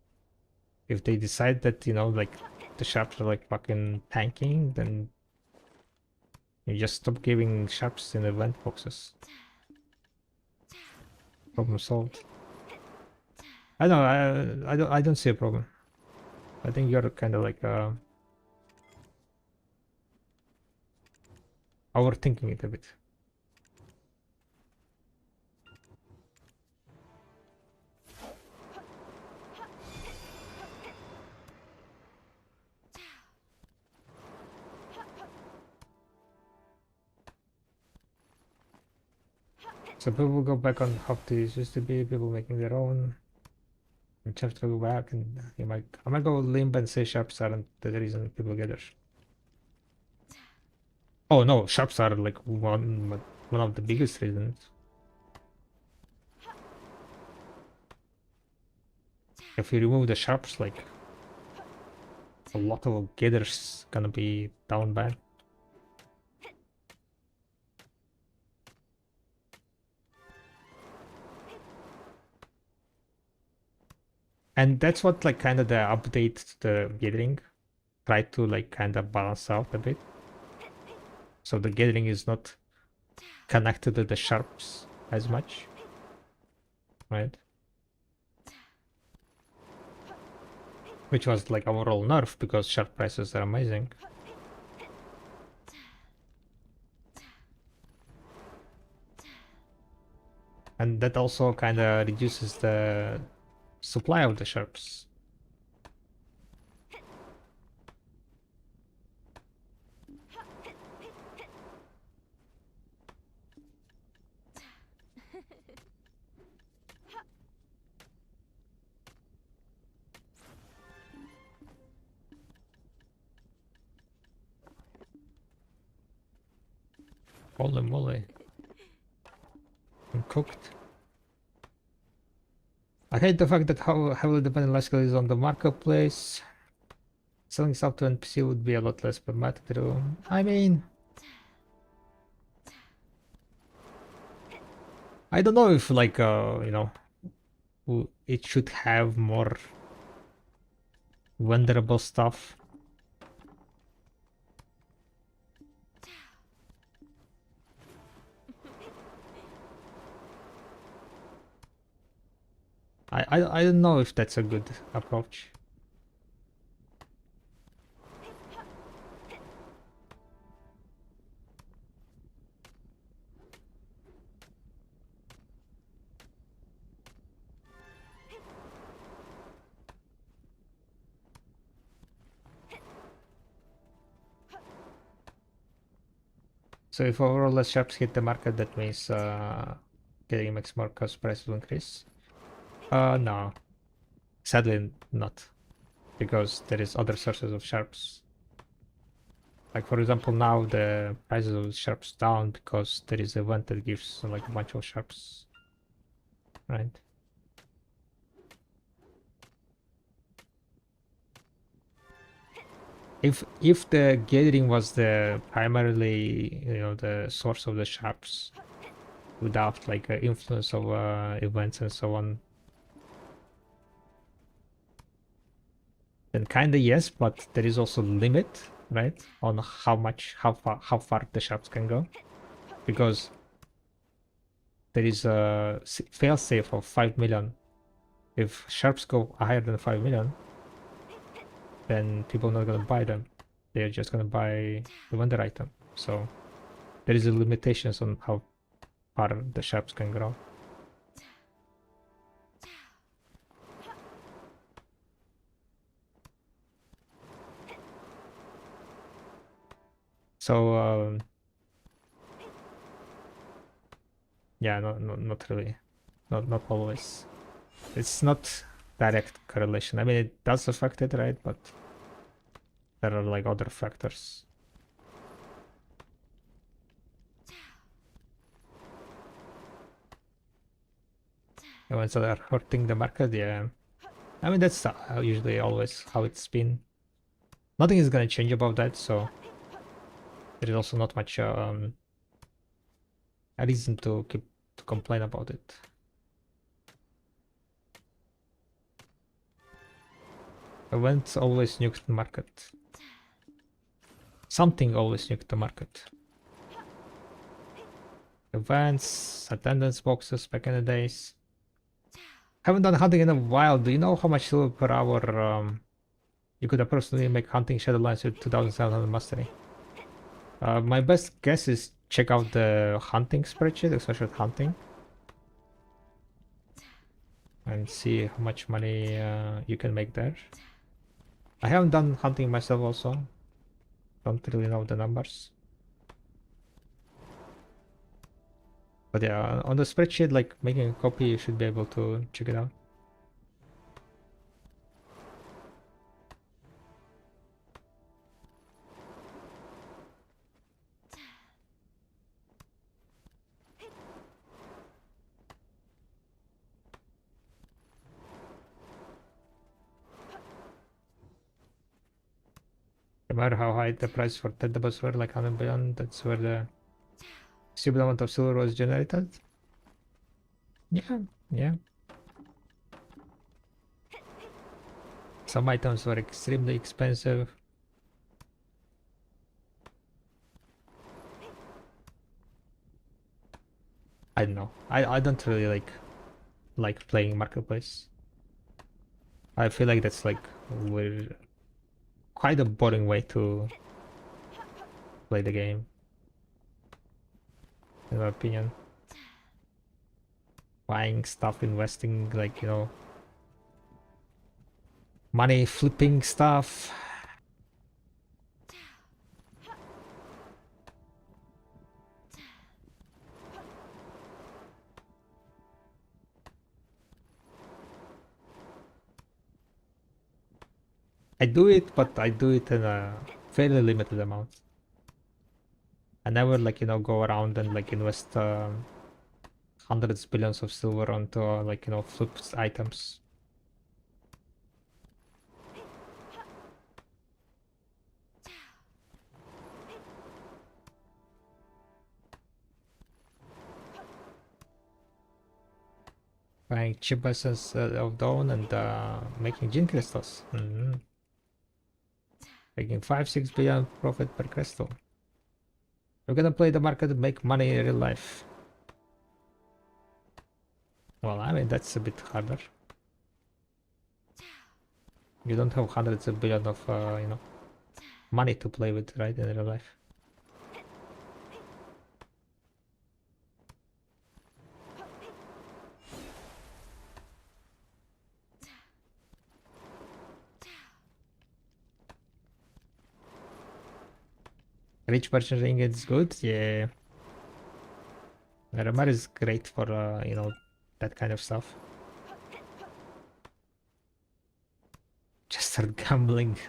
If they decide that, you know, like the sharps are like fucking tanking, then you just stop giving sharps in event boxes. Problem solved. I don't know, I don't see a problem. I think you're kind of like overthinking it a bit. So people go back on how these used to be, people making their own. And just to go back and I might go limp and say sharps aren't the reason people gather. Oh no, sharps are like one of the biggest reasons. If you remove the sharps, like a lot of gathers gonna be down bad. And that's what like kind of the update to the gathering tried to like kind of balance out a bit. So the gathering is not connected to the sharps as much, right? Which was like overall nerf because sharp prices are amazing. And that also kind of reduces the supply of the sharps. Holy moly. I'm cooked. I hate the fact that how heavily dependent Lifescale is on the marketplace. Selling stuff to NPC would be a lot less problematic to. I mean, I don't know if like you know, it should have more venderable stuff. I don't know if that's a good approach. So if overall less sharps hit the market, that means getting makes more cost price will increase. No, sadly not, because there is other sources of sharps. Like for example, now the prices of sharps down because there is an event that gives like a bunch of sharps, right? If the gathering was the primarily, you know, the source of the sharps, without like influence of events and so on, then kind of yes, but there is also limit, right, on how far the sharps can go, because there is a failsafe of 5 million. If sharps go higher than 5 million, then people are not gonna buy them. They're just gonna buy the wonder item. So there is a limitations on how far the sharps can grow. So yeah, not really, not always. It's not direct correlation. I mean, it does affect it, right? But there are like other factors. The ones that are hurting the market, yeah. I mean, that's usually always how it's been. Nothing is gonna change about that, so there is also not much a reason to complain about it. Events always nuke the market. Something always nuke the market. Events, attendance boxes back in the days. Haven't done hunting in a while. Do you know how much silver per hour you could approximately make hunting Shadowlands with 2700 mastery? My best guess is check out the hunting spreadsheet, especially with hunting, and see how much money you can make there. I haven't done hunting myself also. Don't really know the numbers. But yeah, on the spreadsheet, like making a copy, you should be able to check it out. No matter how high the price for tentables were, like 100 billion, that's where the stupid amount of silver was generated. Yeah, yeah. Some items were extremely expensive. I don't know. I don't really like playing marketplace. I feel like that's like we're quite a boring way to play the game, in my opinion. Buying stuff, investing, like, you know, money flipping stuff. I do it, but I do it in a fairly limited amount. I never, like, you know, go around and like invest hundreds billions of silver onto like, you know, flipped items. Buying chip essence of dawn and making gene crystals. Making 5-6 billion profit per crystal. We're gonna play the market and make money in real life. Well, I mean, that's a bit harder. You don't have hundreds of billions of, you know, money to play with, right, in real life. Rich merchant ring is good, yeah. Remar is great for, you know, that kind of stuff. Just start gambling.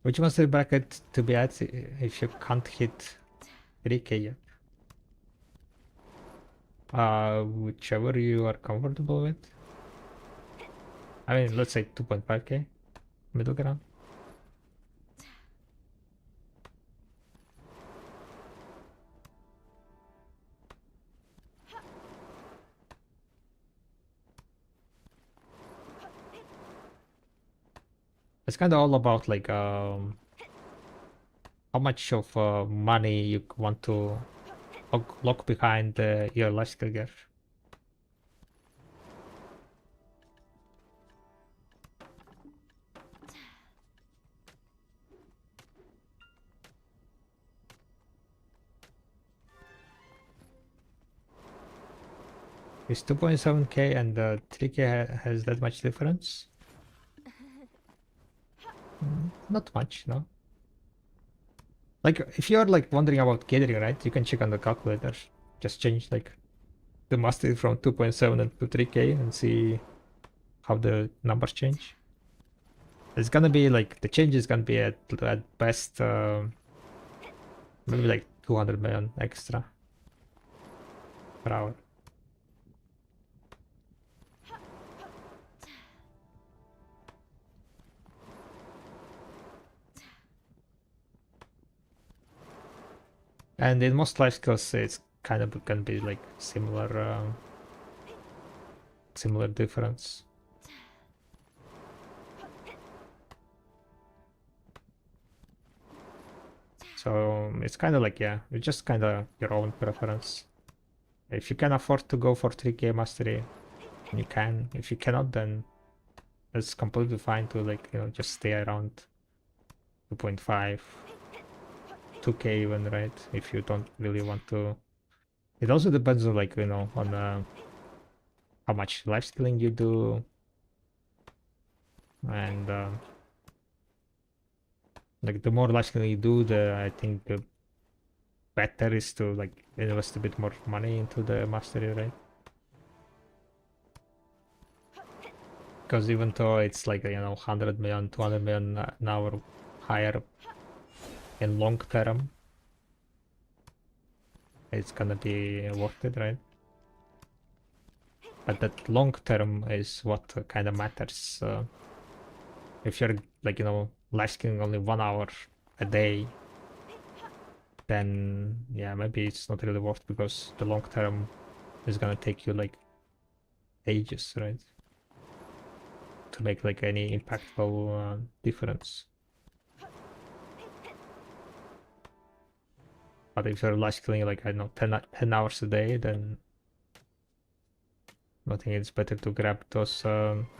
Which monster bracket to be at if you can't hit 3k yet? Whichever you are comfortable with. I mean, let's say 2.5k, middle ground. It's kind of all about like how much of money you want to lock behind your last gear. Is 2.7k and 3k has that much difference? Not much, no. Like, if you're like wondering about gathering, right? You can check on the calculator. Just change like the mastery from 2.7 and to 3k and see how the numbers change. It's gonna be like the change is gonna be at best maybe like 200 million extra per hour. And in most life skills, it's kind of gonna be like similar difference. So it's kind of like, yeah, it's just kind of your own preference. If you can afford to go for 3k mastery, you can. If you cannot, then it's completely fine to like, you know, just stay around 2.5, 2k even, right? If you don't really want to. It also depends on like, you know, on how much life skilling you do, and like the more life skilling you do, I think the better is to like invest a bit more money into the mastery, right? Because even though it's like, you know, 100 million, 200 million an hour higher in long term, it's gonna be worth it, right? But that long term is what kind of matters. If you're like, you know, life skilling only 1 hour a day, then yeah, maybe it's not really worth, because the long term is gonna take you like ages, right? To make like any impactful difference. But if you're life skilling like, I don't know, 10 hours a day, then I think it's better to grab those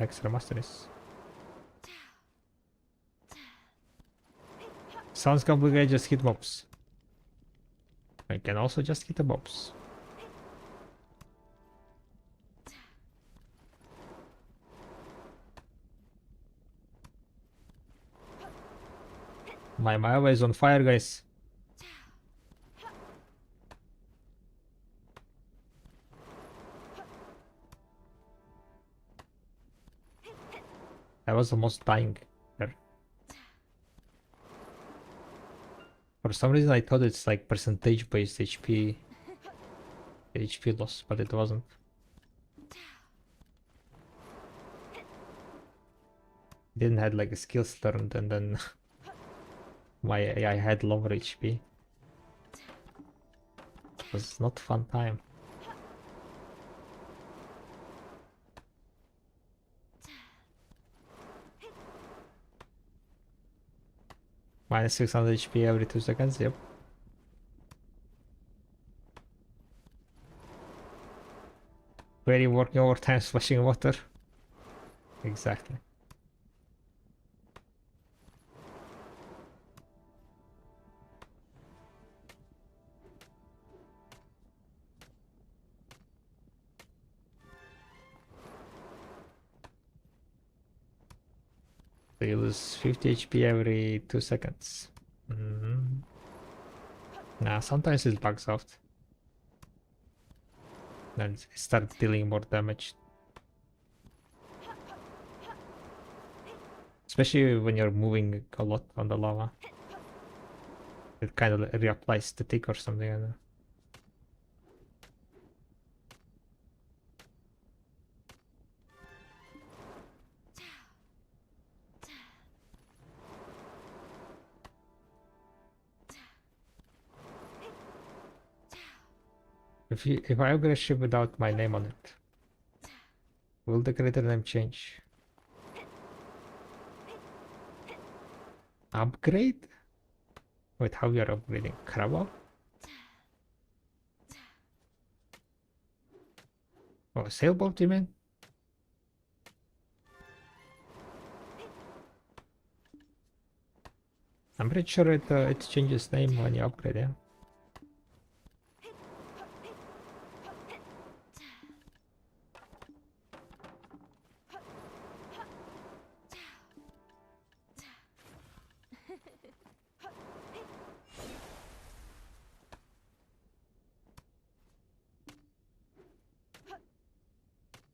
extra masteries. Sounds complicated, just hit mobs. I can also just hit the mobs. My Maeva is on fire, guys. I was almost dying there. For some reason I thought it's like percentage based HP loss, but it wasn't. Didn't had like a skills learned, and then my AI had lower HP. It was not fun time. Minus 600 HP every 2 seconds, yep. Very working overtime splashing water. Exactly. So you lose 50 HP every 2 seconds. Nah, sometimes it bugs out. Then it starts dealing more damage. Especially when you're moving a lot on the lava. It kind of reapplies the tick or something. I don't know. If I upgrade a ship without my name on it, will the creator name change? Upgrade? Wait, how we are upgrading? Crabble? Oh, sailboat, you mean? I'm pretty sure it changes name when you upgrade, yeah.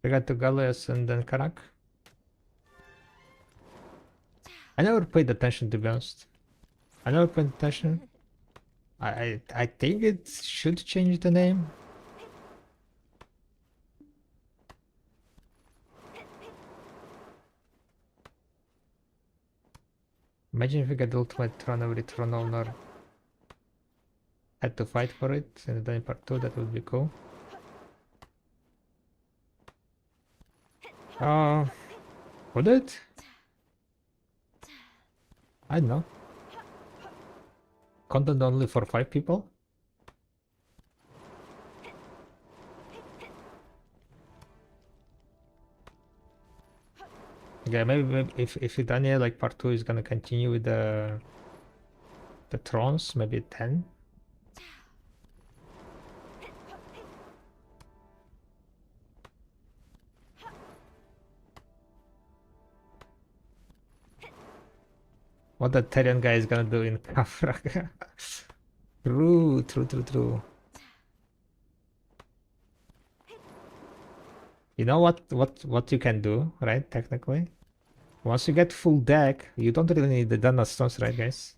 We got to Gallius and then Karak. I never paid attention, to be honest. I never paid attention. I think it should change the name. Imagine if we get the ultimate throne, every throne owner had to fight for it and then in part 2, that would be cool. Would it? I don't know. Content only for 5 people? Yeah, maybe if Daniel like part 2 is gonna continue with the thrones, maybe 10. What the Tyrion guy is gonna do in Kafrak. True. You know what you can do, right? Technically, once you get full deck, you don't really need the Dana stones, right, guys?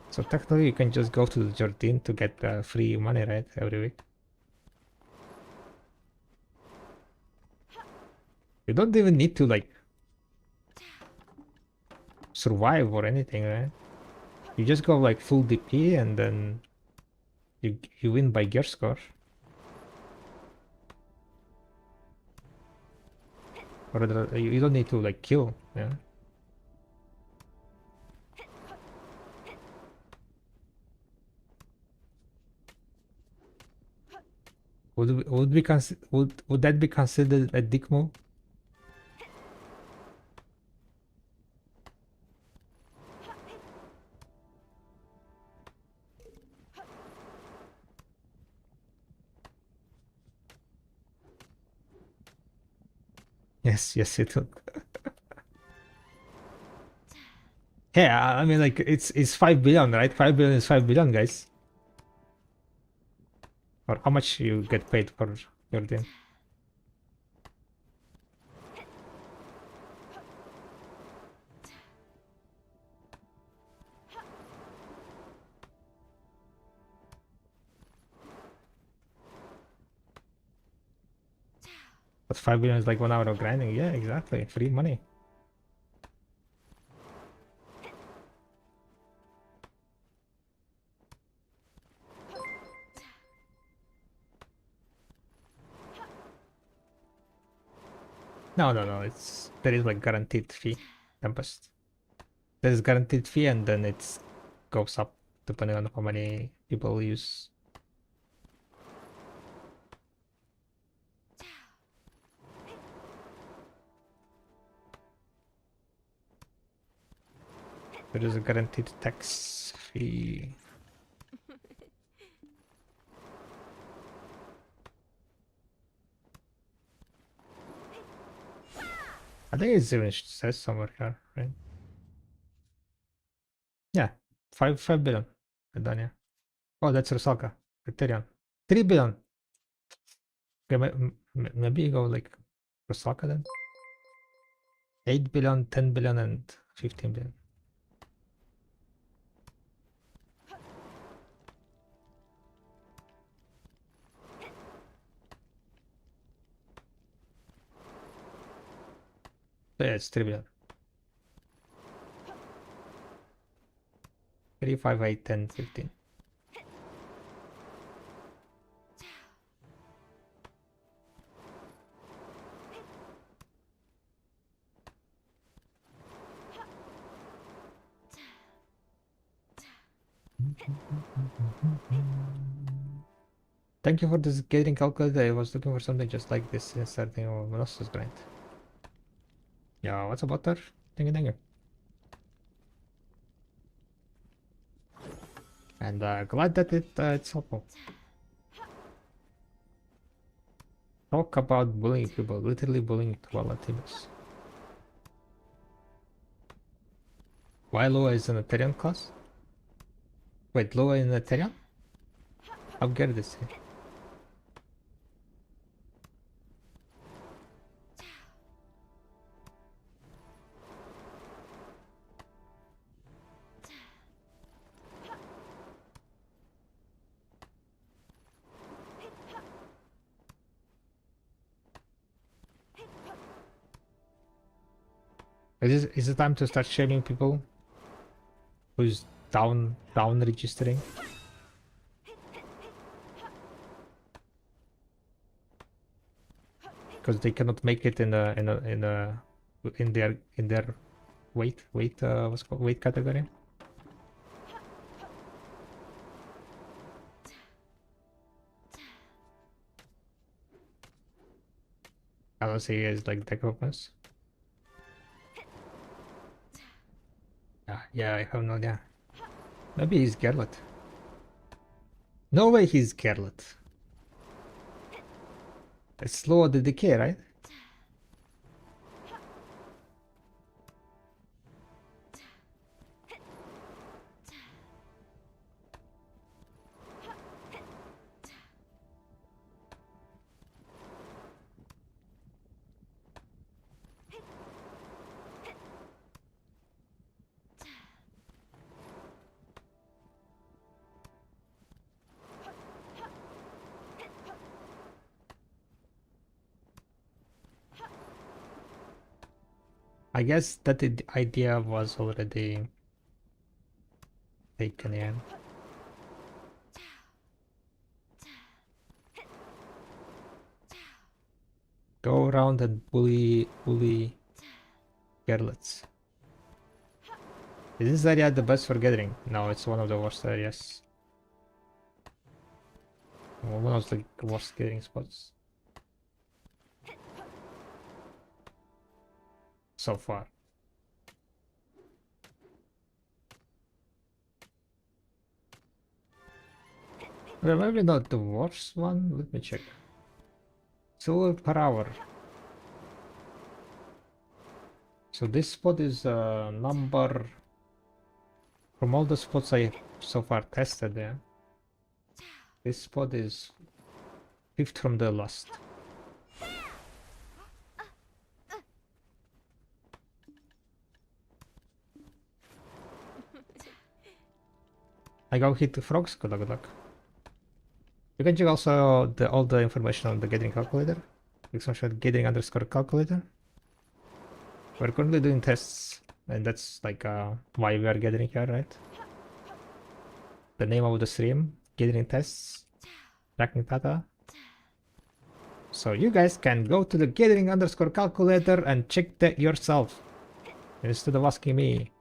So technically, you can just go to the Jardine to get free money, right, every week. You don't even need to like survive or anything, right? You just go like full DP and then you win by gear score. Or you don't need to like kill, yeah. Would that be considered a dick move? Yes, it would. Yeah, I mean, like it's 5 billion, right? 5 billion is 5 billion, guys. Or how much you get paid for your team? But 5 billion is like 1 hour of grinding. Yeah, exactly. Free money. No. There is like guaranteed fee. Tempest. There is guaranteed fee and then it goes up depending on how many people use. There is a guaranteed tax fee. I think it even says somewhere here, right? Yeah, 5 billion. Done, yeah. Oh, that's Rusalka. Criterion. 3 billion. Okay, maybe you go like Rusalka then. 8 billion, 10 billion, and 15 billion. So yeah, it's 3 billion. 3, 5, 8, 10, 15. Thank you for this getting calculator. I was looking for something just like this inserting of Monossus grind. Yeah, what's about there? Thank you. And glad that it's helpful. Talk about bullying people, literally bullying relatives. Why Lua is an Ethereum class? Wait, Lua in Ethereum? How get this here? Is it time to start shaming people who's down registering? Because they cannot make it in their weight what's it called, weight category. I don't see as like deck opens. Yeah, I have no idea. Maybe he's Gerlet. No way he's Gerlet. It's slow the decay, right? I guess that the idea was already taken in. Go around and bully Gerlets. Is this area the best for gathering? No, it's one of the worst areas. One of the worst gathering spots so far. Well, maybe not the worst one. Let me check. Silver per hour. So this spot is number from all the spots I so far tested there. This spot is 5th from the last. I go hit the frogs. Good luck, good luck. You can check also all the information on the gathering calculator. Gathering underscore calculator. We're currently doing tests, and that's like why we are gathering here, right? The name of the stream, gathering tests, tracking data. So you guys can go to the gathering underscore calculator and check that yourself instead of asking me.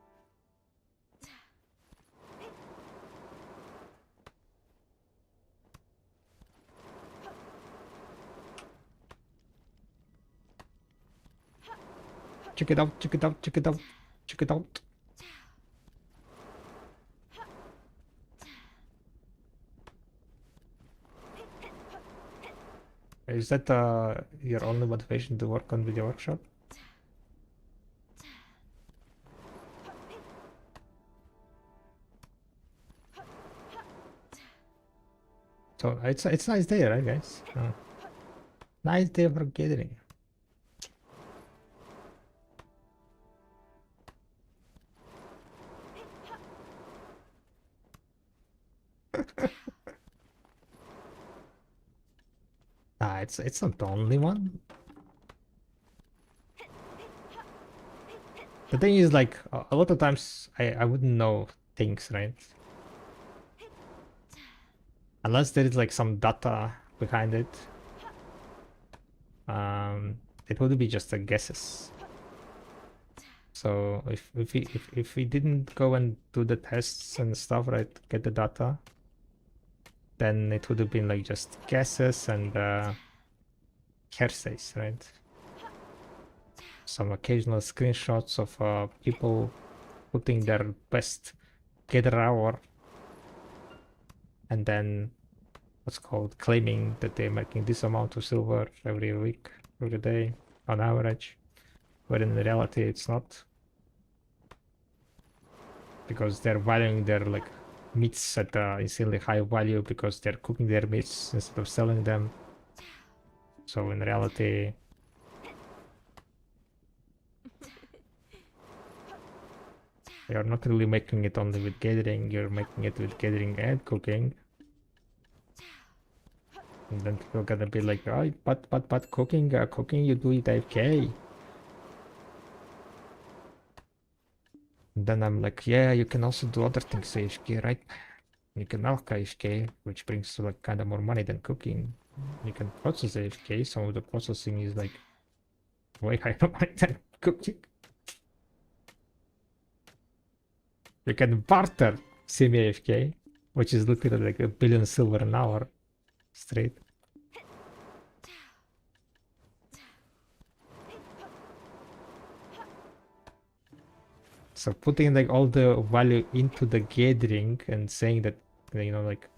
Check it out, check it out, check it out, check it out. Is that your only motivation to work on video workshop? So it's nice day, right, guys? Nice day for gathering. It's not the only one. The thing is, like, a lot of times I wouldn't know things, right? Unless there is like some data behind it. It would be just a guesses. So if we didn't go and do the tests and stuff, right, get the data, then it would have been like just guesses and hearsays, right? Some occasional screenshots of people putting their best gather hour and then what's called claiming that they're making this amount of silver every week, every day on average, but in reality it's not, because they're valuing their like meats at insanely high value because they're cooking their meats instead of selling them. So in reality, you're not really making it only with gathering, you're making it with gathering and cooking. And then people gonna be like, oh, but cooking you do it AFK. And then I'm like, yeah, you can also do other things AFK, right? You can milk AFK, which brings like kind of more money than cooking. You can process AFK. Some of the processing is like way higher money than cooking. You can barter semi AFK, which is literally like 1 billion silver an hour straight. So putting like all the value into the gathering and saying that, you know, like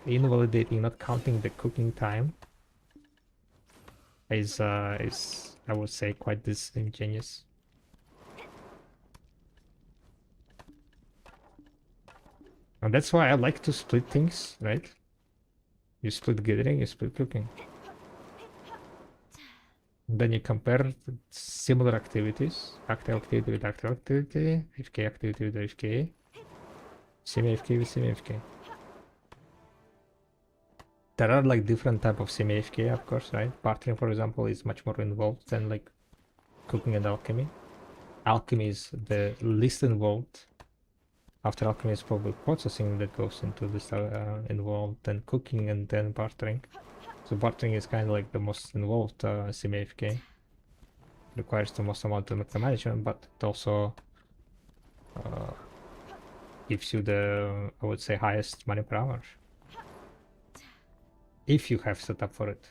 invalidating, not counting the cooking time is I would say quite disingenuous. And that's why I like to split things, right? You split gathering, you split cooking. Then you compare similar activities, active activity with active activity, FK activity with FK, semi FK with semi FK. There are like different type of semi FK, of course, right? Bartering, for example, is much more involved than like cooking and alchemy. Alchemy is the least involved. After alchemy is probably processing that goes into this involved, then cooking and then bartering. So bartering is kind of like the most involved semi FK. Requires the most amount of micromanagement, but it also gives you the, I would say, highest money per hour. If you have set up for it.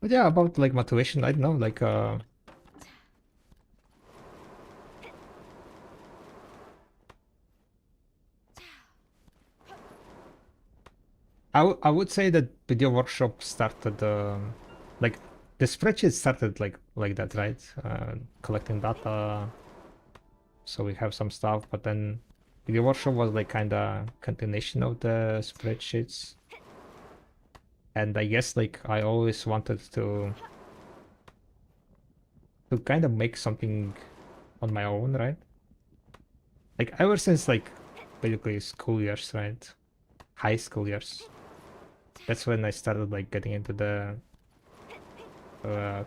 But yeah, about like motivation, I don't know, like I would say that video workshop started like the spreadsheet started like that, right? Collecting data, so we have some stuff, but then video workshop was like kind of continuation of the spreadsheets. And I guess like I always wanted to kind of make something on my own, right? Like ever since like basically school years, right? High school years. That's when I started like getting into the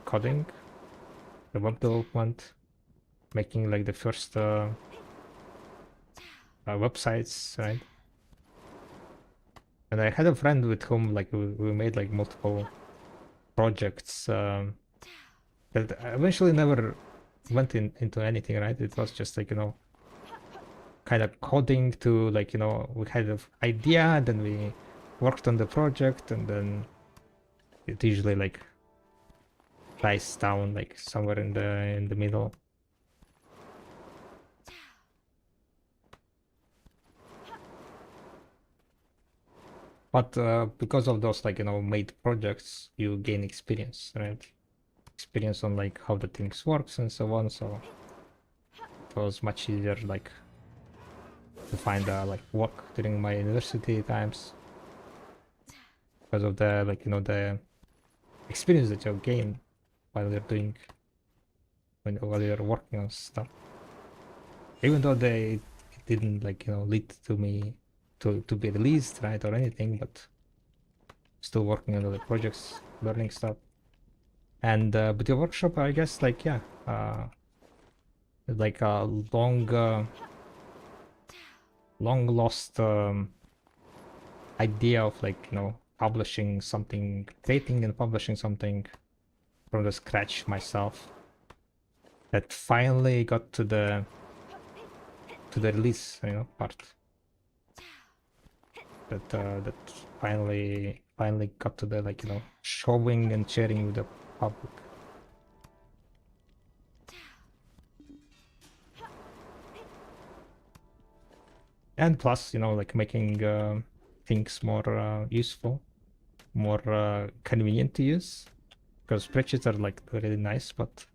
coding, the web development, making like the first websites, right? And I had a friend with whom like we made like multiple projects that eventually never went into anything, right? It was just like, you know, kind of coding to like, you know, we had an idea and then we worked on the project and then it usually like dies down like somewhere in the middle. But because of those like, you know, made projects, you gain experience, right? Experience on like how the things works and so on. So it was much easier like to find like work during my university times because of the like, you know, the experience that you gain while you're doing while you're working on stuff. Even though it didn't like, you know, lead to me to be released, right, or anything, but still working on other projects, learning stuff. And but your workshop, I guess, like yeah, like a long lost idea of like, you know, publishing something, creating and publishing something from the scratch myself, that finally got to the release, you know, part. That finally got to the like, you know, showing and sharing with the public. And plus, you know, like making things more useful, more convenient to use, because spreadsheets are like really nice, but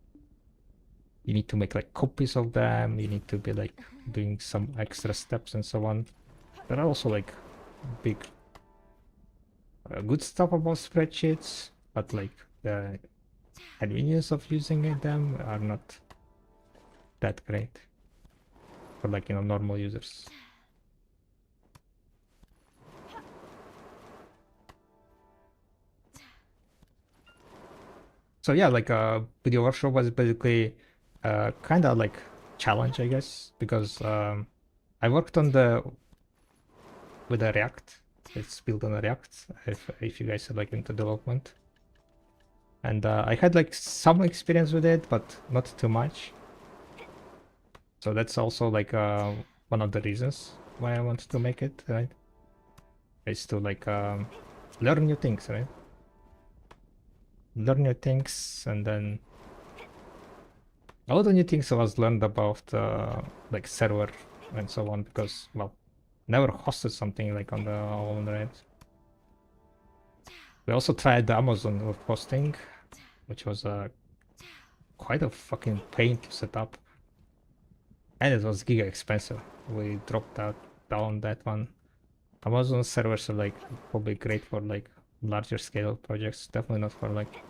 you need to make like copies of them, you need to be like doing some extra steps and so on. There are also like big good stuff about spreadsheets, but like the convenience of using them are not that great for like normal users. So yeah, like video workshop was basically kind of like challenge, I guess, because I worked on with a React. It's built on a React. If you guys are like into development, and I had like some experience with it, but not too much. So that's also like one of the reasons why I wanted to make it, right? Is to like learn new things, right? Learn new things, and then all the new things I was learned about like server and so on, because well, never hosted something like on the own, right? We also tried the Amazon of hosting, which was quite a fucking pain to set up, and it was giga expensive. We dropped out down that one. Amazon servers are like probably great for like larger scale projects, definitely not for like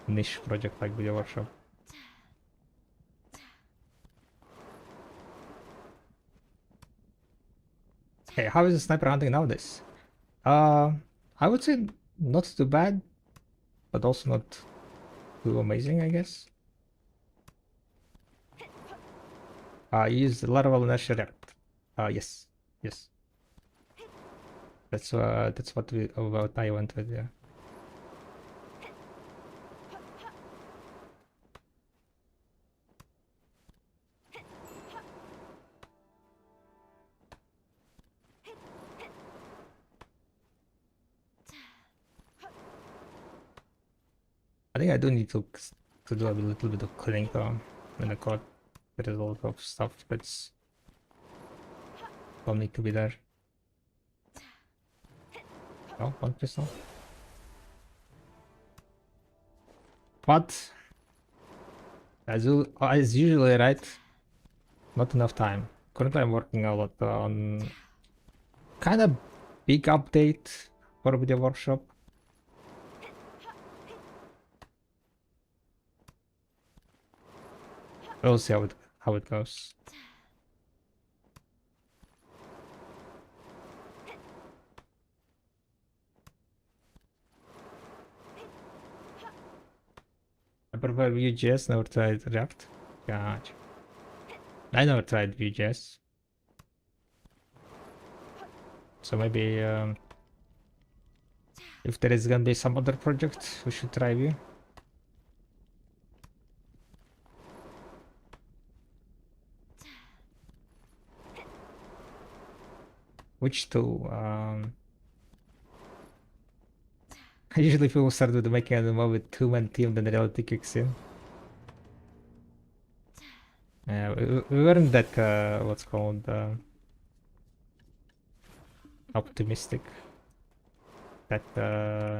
niche project like video workshop. Hey, how is the sniper hunting nowadays? I would say not too bad, but also not too amazing, I guess. Use lateral inertia react. Yes, yes. That's what I went with. Yeah. I think I do need to do a little bit of cleaning in the code. There is a lot of stuff that's don't need to be there. Oh, one pistol. But as usually, right? Not enough time. Currently, I'm working a lot on kind of big update for video workshop. We'll see how it goes. I prefer Vue.js, never tried React. Gotcha. I never tried Vue.js. So maybe if there is gonna be some other project, we should try Vue. Which two? Usually people start with making a MMO with two-man team, then reality kicks in. We weren't that what's called optimistic. That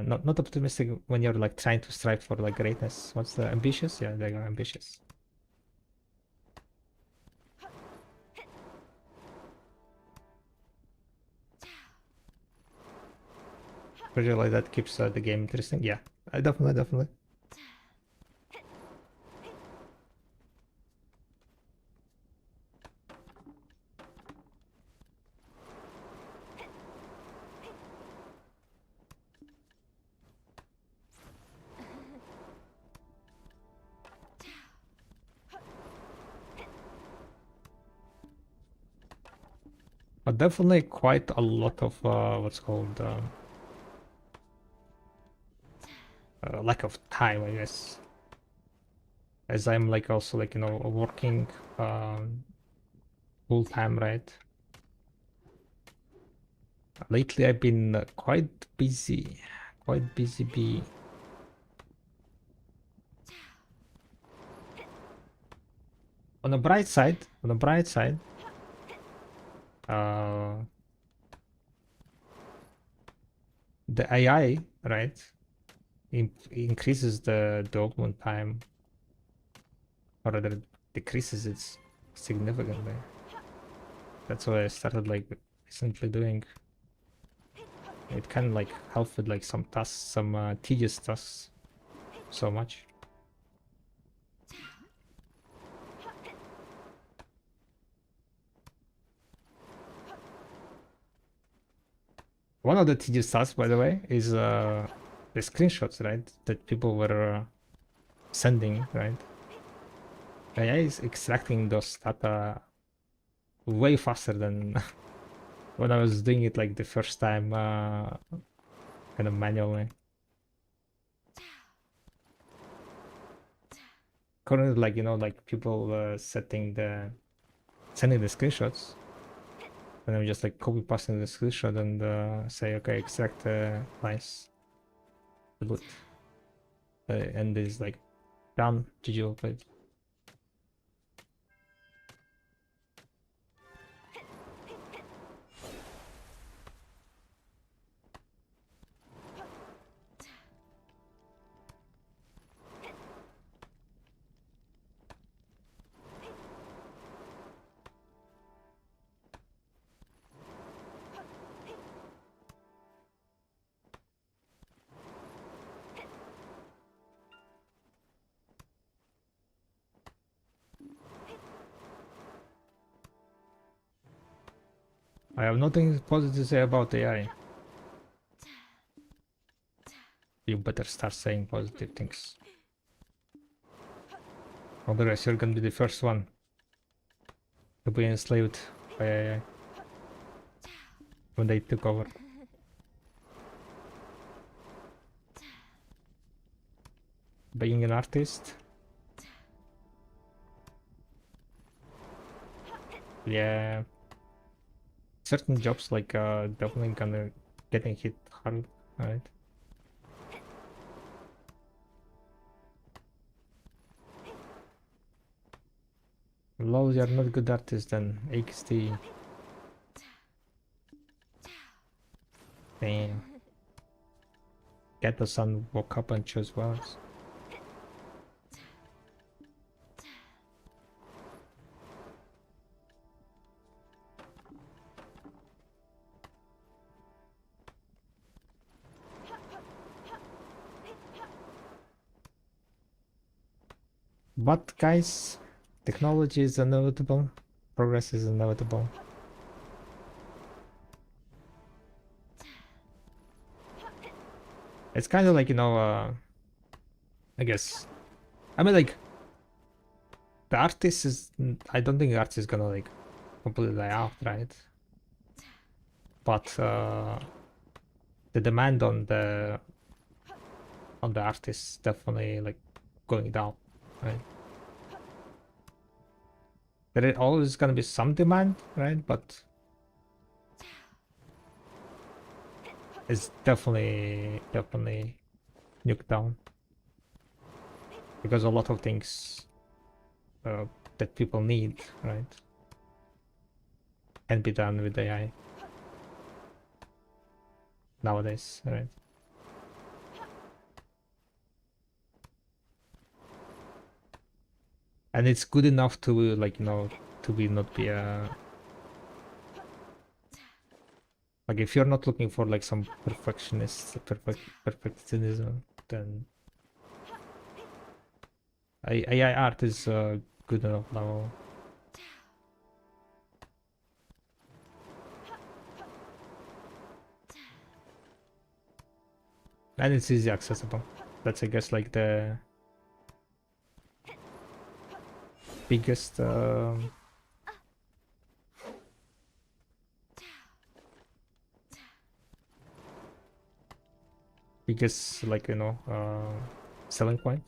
not optimistic when you're like trying to strive for like greatness. What's the ambitious? Yeah, they are ambitious. Project like that keeps the game interesting. Yeah, definitely. But definitely quite a lot of what's called lack of time, I guess. As I'm like also like working full time, right? Lately I've been quite busy bee. On the bright side, uh, the AI, right, increases the development time, or rather decreases it significantly. That's what I started like recently doing. it can like help with like some tasks, some tedious tasks so much. One of the tedious tasks, by the way, is the screenshots, right? That people were sending, right? AI is extracting those data way faster than when I was doing it like the first time, kind of manually. Currently, like, you know, like people sending the screenshots, and I'm just like copy pasting the screenshot and say, okay, extract nice, good, and it's like done. GG, well played. I have nothing positive to say about AI. You better start saying positive things. Otherwise, you're gonna be the first one to be enslaved by AI when they took over. Being an artist, yeah, certain jobs like definitely gonna getting hit hard, right? Lol, you're not good artist then. XD. Damn. Get the sun woke up and chose words. But guys, technology is inevitable. Progress is inevitable. It's kind of like, you know, I guess. I mean, like, the artist is. I don't think the artist is gonna, like, completely die out, right? But the demand on the artist definitely, like, going down, right? There is always gonna be some demand, right? But it's definitely nuked down because a lot of things that people need, right, can be done with AI nowadays, right? And it's good enough to, like, you know, to be not be a, like, if you're not looking for like some perfectionism, then AI art is good enough now. And it's easy accessible. That's, I guess, like the biggest biggest, like, you know, selling point.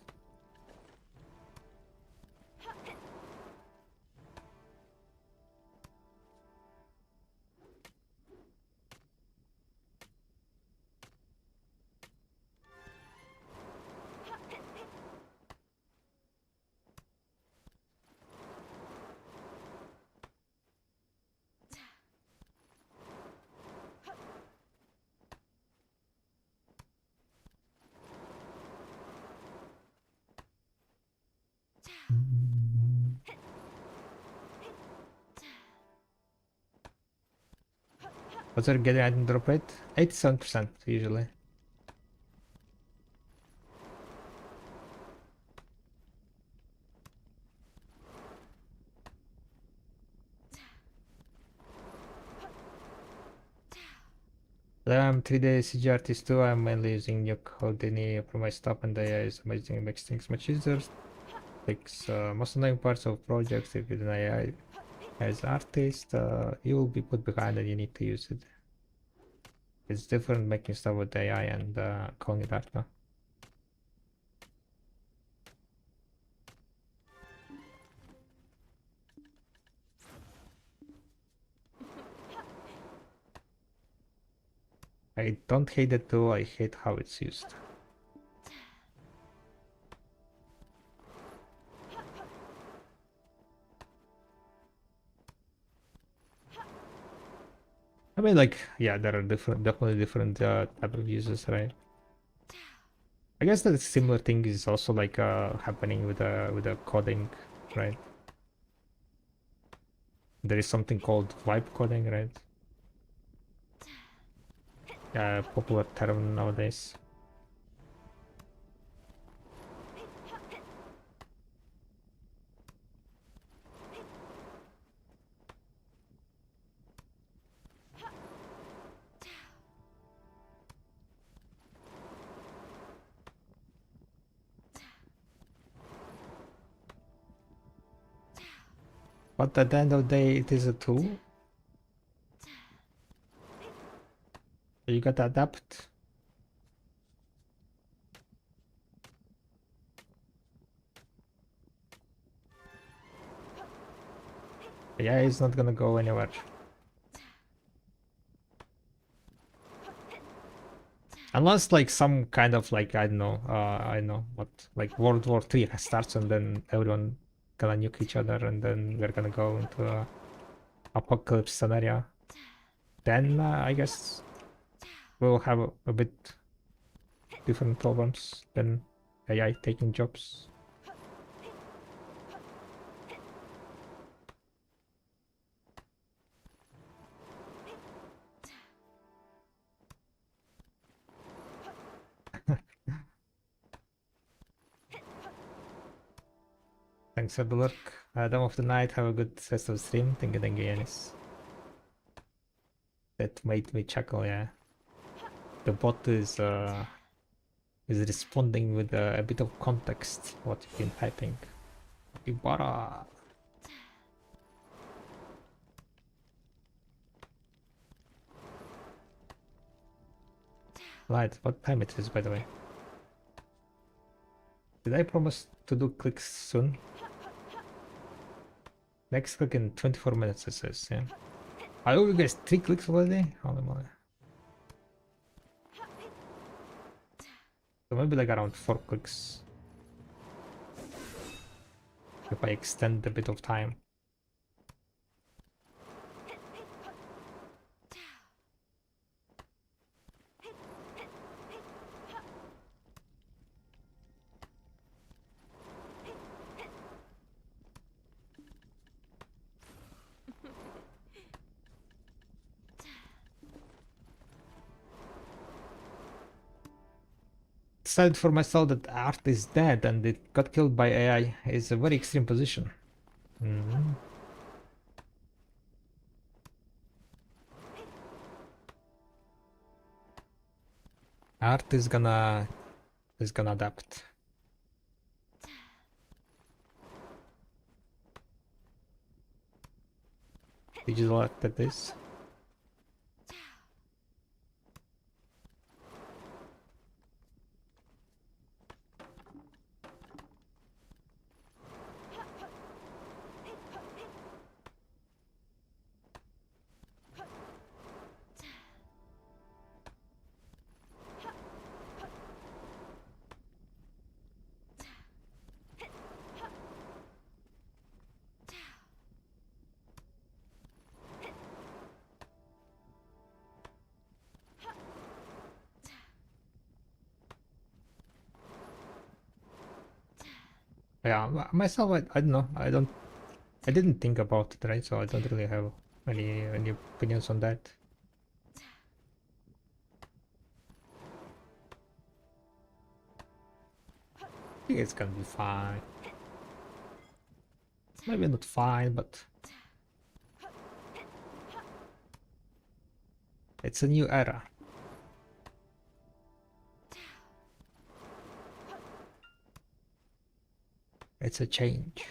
What's our getting item drop rate? 87% usually. I'm 3D CG artist too. I'm mainly using Nuke Houdini for my stuff, and AI is amazing. It makes things much easier. Takes most annoying parts of projects. If you're an AI as an artist, you will be put behind and you need to use it. It's different making stuff with AI and calling it art now. I don't hate it too, I hate how it's used. I mean, like, yeah, there are definitely different type of uses, right? I guess that similar thing is also like happening with the coding, right? There is something called vibe coding, right? Popular term nowadays. But at the end of the day, it is a tool. You gotta adapt. Yeah, it's not gonna go anywhere. Unless like some kind of like I don't know what, like World War III starts and then everyone gonna nuke each other and then we're gonna go into a apocalypse scenario. Then I guess we'll have a bit different problems than AI taking jobs. Thanks for the look. Dome of the night, have a good rest of the stream. Thank you, Yanis. That made me chuckle, yeah. The bot is responding with a bit of context what you've been typing. Ibara. Right, what time it is by the way? Did I promise to do clicks soon? Next click in 24 minutes it says, yeah. I owe you guys 3 clicks already? Holy moly. So maybe like around 4 clicks. If I extend a bit of time. Decided for myself that art is dead and it got killed by AI is a very extreme position. Art is gonna adapt. Digital art that is. Yeah, myself, I don't know. I didn't think about it, right? So I don't really have any opinions on that. think it's gonna be fine. Maybe not fine, but it's a new era. It's a change.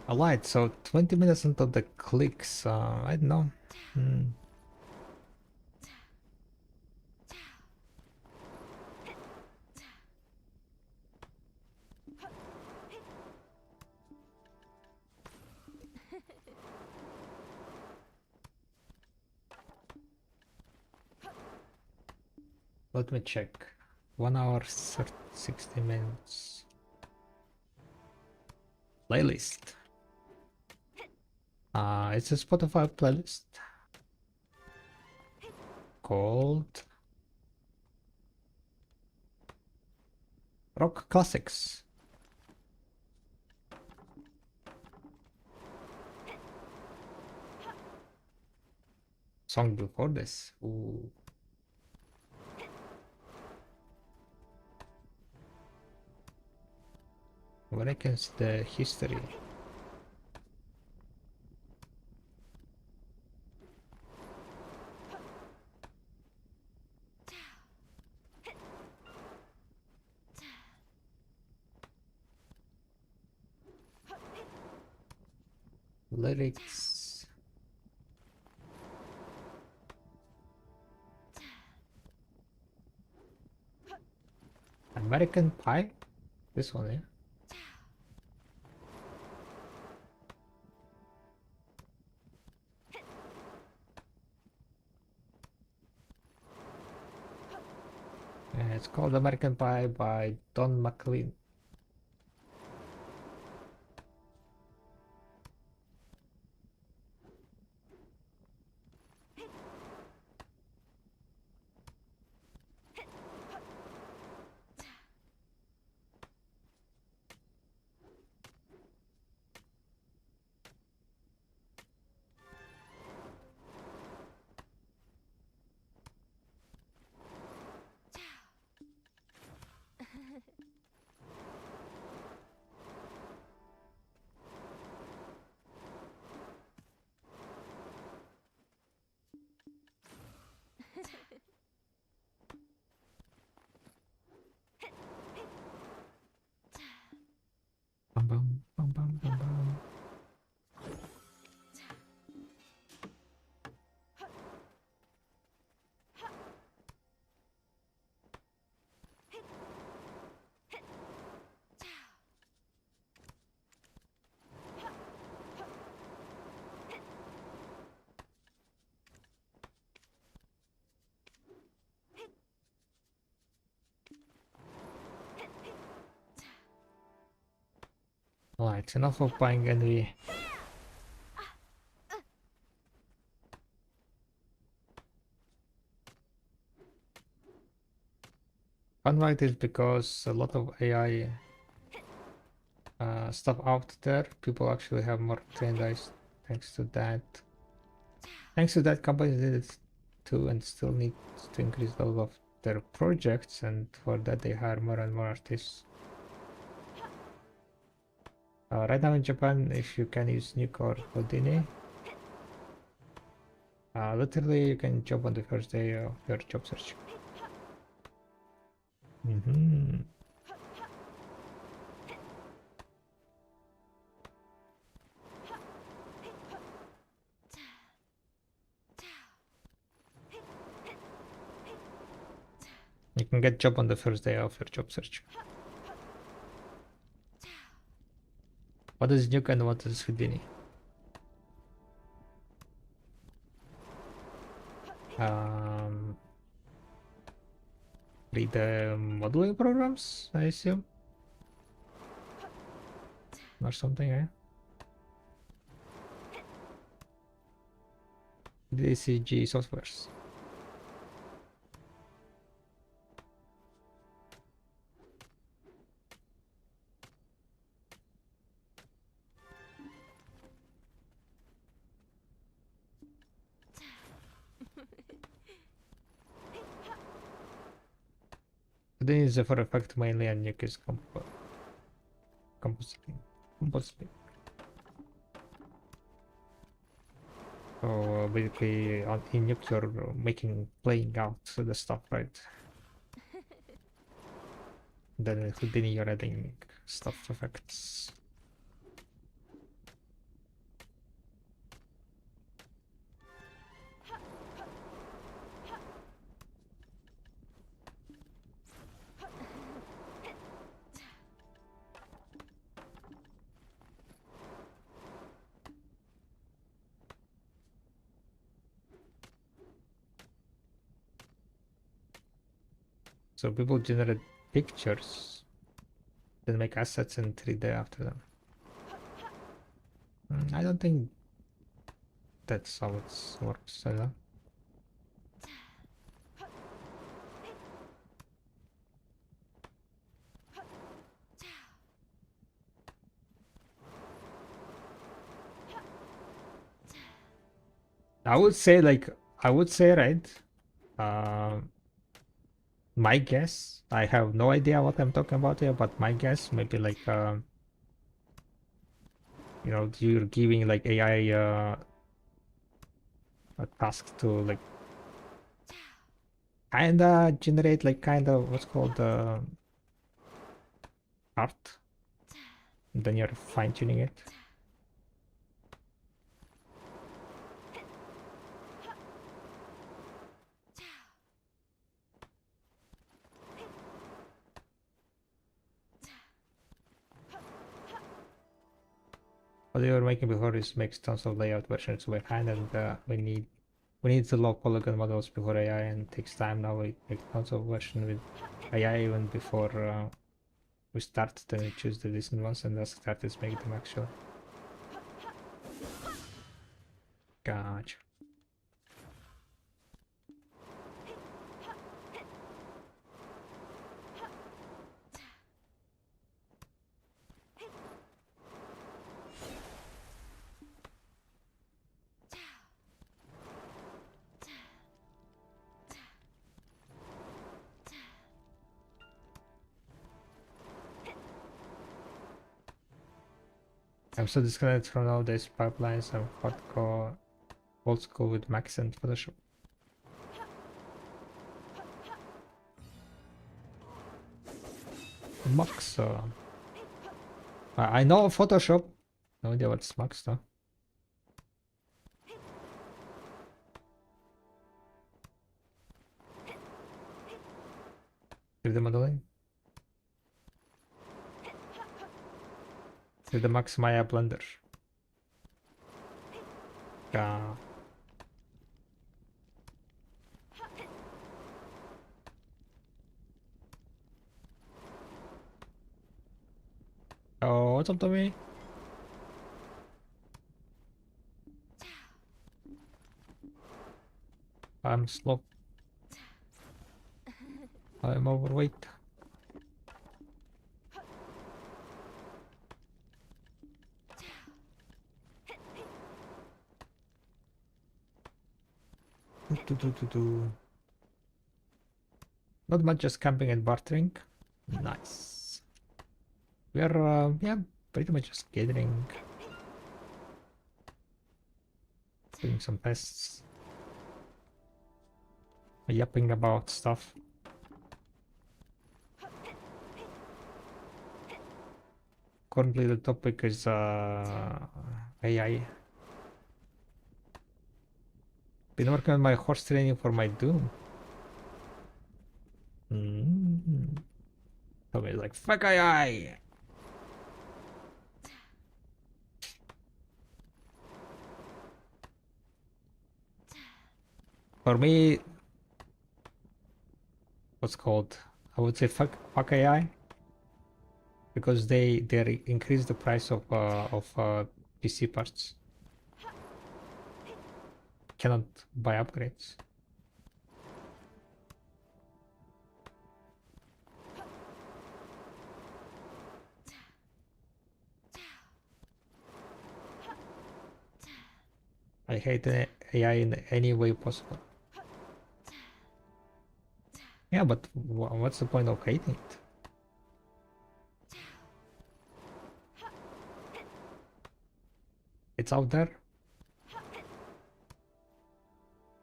Alright, so 20 minutes until the clicks, I don't know. Let me check. 1 hour 60 minutes. Playlist. It's a Spotify playlist called Rock Classics. Song before this. Ooh. Where I can see the history. Lyrics. American Pie? This one, yeah. Yeah, it's called American Pie by Don McLean. Alright, enough of buying envy. Unlike this because a lot of AI stuff out there, people actually have more trained eyes thanks to that. Thanks to that, companies did it too and still need to increase the level of their projects, and for that they hire more and more artists. Right now in Japan, if you can use Nuke or Houdini, literally you can job on the first day of your job search. You can get job on the first day of your job search. What is Nuke and what is Houdini? Read the modeling programs, I assume, or something, eh? DCG softwares. Houdini is for effect mainly, and Nuke is compositing. So basically, in Nuke you're playing out the stuff, right? Then with Houdini you're adding stuff effects. So people generate pictures, then make assets in 3D after them. I don't think that's how it works, I don't know. I would say right. My guess, I have no idea what I'm talking about here, but my guess maybe like you know, you're giving like AI a task to like kinda generate like kind of what's called art. And then you're fine-tuning it. What they were making before is makes tons of layout versions by hand, and we need the low polygon models before AI, and it takes time. Now we make tons of versions with AI even before we start. Then we choose the decent ones and ask artists make them actually. Gotcha. I'm so disconnected from all these pipelines. I'm hardcore old school with Max and Photoshop. Max, I know Photoshop. No idea what's Max though. 3D modeling. 3D Max Maya Blender. Yeah. Oh, what's up, Tommy? I'm slow. I'm overweight. Not much, just camping and bartering. Nice. We are, yeah, pretty much just gathering, doing some tests, yapping about stuff. Currently, the topic is AI. Been working on my horse training for my Doom. So it's like, fuck AI! For me, what's called, I would say fuck AI, because they increase the price of PC parts. Cannot buy upgrades. I hate AI in any way possible. Yeah, but what's the point of hating it? It's out there.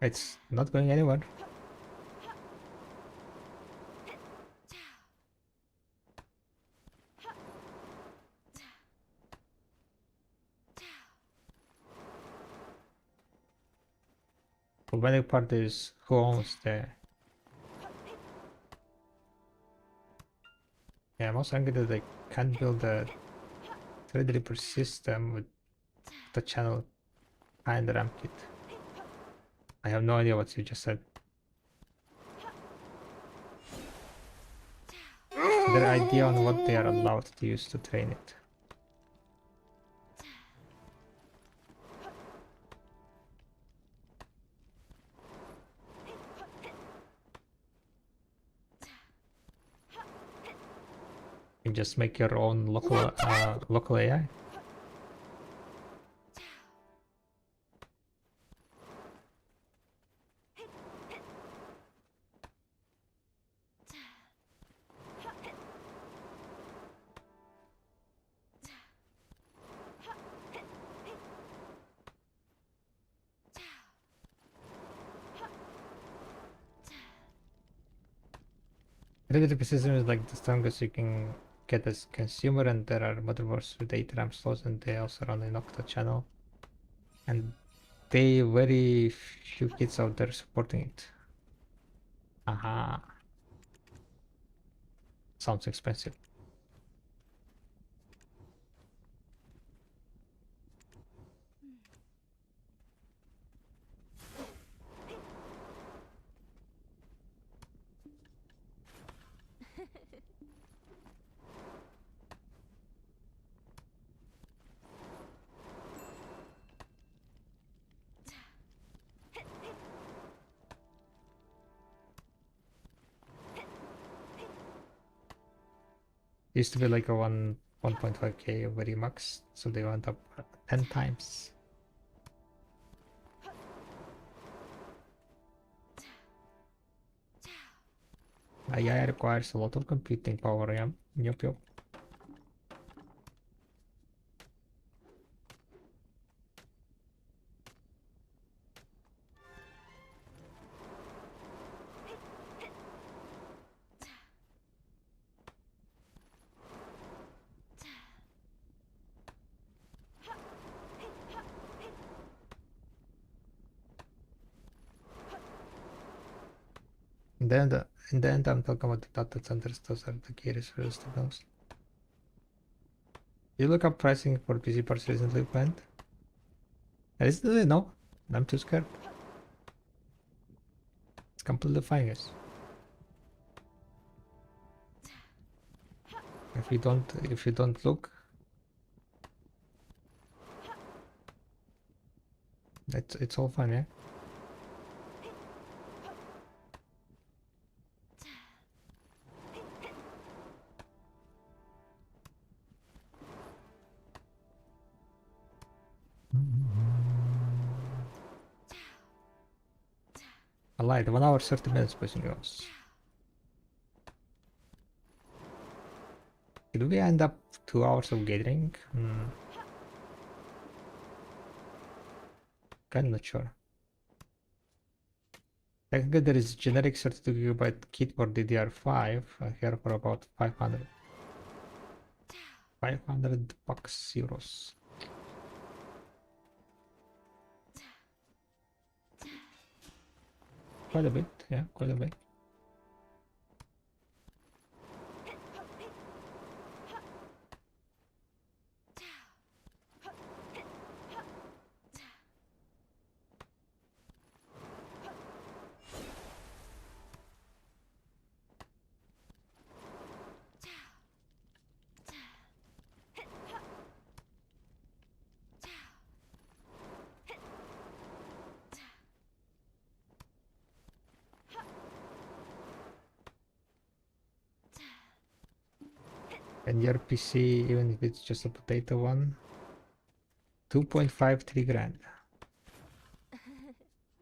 It's not going anywhere. The bad part is who owns the... Yeah, I'm also angry that I can't build a Threadripper system with the channel and the RAM kit. I have no idea what you just said. Their idea on what they are allowed to use to train it. You just make your own local AI. Threadripper system is like the strongest you can get as consumer, and there are motherboards with 8 RAM slots, and they also run an octa channel. And they very few kids out there supporting it. Aha. Sounds expensive. Used to be like a 1.5k very max, so they went up 10 times. AI requires a lot of computing power, yeah. Yup, yup. In the end, I'm talking about the data centers. Those are the key resources to those. You look up pricing for PC parts recently planned? Recently, no. I'm too scared. It's completely fine, guys. If you don't look, it's all fine, yeah. I lied. 1 hour 30 minutes, boys and girls. Did we end up 2 hours of gathering? Kinda not sure. Technically, there is generic 32GB kit for DDR5 here for about 500. 500 bucks, euros. Quite a bit, yeah, quite a bit. And your PC, even if it's just a potato one, 2.53 grand.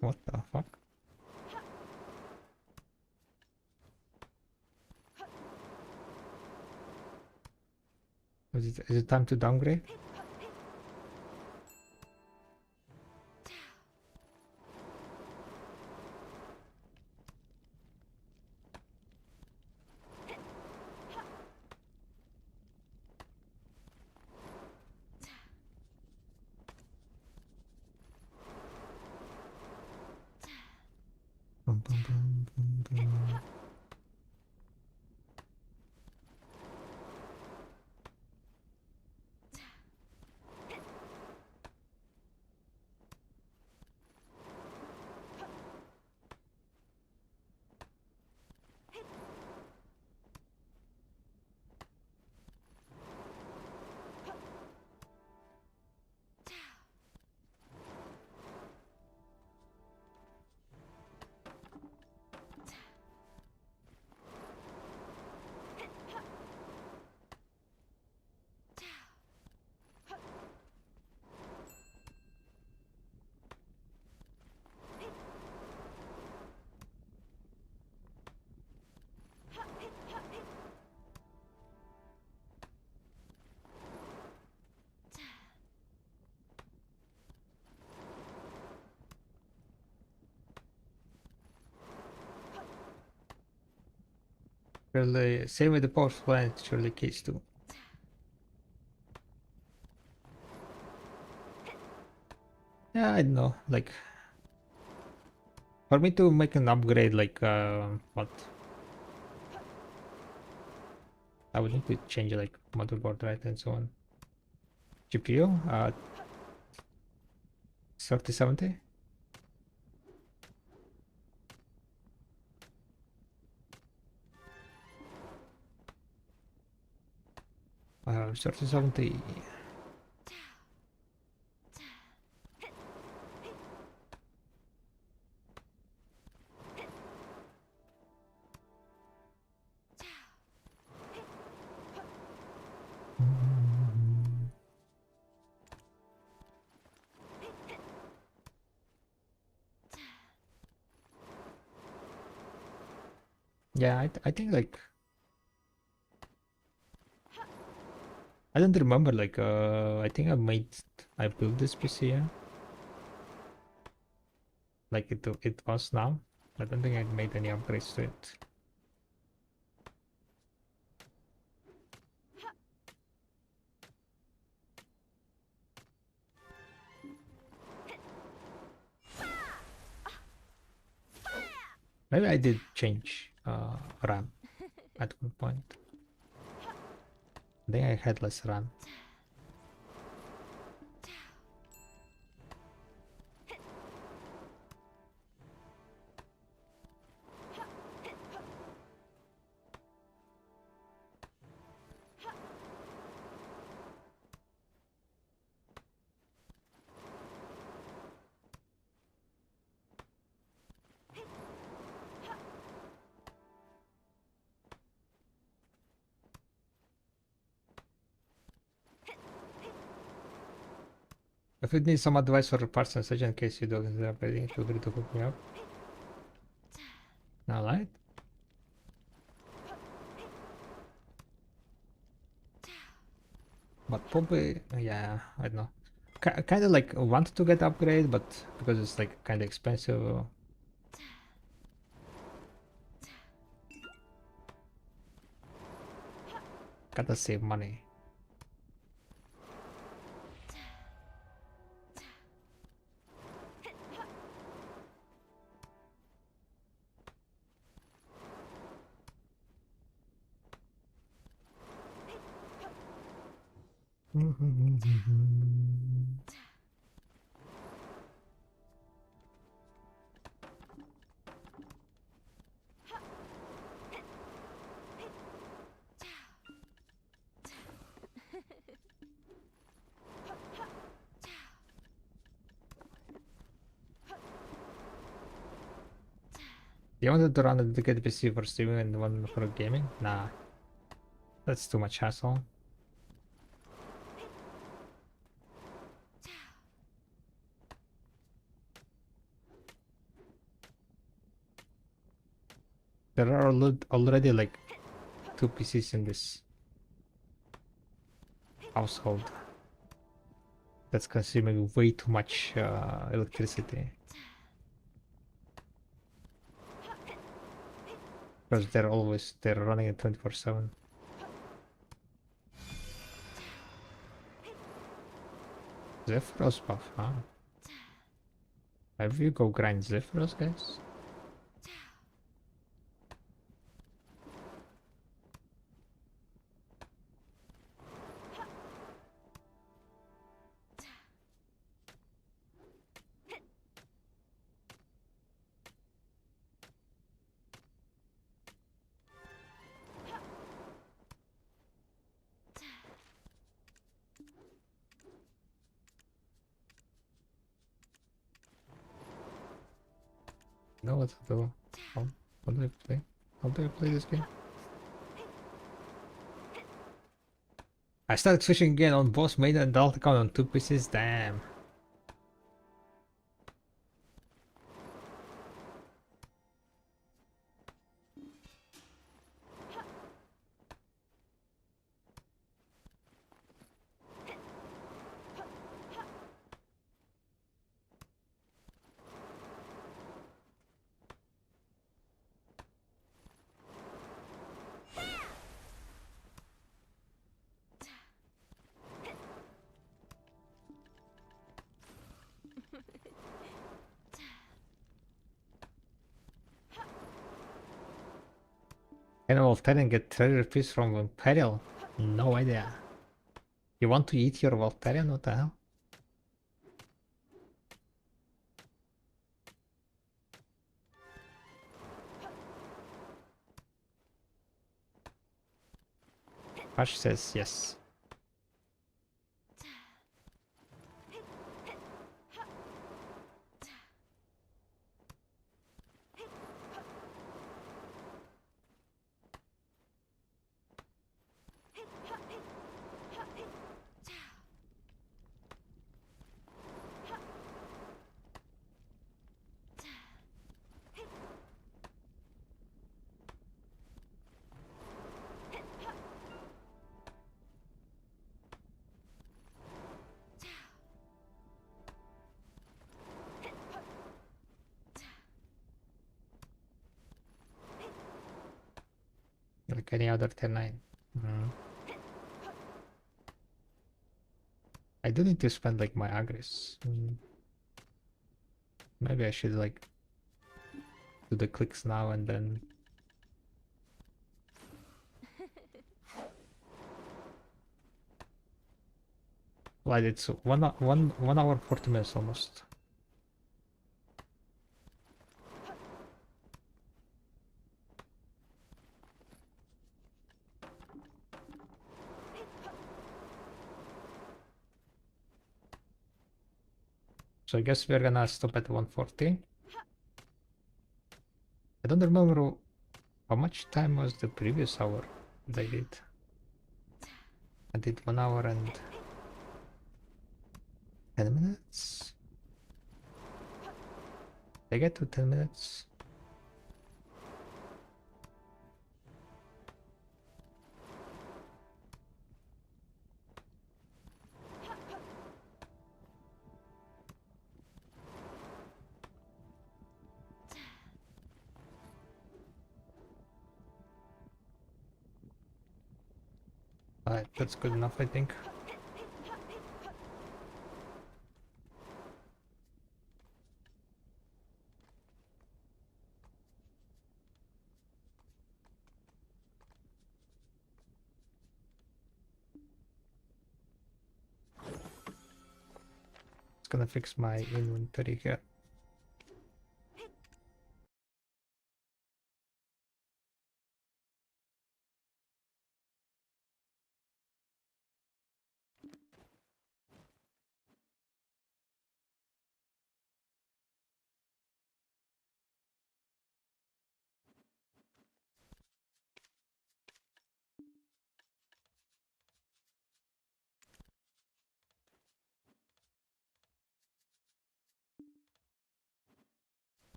What the fuck? Is it time to downgrade? Bum, bum, bum, bum, bum. Well, same with the power supply, it's surely case too. Yeah, I don't know, like for me to make an upgrade, like what? I would need to change like motherboard, right, and so on. GPU, 3070. 3070. Yeah, I think like I don't remember, like I think I built this PC, yeah. Like it was now. I don't think I made any upgrades to it. Maybe I did change RAM at one point. I think I had less RAM. If you need some advice or parts and such in case you don't have anything, feel free to hook me up. Alright. But probably, yeah, I don't know. Kind of like wanted to get upgrade, but because it's like kind of expensive. Gotta save money. You wanted to run a dedicated PC for streaming and one for gaming? Nah, that's too much hassle. There are already like 2 PCs in this household. That's consuming way too much electricity. Because they're running at 24/7. Zephyros buff, huh? Have you go grind Zephyros, guys? Know what to do. How do I play? How do I play this game? I started switching again on both main and alt account on 2 PCs, damn. Can Voltarian get treasure piece from Imperial? No idea. You want to eat your Voltarian? What the hell? Ash says yes. Like any other 10-9. I do need to spend like my agris. Maybe I should like do the clicks now and then. Like it's 1 hour 40 minutes almost. So I guess we're gonna stop at 140. I don't remember how much time was the previous hour that I did. I did 1 hour and 10 minutes. Did I get to 10 minutes? Alright, that's good enough, I think. It's gonna fix my inventory here.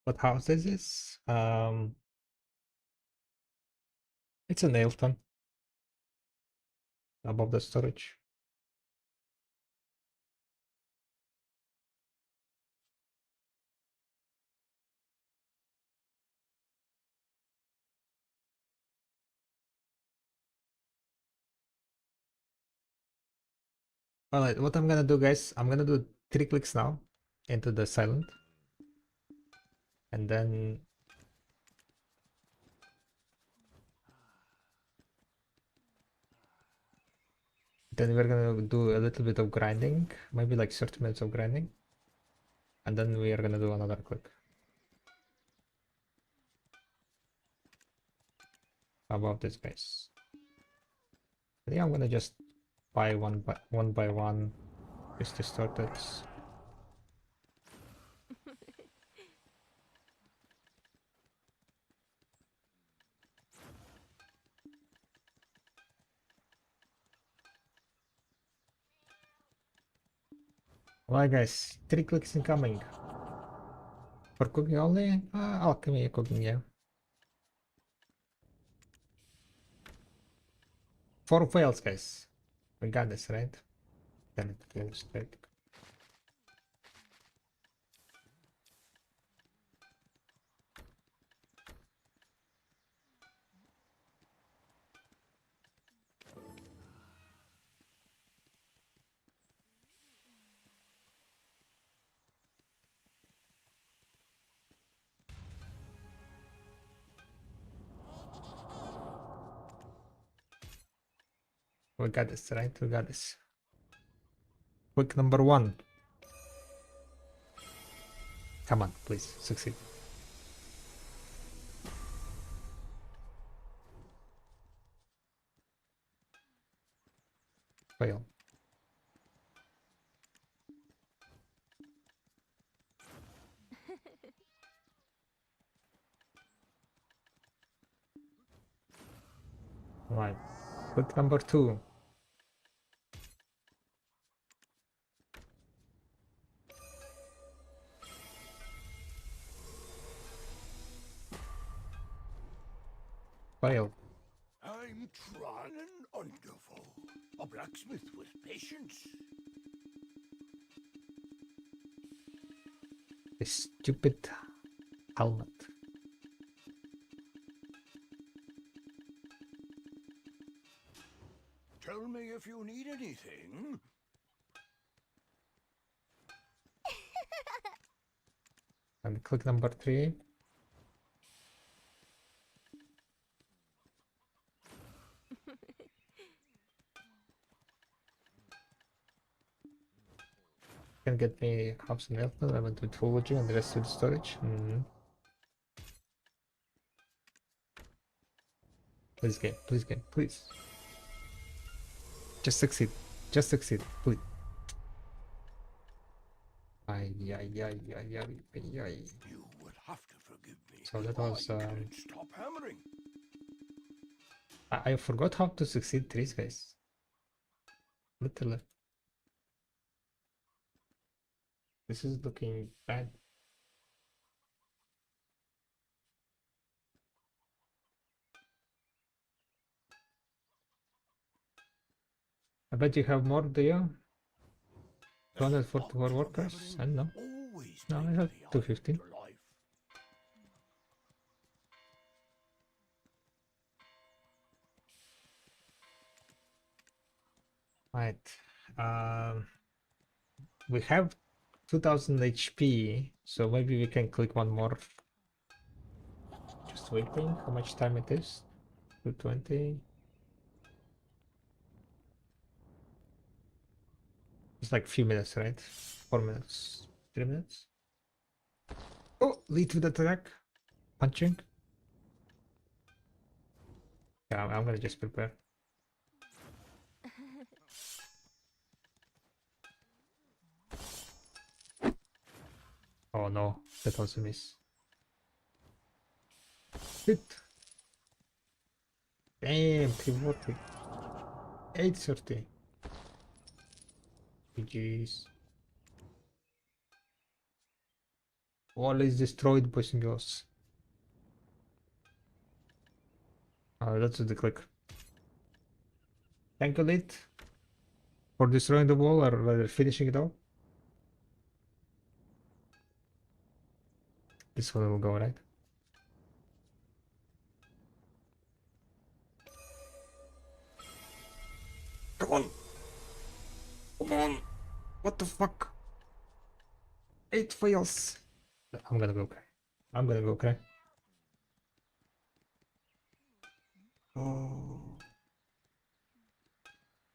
What house is this? It's a Nailton above the storage. Alright, what I'm gonna do, guys, I'm gonna do 3 clicks now into the silent. And then we're gonna do a little bit of grinding, maybe like 30 minutes of grinding. And then we are gonna do another click. How about this, guys? I think I'm gonna just buy one by one just to start it. Alright, guys, 3 clicks incoming. For cooking only? Alchemy cooking, yeah. 4 fails, guys. We got this, right? Damn it, fail straight. We got this, right? We got this. Quick number 1. Come on, please, succeed. Fail. Right. Quick number 2. Fail. I'm Tron and Underful, a blacksmith with patience. This stupid helmet. Tell me if you need anything. And click number 3. Can get me house and elfman. I went with Fullwood and the rest with storage. Please game, please game, please. Just succeed. Just succeed, please. Ay, ay, ay, ay, ay, ay, ay. You will have to forgive me. So that was, I couldn't stop hammering. I forgot how to succeed trees, guys. Literally. This is looking bad. I bet you have more, do you? The 244 thought of workers? I having don't know. always No, I taken have the eye 215. to life. Right. We have 2000 HP, so maybe we can click one more. Just waiting. How much time it is? 220. It's like few minutes, right? 4 minutes. 3 minutes. Oh, lead with attack. Punching. Yeah, I'm gonna just prepare. Oh no, that was a miss. Hit. Damn, 340. 830. GG's. All is destroyed, boys and girls. Let's do the click. Thank you, Lead, for destroying the wall, or rather finishing it all. This one will go, right? Come on! Come on! What the fuck? 8 fails! I'm gonna go cry. I'm gonna go cry. Oh.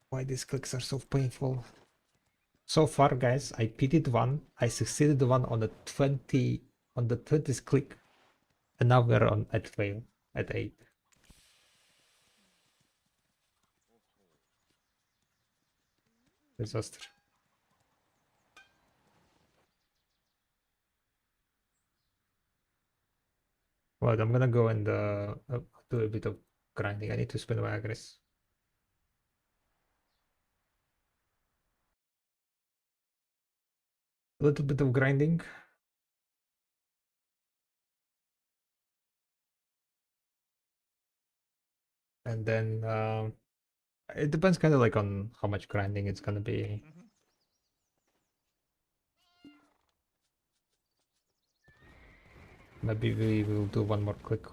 Why these clicks are so painful? So far, guys, I pitted one. I succeeded one on the 20th click. And now we're on at fail at 8. Disaster. Well, I'm gonna go and do a bit of grinding. I need to spin my aggress. A little bit of grinding. And then it depends kind of like on how much grinding it's gonna be. Maybe we will do one more click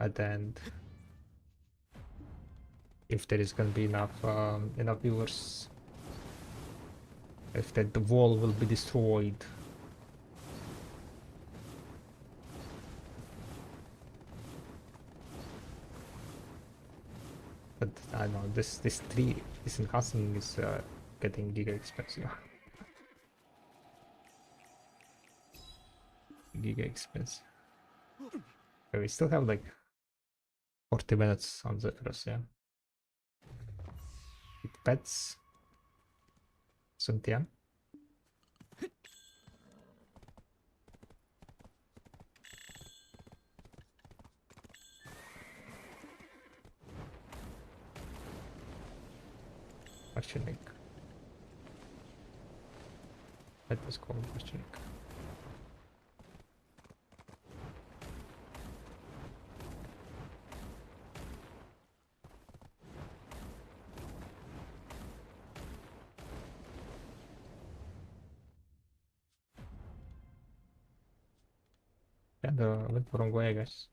at the end. If there is gonna be enough viewers. If the wall will be destroyed. But I don't know, this enhancing is getting giga expensive. Giga expensive. Okay, we still have like 40 minutes on Zephyrus, yeah. With pets. Cynthia. Questioning. That was called questioning. And I went the wrong way, I guess.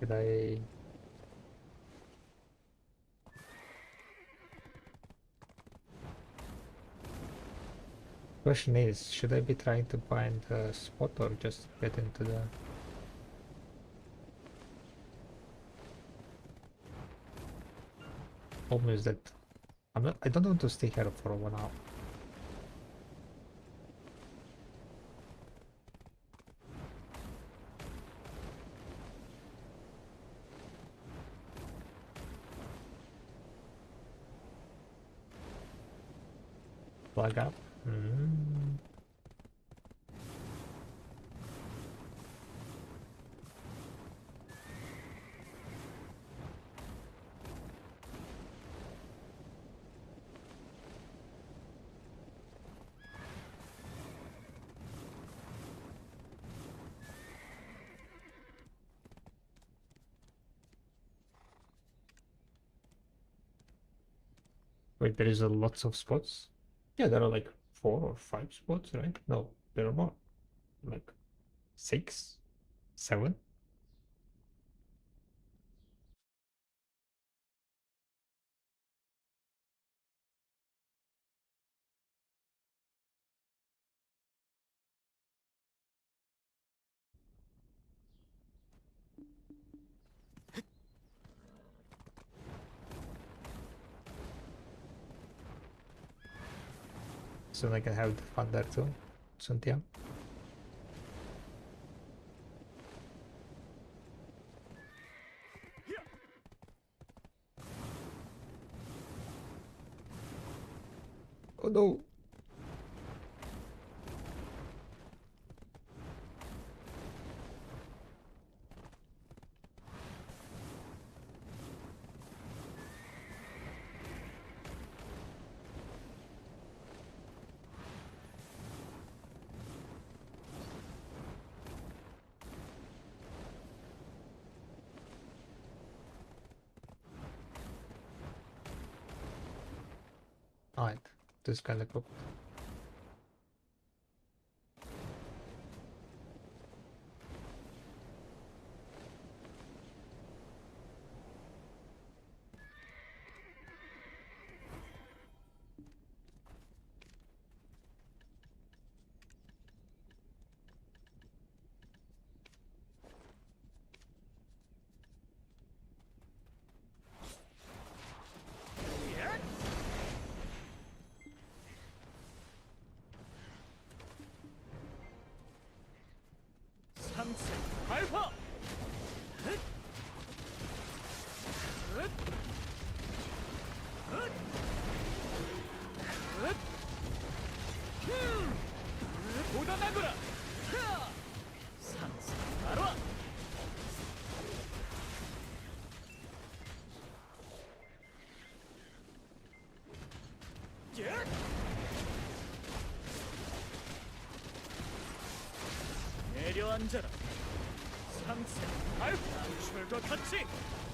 Should I? Question is, should I be trying to find a spot or just get into the... Problem is that I don't want to stay here for 1 hour. Plug up. Wait, there is a lots of spots? Yeah, there are like 4 or 5 spots, right? No, there are more. Like 6, 7. So I can have the fun there too. Cynthia. Oh no! Alright, this kind of cooked.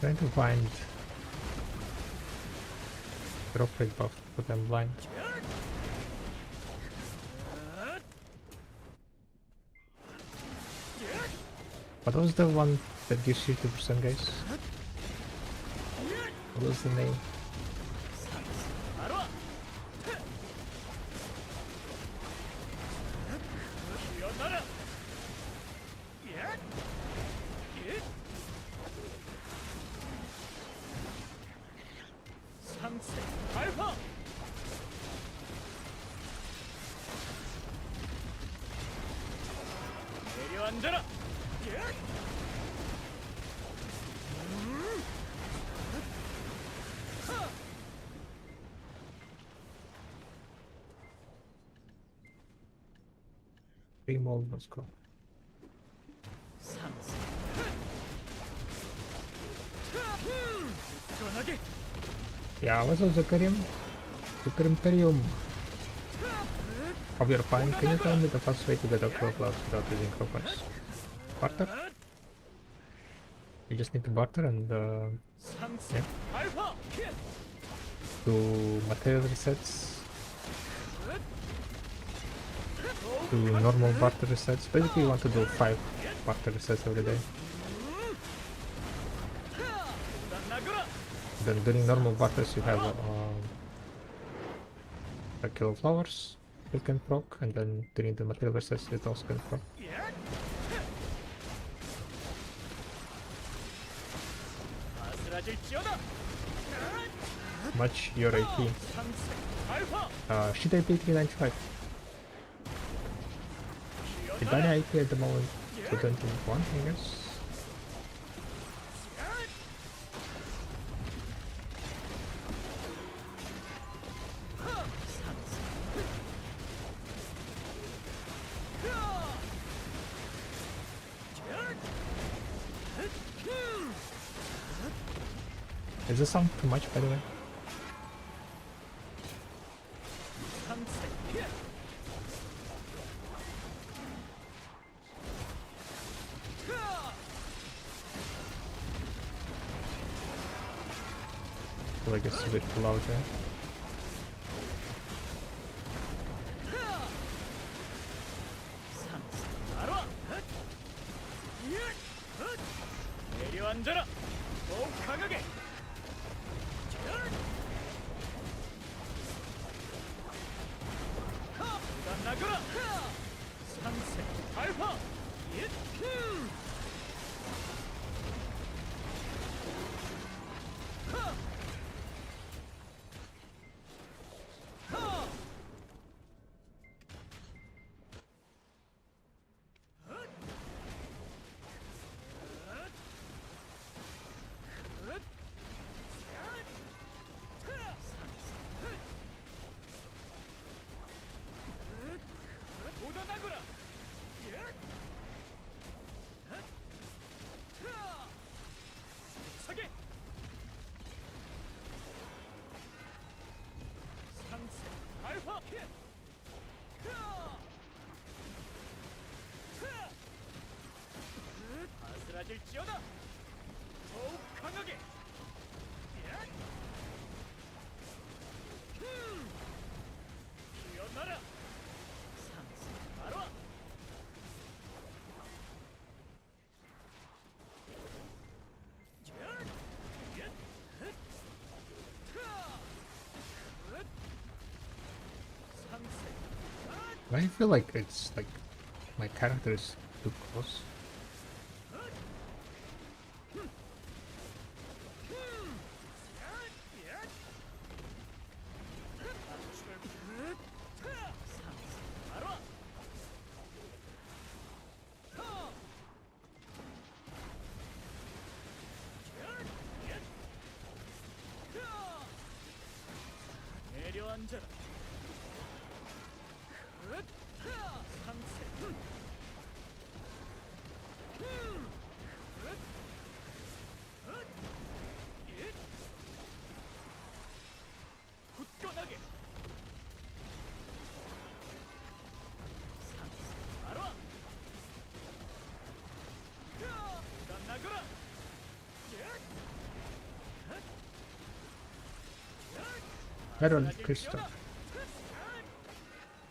Trying to find drop rate buff, but I'm blind. What was the one that gives you 2%, guys? What was the name? More, let's go. Yeah, what's up, Zakarium? Zakarium. Hope you're fine. Can you tell me the fastest way to get up to clouds without using crowpoints? Barter? You just need to barter and yeah. Do material resets. Do normal barter resets. Basically you want to do 5 barter resets every day. Then during normal battles you have a kill of flowers you can proc, and then during the material versus it also can proc. Much your AP. Should AP 395. The Dania AP at the moment 221, I guess. Is this sound too much, by the way? I feel like it's a bit too loud there. I feel like it's like my character is too close. Baron Crystal.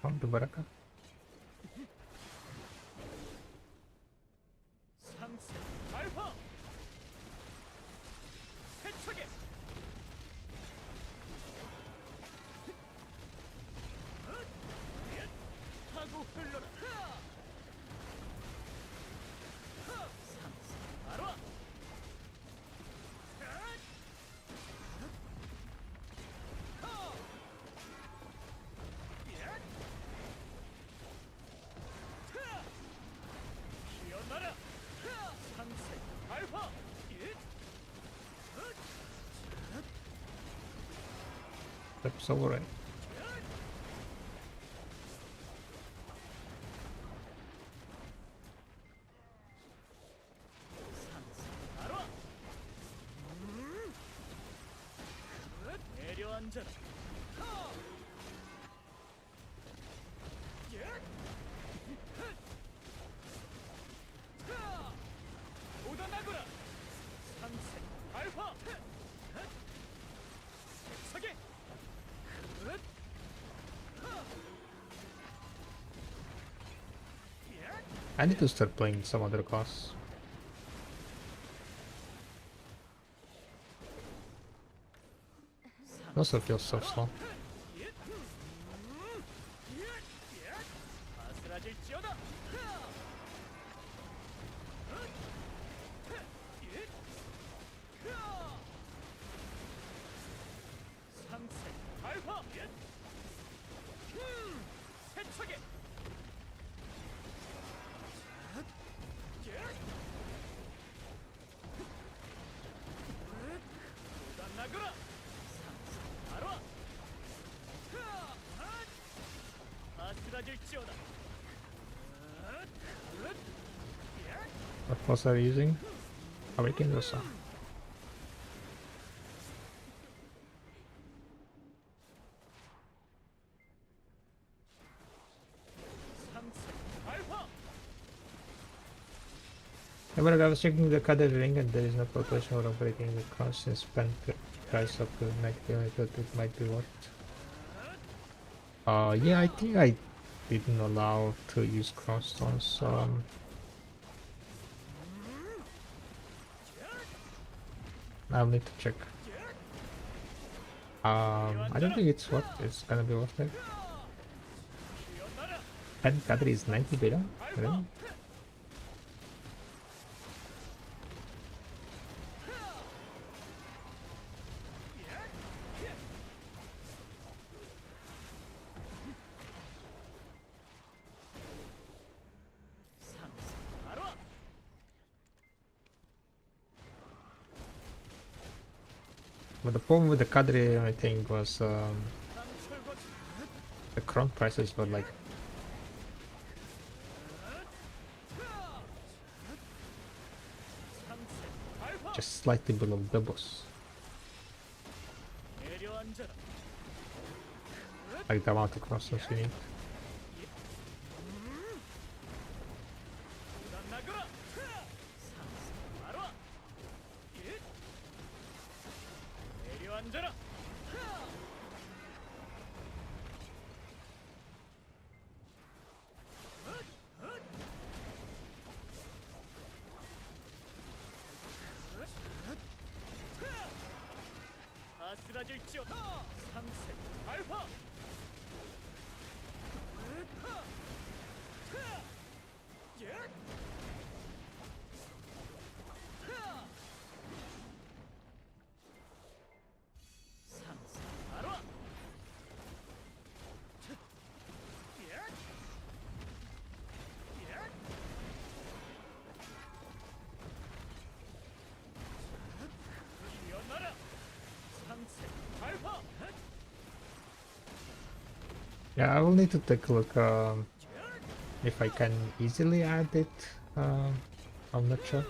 Found the Baraka. That's alright. I need to start playing some other class. also feels so slow. What was I using? Awaken the sun. Yeah, but I was checking the Kader ring and there is no calculation for operating the constant spend price of the night. I thought it might be worth. Yeah, I think I didn't allow to use crossstones. I'll need to check. I don't think it's gonna be worth it. And Kader is 90 beta, really? But the problem with the Kadri, I think, was the crown prices were like just slightly below the boss. Like the amount of crosses you need. Yeah, I will need to take a look if I can easily add it. I'm not sure.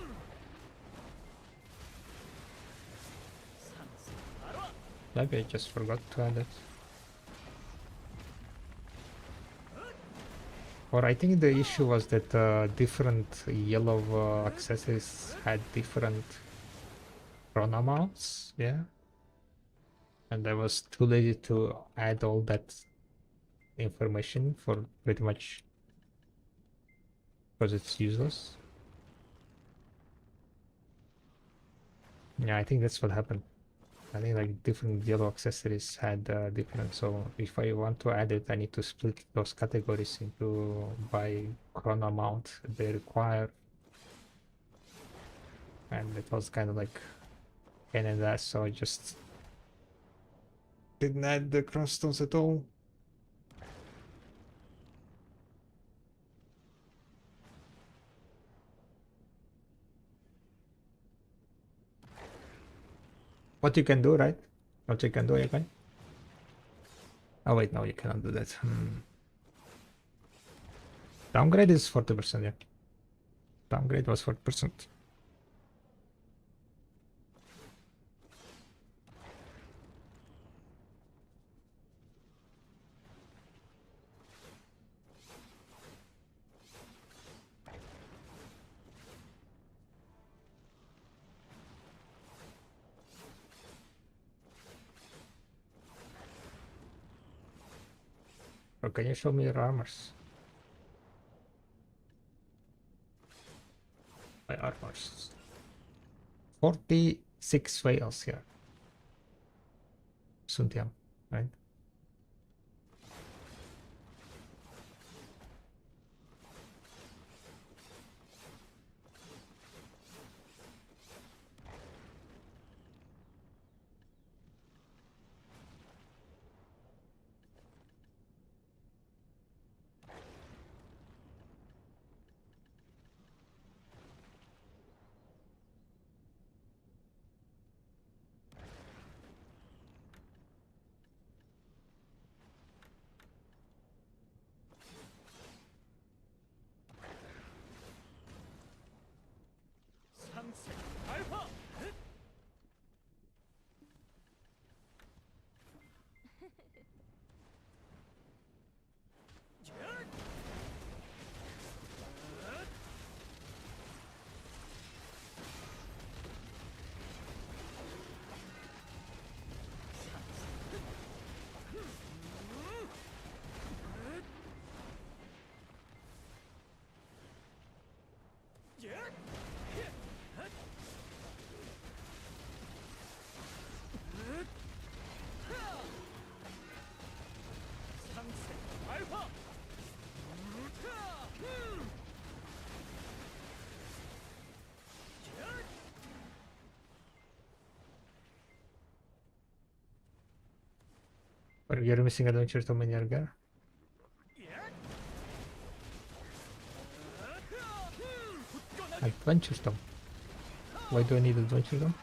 Maybe I just forgot to add it. Or I think the issue was that different yellow accessories had different run amounts, yeah. And I was too lazy to add all that information for pretty much because it's useless. Yeah, I think that's what happened. I think like different yellow accessories had different. So if I want to add it, I need to split those categories into by chrono amount they require. And it was kind of like pain in the ass, so I just didn't add the crossstones at all. What you can do, right? What you can do, you can. Oh wait, no, you cannot do that. Downgrade is 40%, yeah. Downgrade was 40%. Or can you show me your armors? My armors. 46 fails here. Suntiam, right? Or you're missing Adventure Tom in Yargar? Adventure Tom? Why do I need Adventure Tom?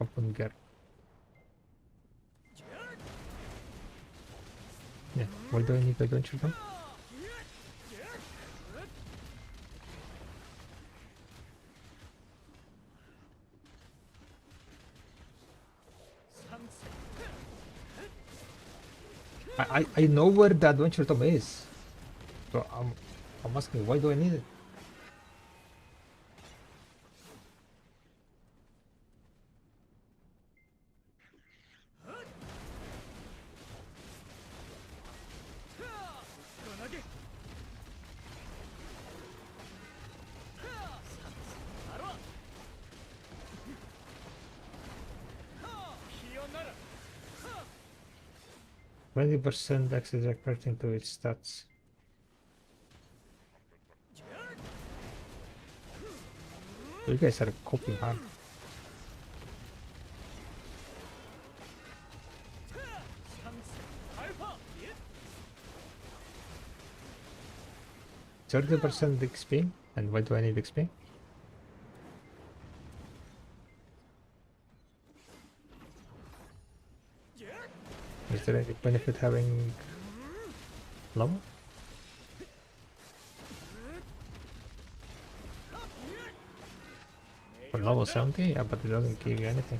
Open Gar. Yeah, why do I need Adventure Tom? I know where the Adventure Tom is. So I'm asking, why do I need it? %, access according to its stats. You guys are coping hard. %, XP, and why do I need XP? Is there any benefit having lava? For level 70? Yeah, but it doesn't give you anything.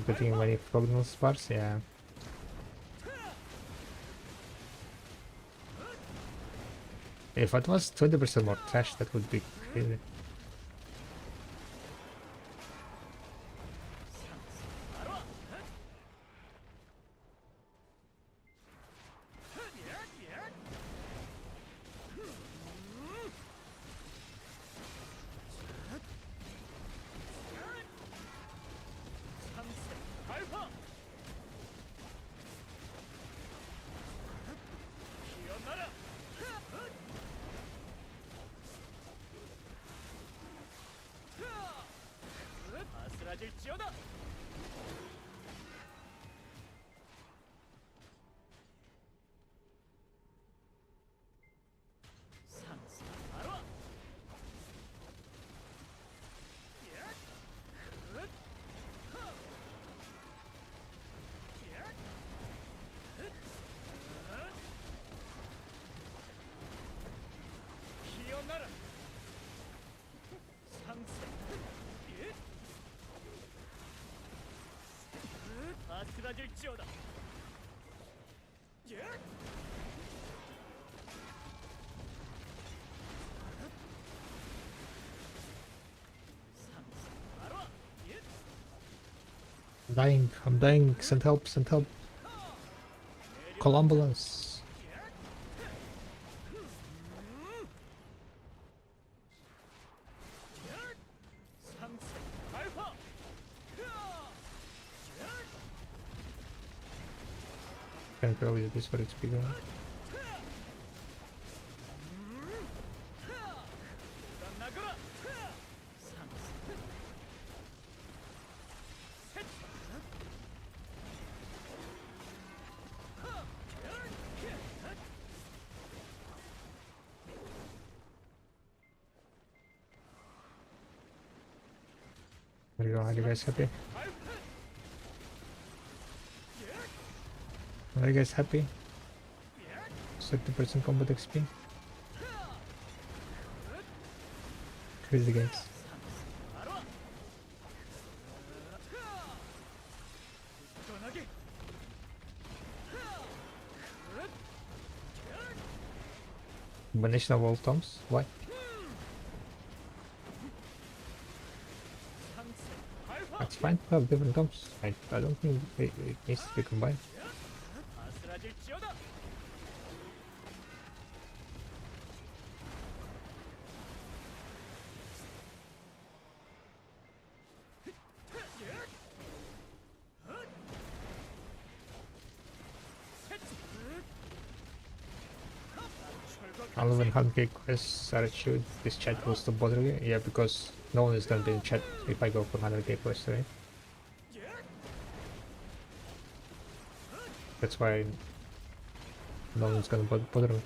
Getting many prognosis bars, yeah. If it was 20% more trash, that would be crazy. I'm dying, send help, send help. Call ambulance. Can't really use this for XP going. There you go, are you guys happy? Are you guys happy? 30% combat XP? Crazy games. Combination of all toms? Why? It's fine to have different toms. I don't think it needs to be combined. I'll even 100k quests are achieved. This chat will still bother you? Yeah, because no one is gonna be in chat if I go for 100k quests, right? That's why no one's gonna bother me.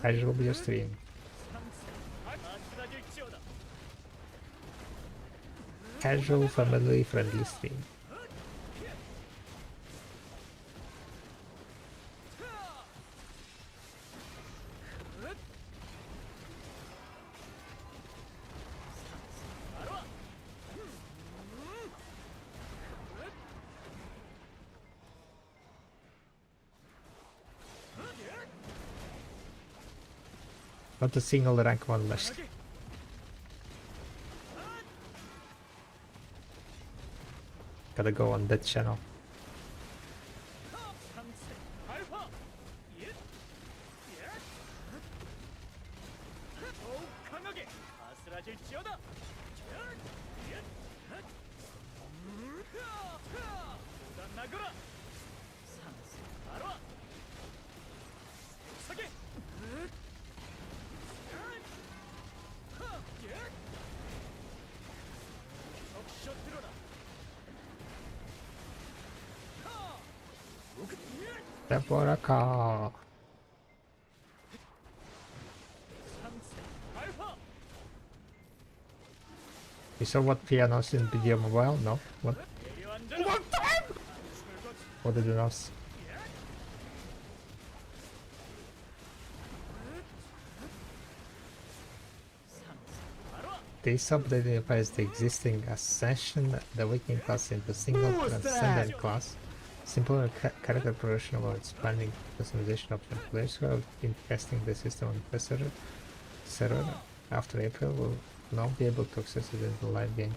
Casual video stream. Casual, family friendly stream. Not a single rank 1 left. Gotta go on that channel. Deboraka. You saw what he announced in video mobile? No? What? What did he announce? They sub-identifies the existing Ascension, the Awakening class into single Transcendent class. Simple character progression while expanding customization option. Players who have been testing the system on the server after April will now be able to access it in the live game.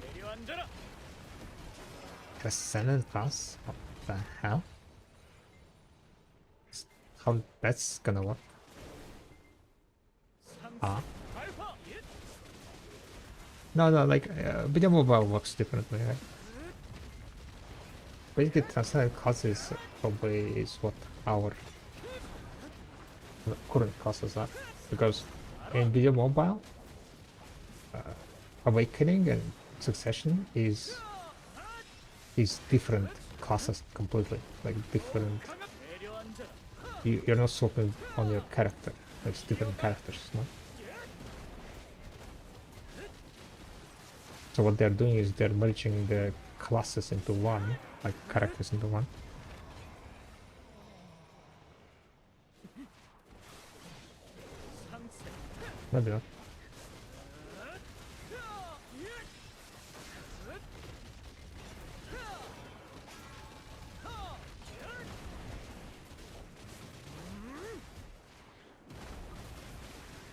Transcendent class? What the hell? How that's gonna work? Ah. No, like video mobile works differently, right? Basically, transcendent classes probably is what our current classes are, because in video mobile, Awakening and Succession is different classes completely, like different. You're not swapping on your character; it's different characters, no? So what they're doing is they're merging the classes into one, like characters into one. Maybe not.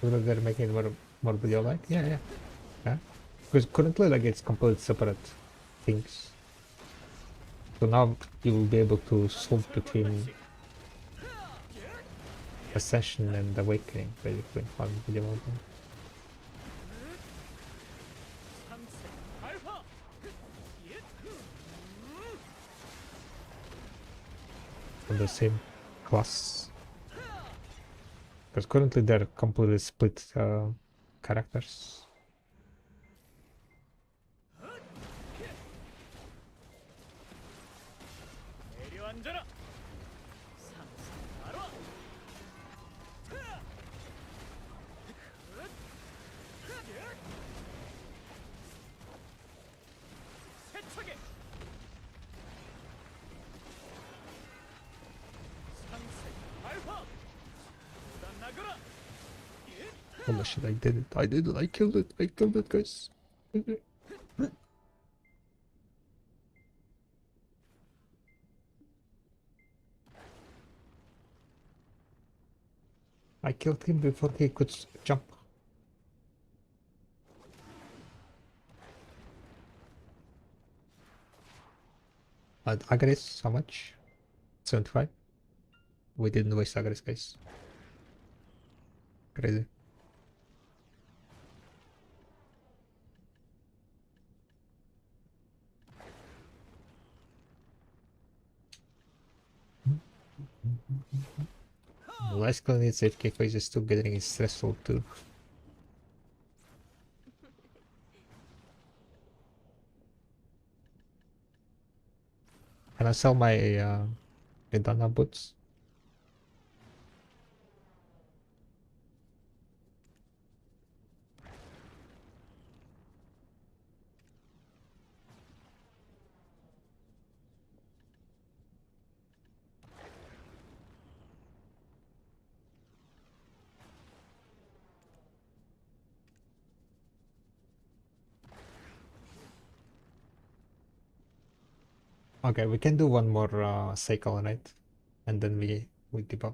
They're making it more video like? Yeah. Because currently like it's completely separate things. So now you will be able to swap between Ascension and Awakening basically in one video album. On the same class. Because currently they're completely split characters. Holy shit, I did it, I killed it, guys. I killed him before he could jump. Agres, how much? 75? We didn't waste Agres, guys. Crazy. Last clan needs AFK phases too, gathering is stressful too. Can I sell my Idana boots? Okay, we can do one more cycle, right? And then we debug.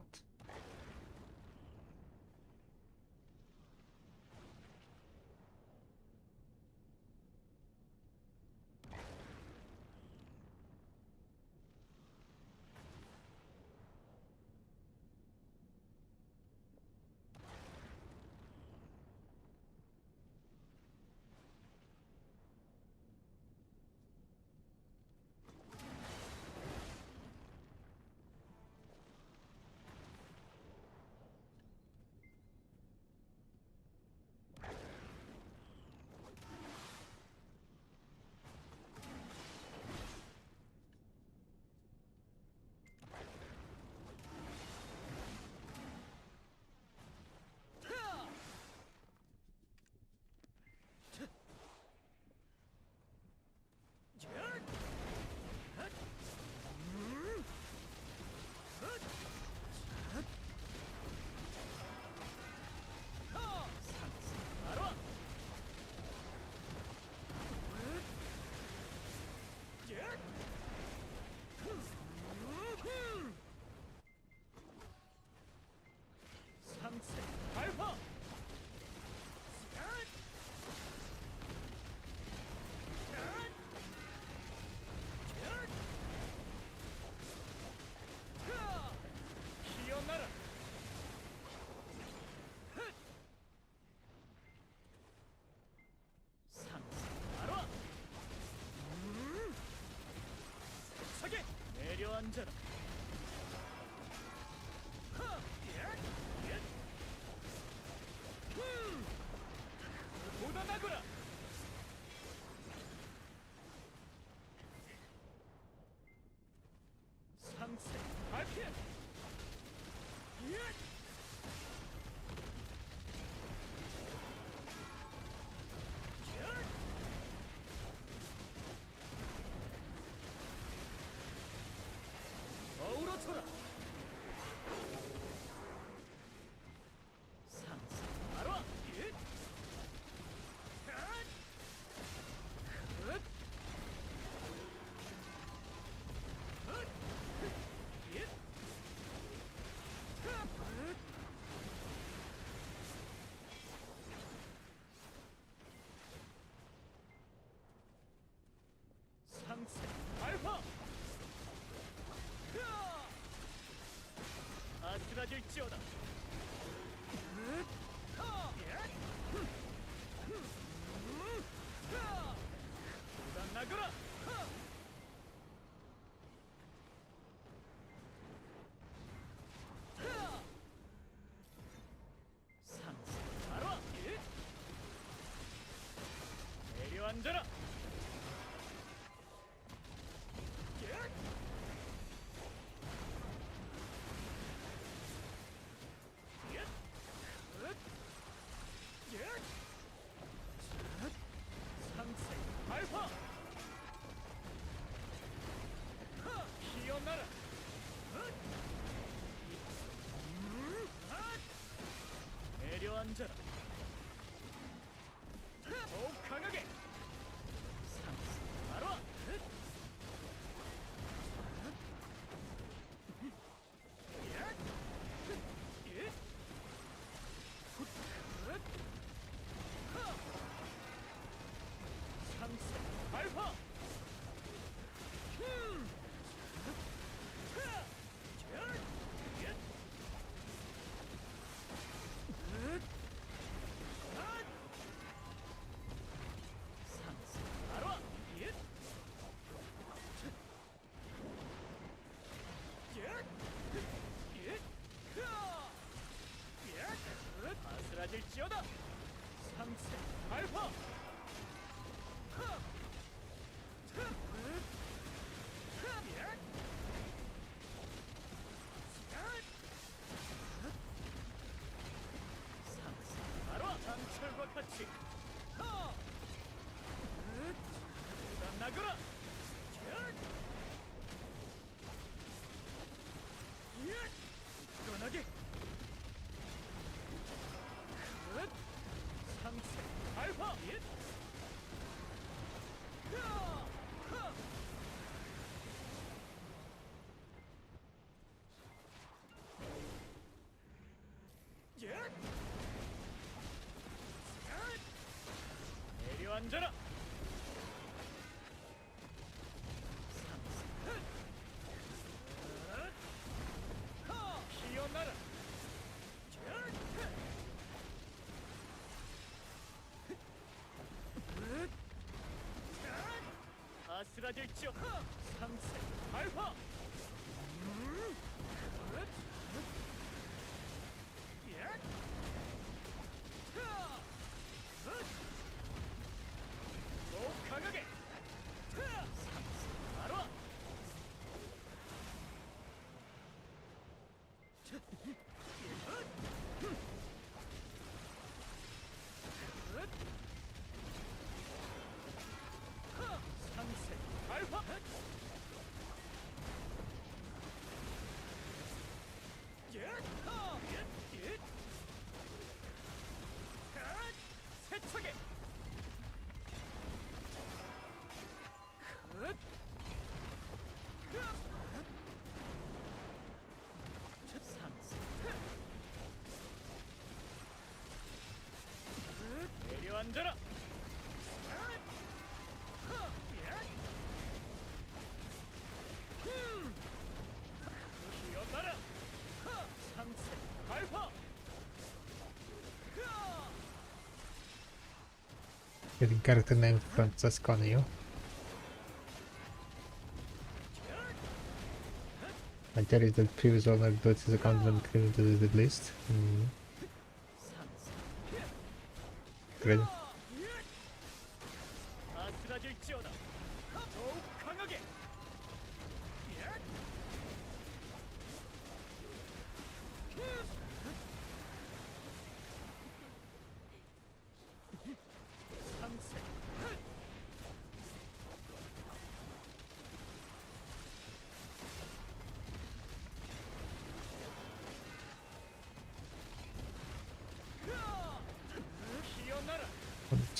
상세 알파. 아스라질지어다. 나거라. 상세 바로 내려앉아라. 상세 알파. 피어나라. 내려앉아라. 더욱 강하게. 상세 바로 상세 알파. 상세 바로 아스라질지어다. 상세 알파. 상세 바로 장철과 같이 나거라. 떠나게. 상세 알파. 내려앉아라. 피어나라. 아스라질지어. 상세 알파. 더욱 강하게. 상세 바로 상세 알파. 세차게. 상세 내려앉아라. 피어나라. 상세 알파. Getting character name Francesco Neo. I carried the previous owner but his account when claimed to the list. Great. 아스라질지어다. 더욱 강하게. 상세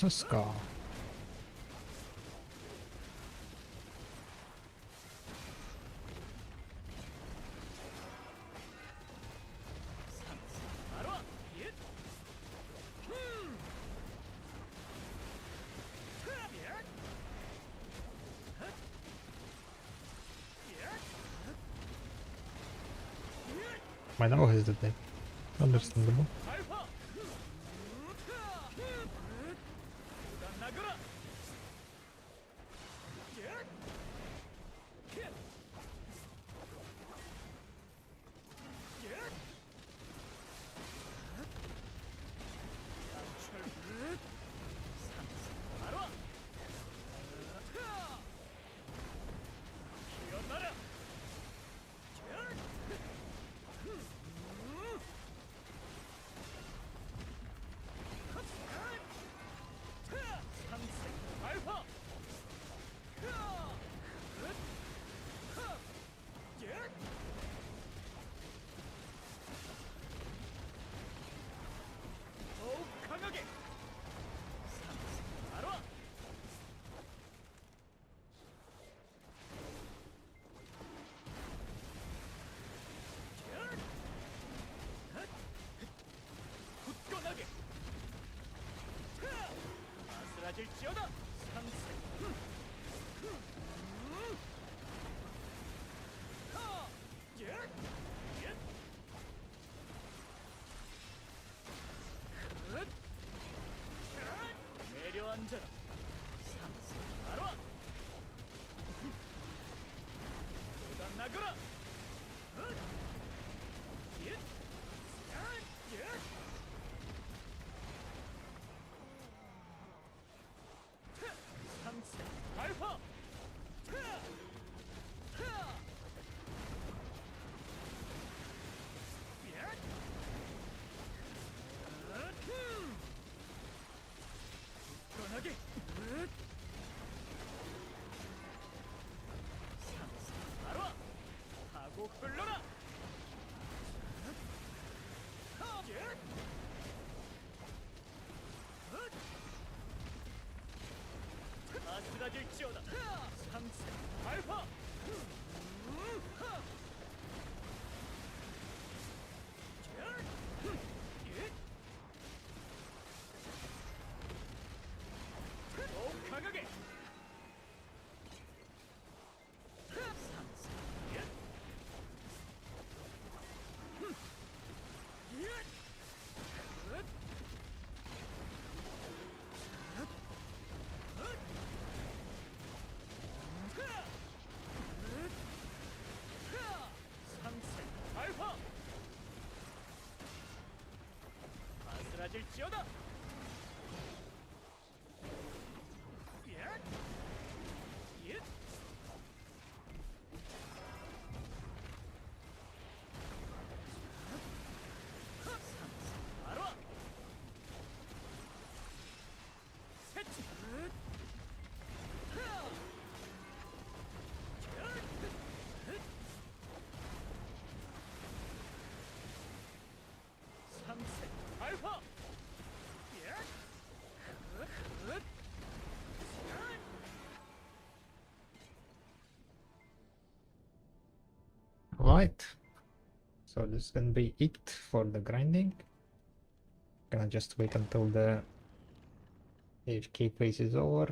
Just go. My now has the dead. Understandable. Right, so this is gonna be it for the grinding. Gonna just wait until the AFK phase is over.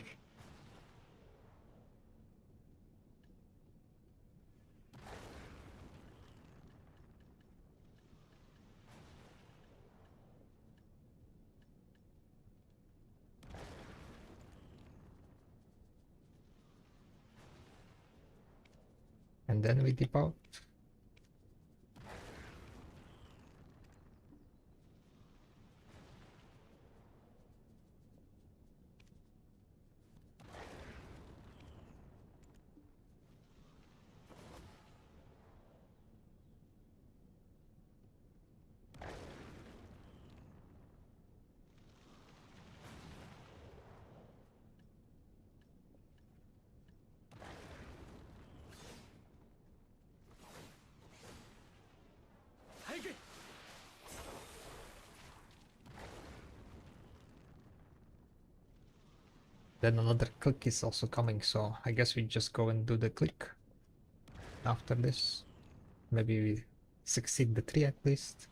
And then we dip out. Then another click is also coming, so I guess we just go and do the click after this. Maybe we succeed the tree at least.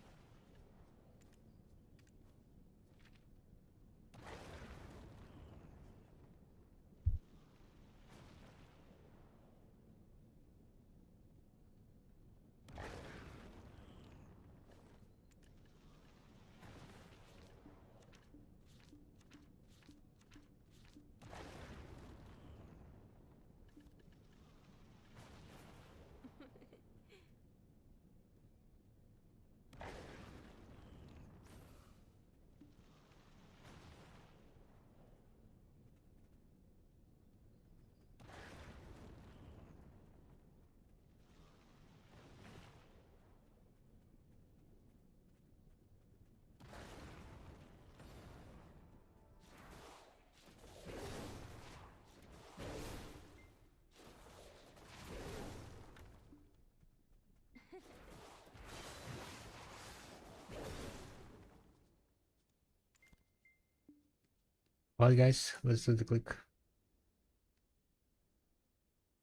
Well guys, let's do the click.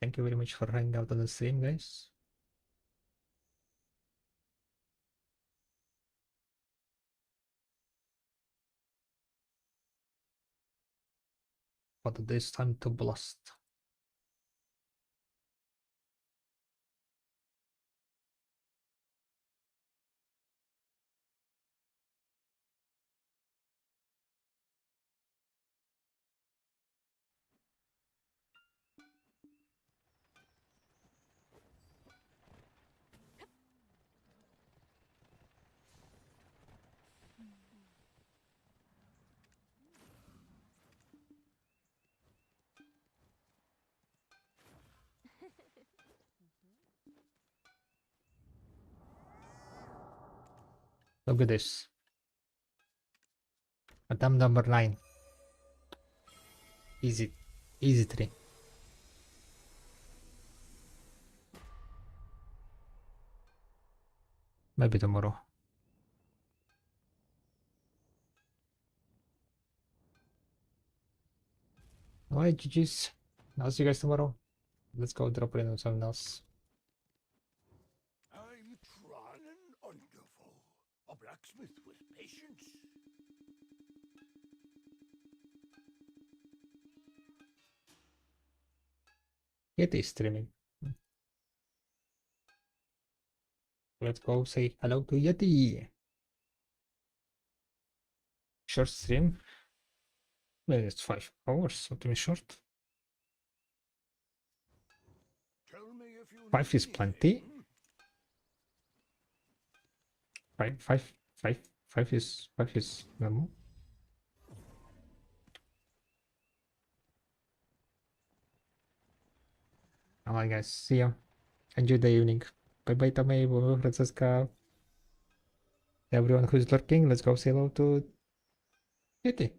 Thank you very much for hanging out on the stream, guys. But this time to blast. Look at this. Attempt number 9. Easy. Easy tree. Maybe tomorrow. Alright, GG's. I'll see you guys tomorrow. Let's go drop in on something else. I'm Tron and Underful, a blacksmith with patience. Yeti is streaming. Let's go say hello to Yeti. Short stream. Well, it's 5 hours, something short. Tell me if you 5 is need plenty. anything. 5 is normal. Alright guys, see ya. Enjoy the evening. Bye bye Tomei, bye bye Francesca. Everyone who's lurking, let's go say hello to Yeti.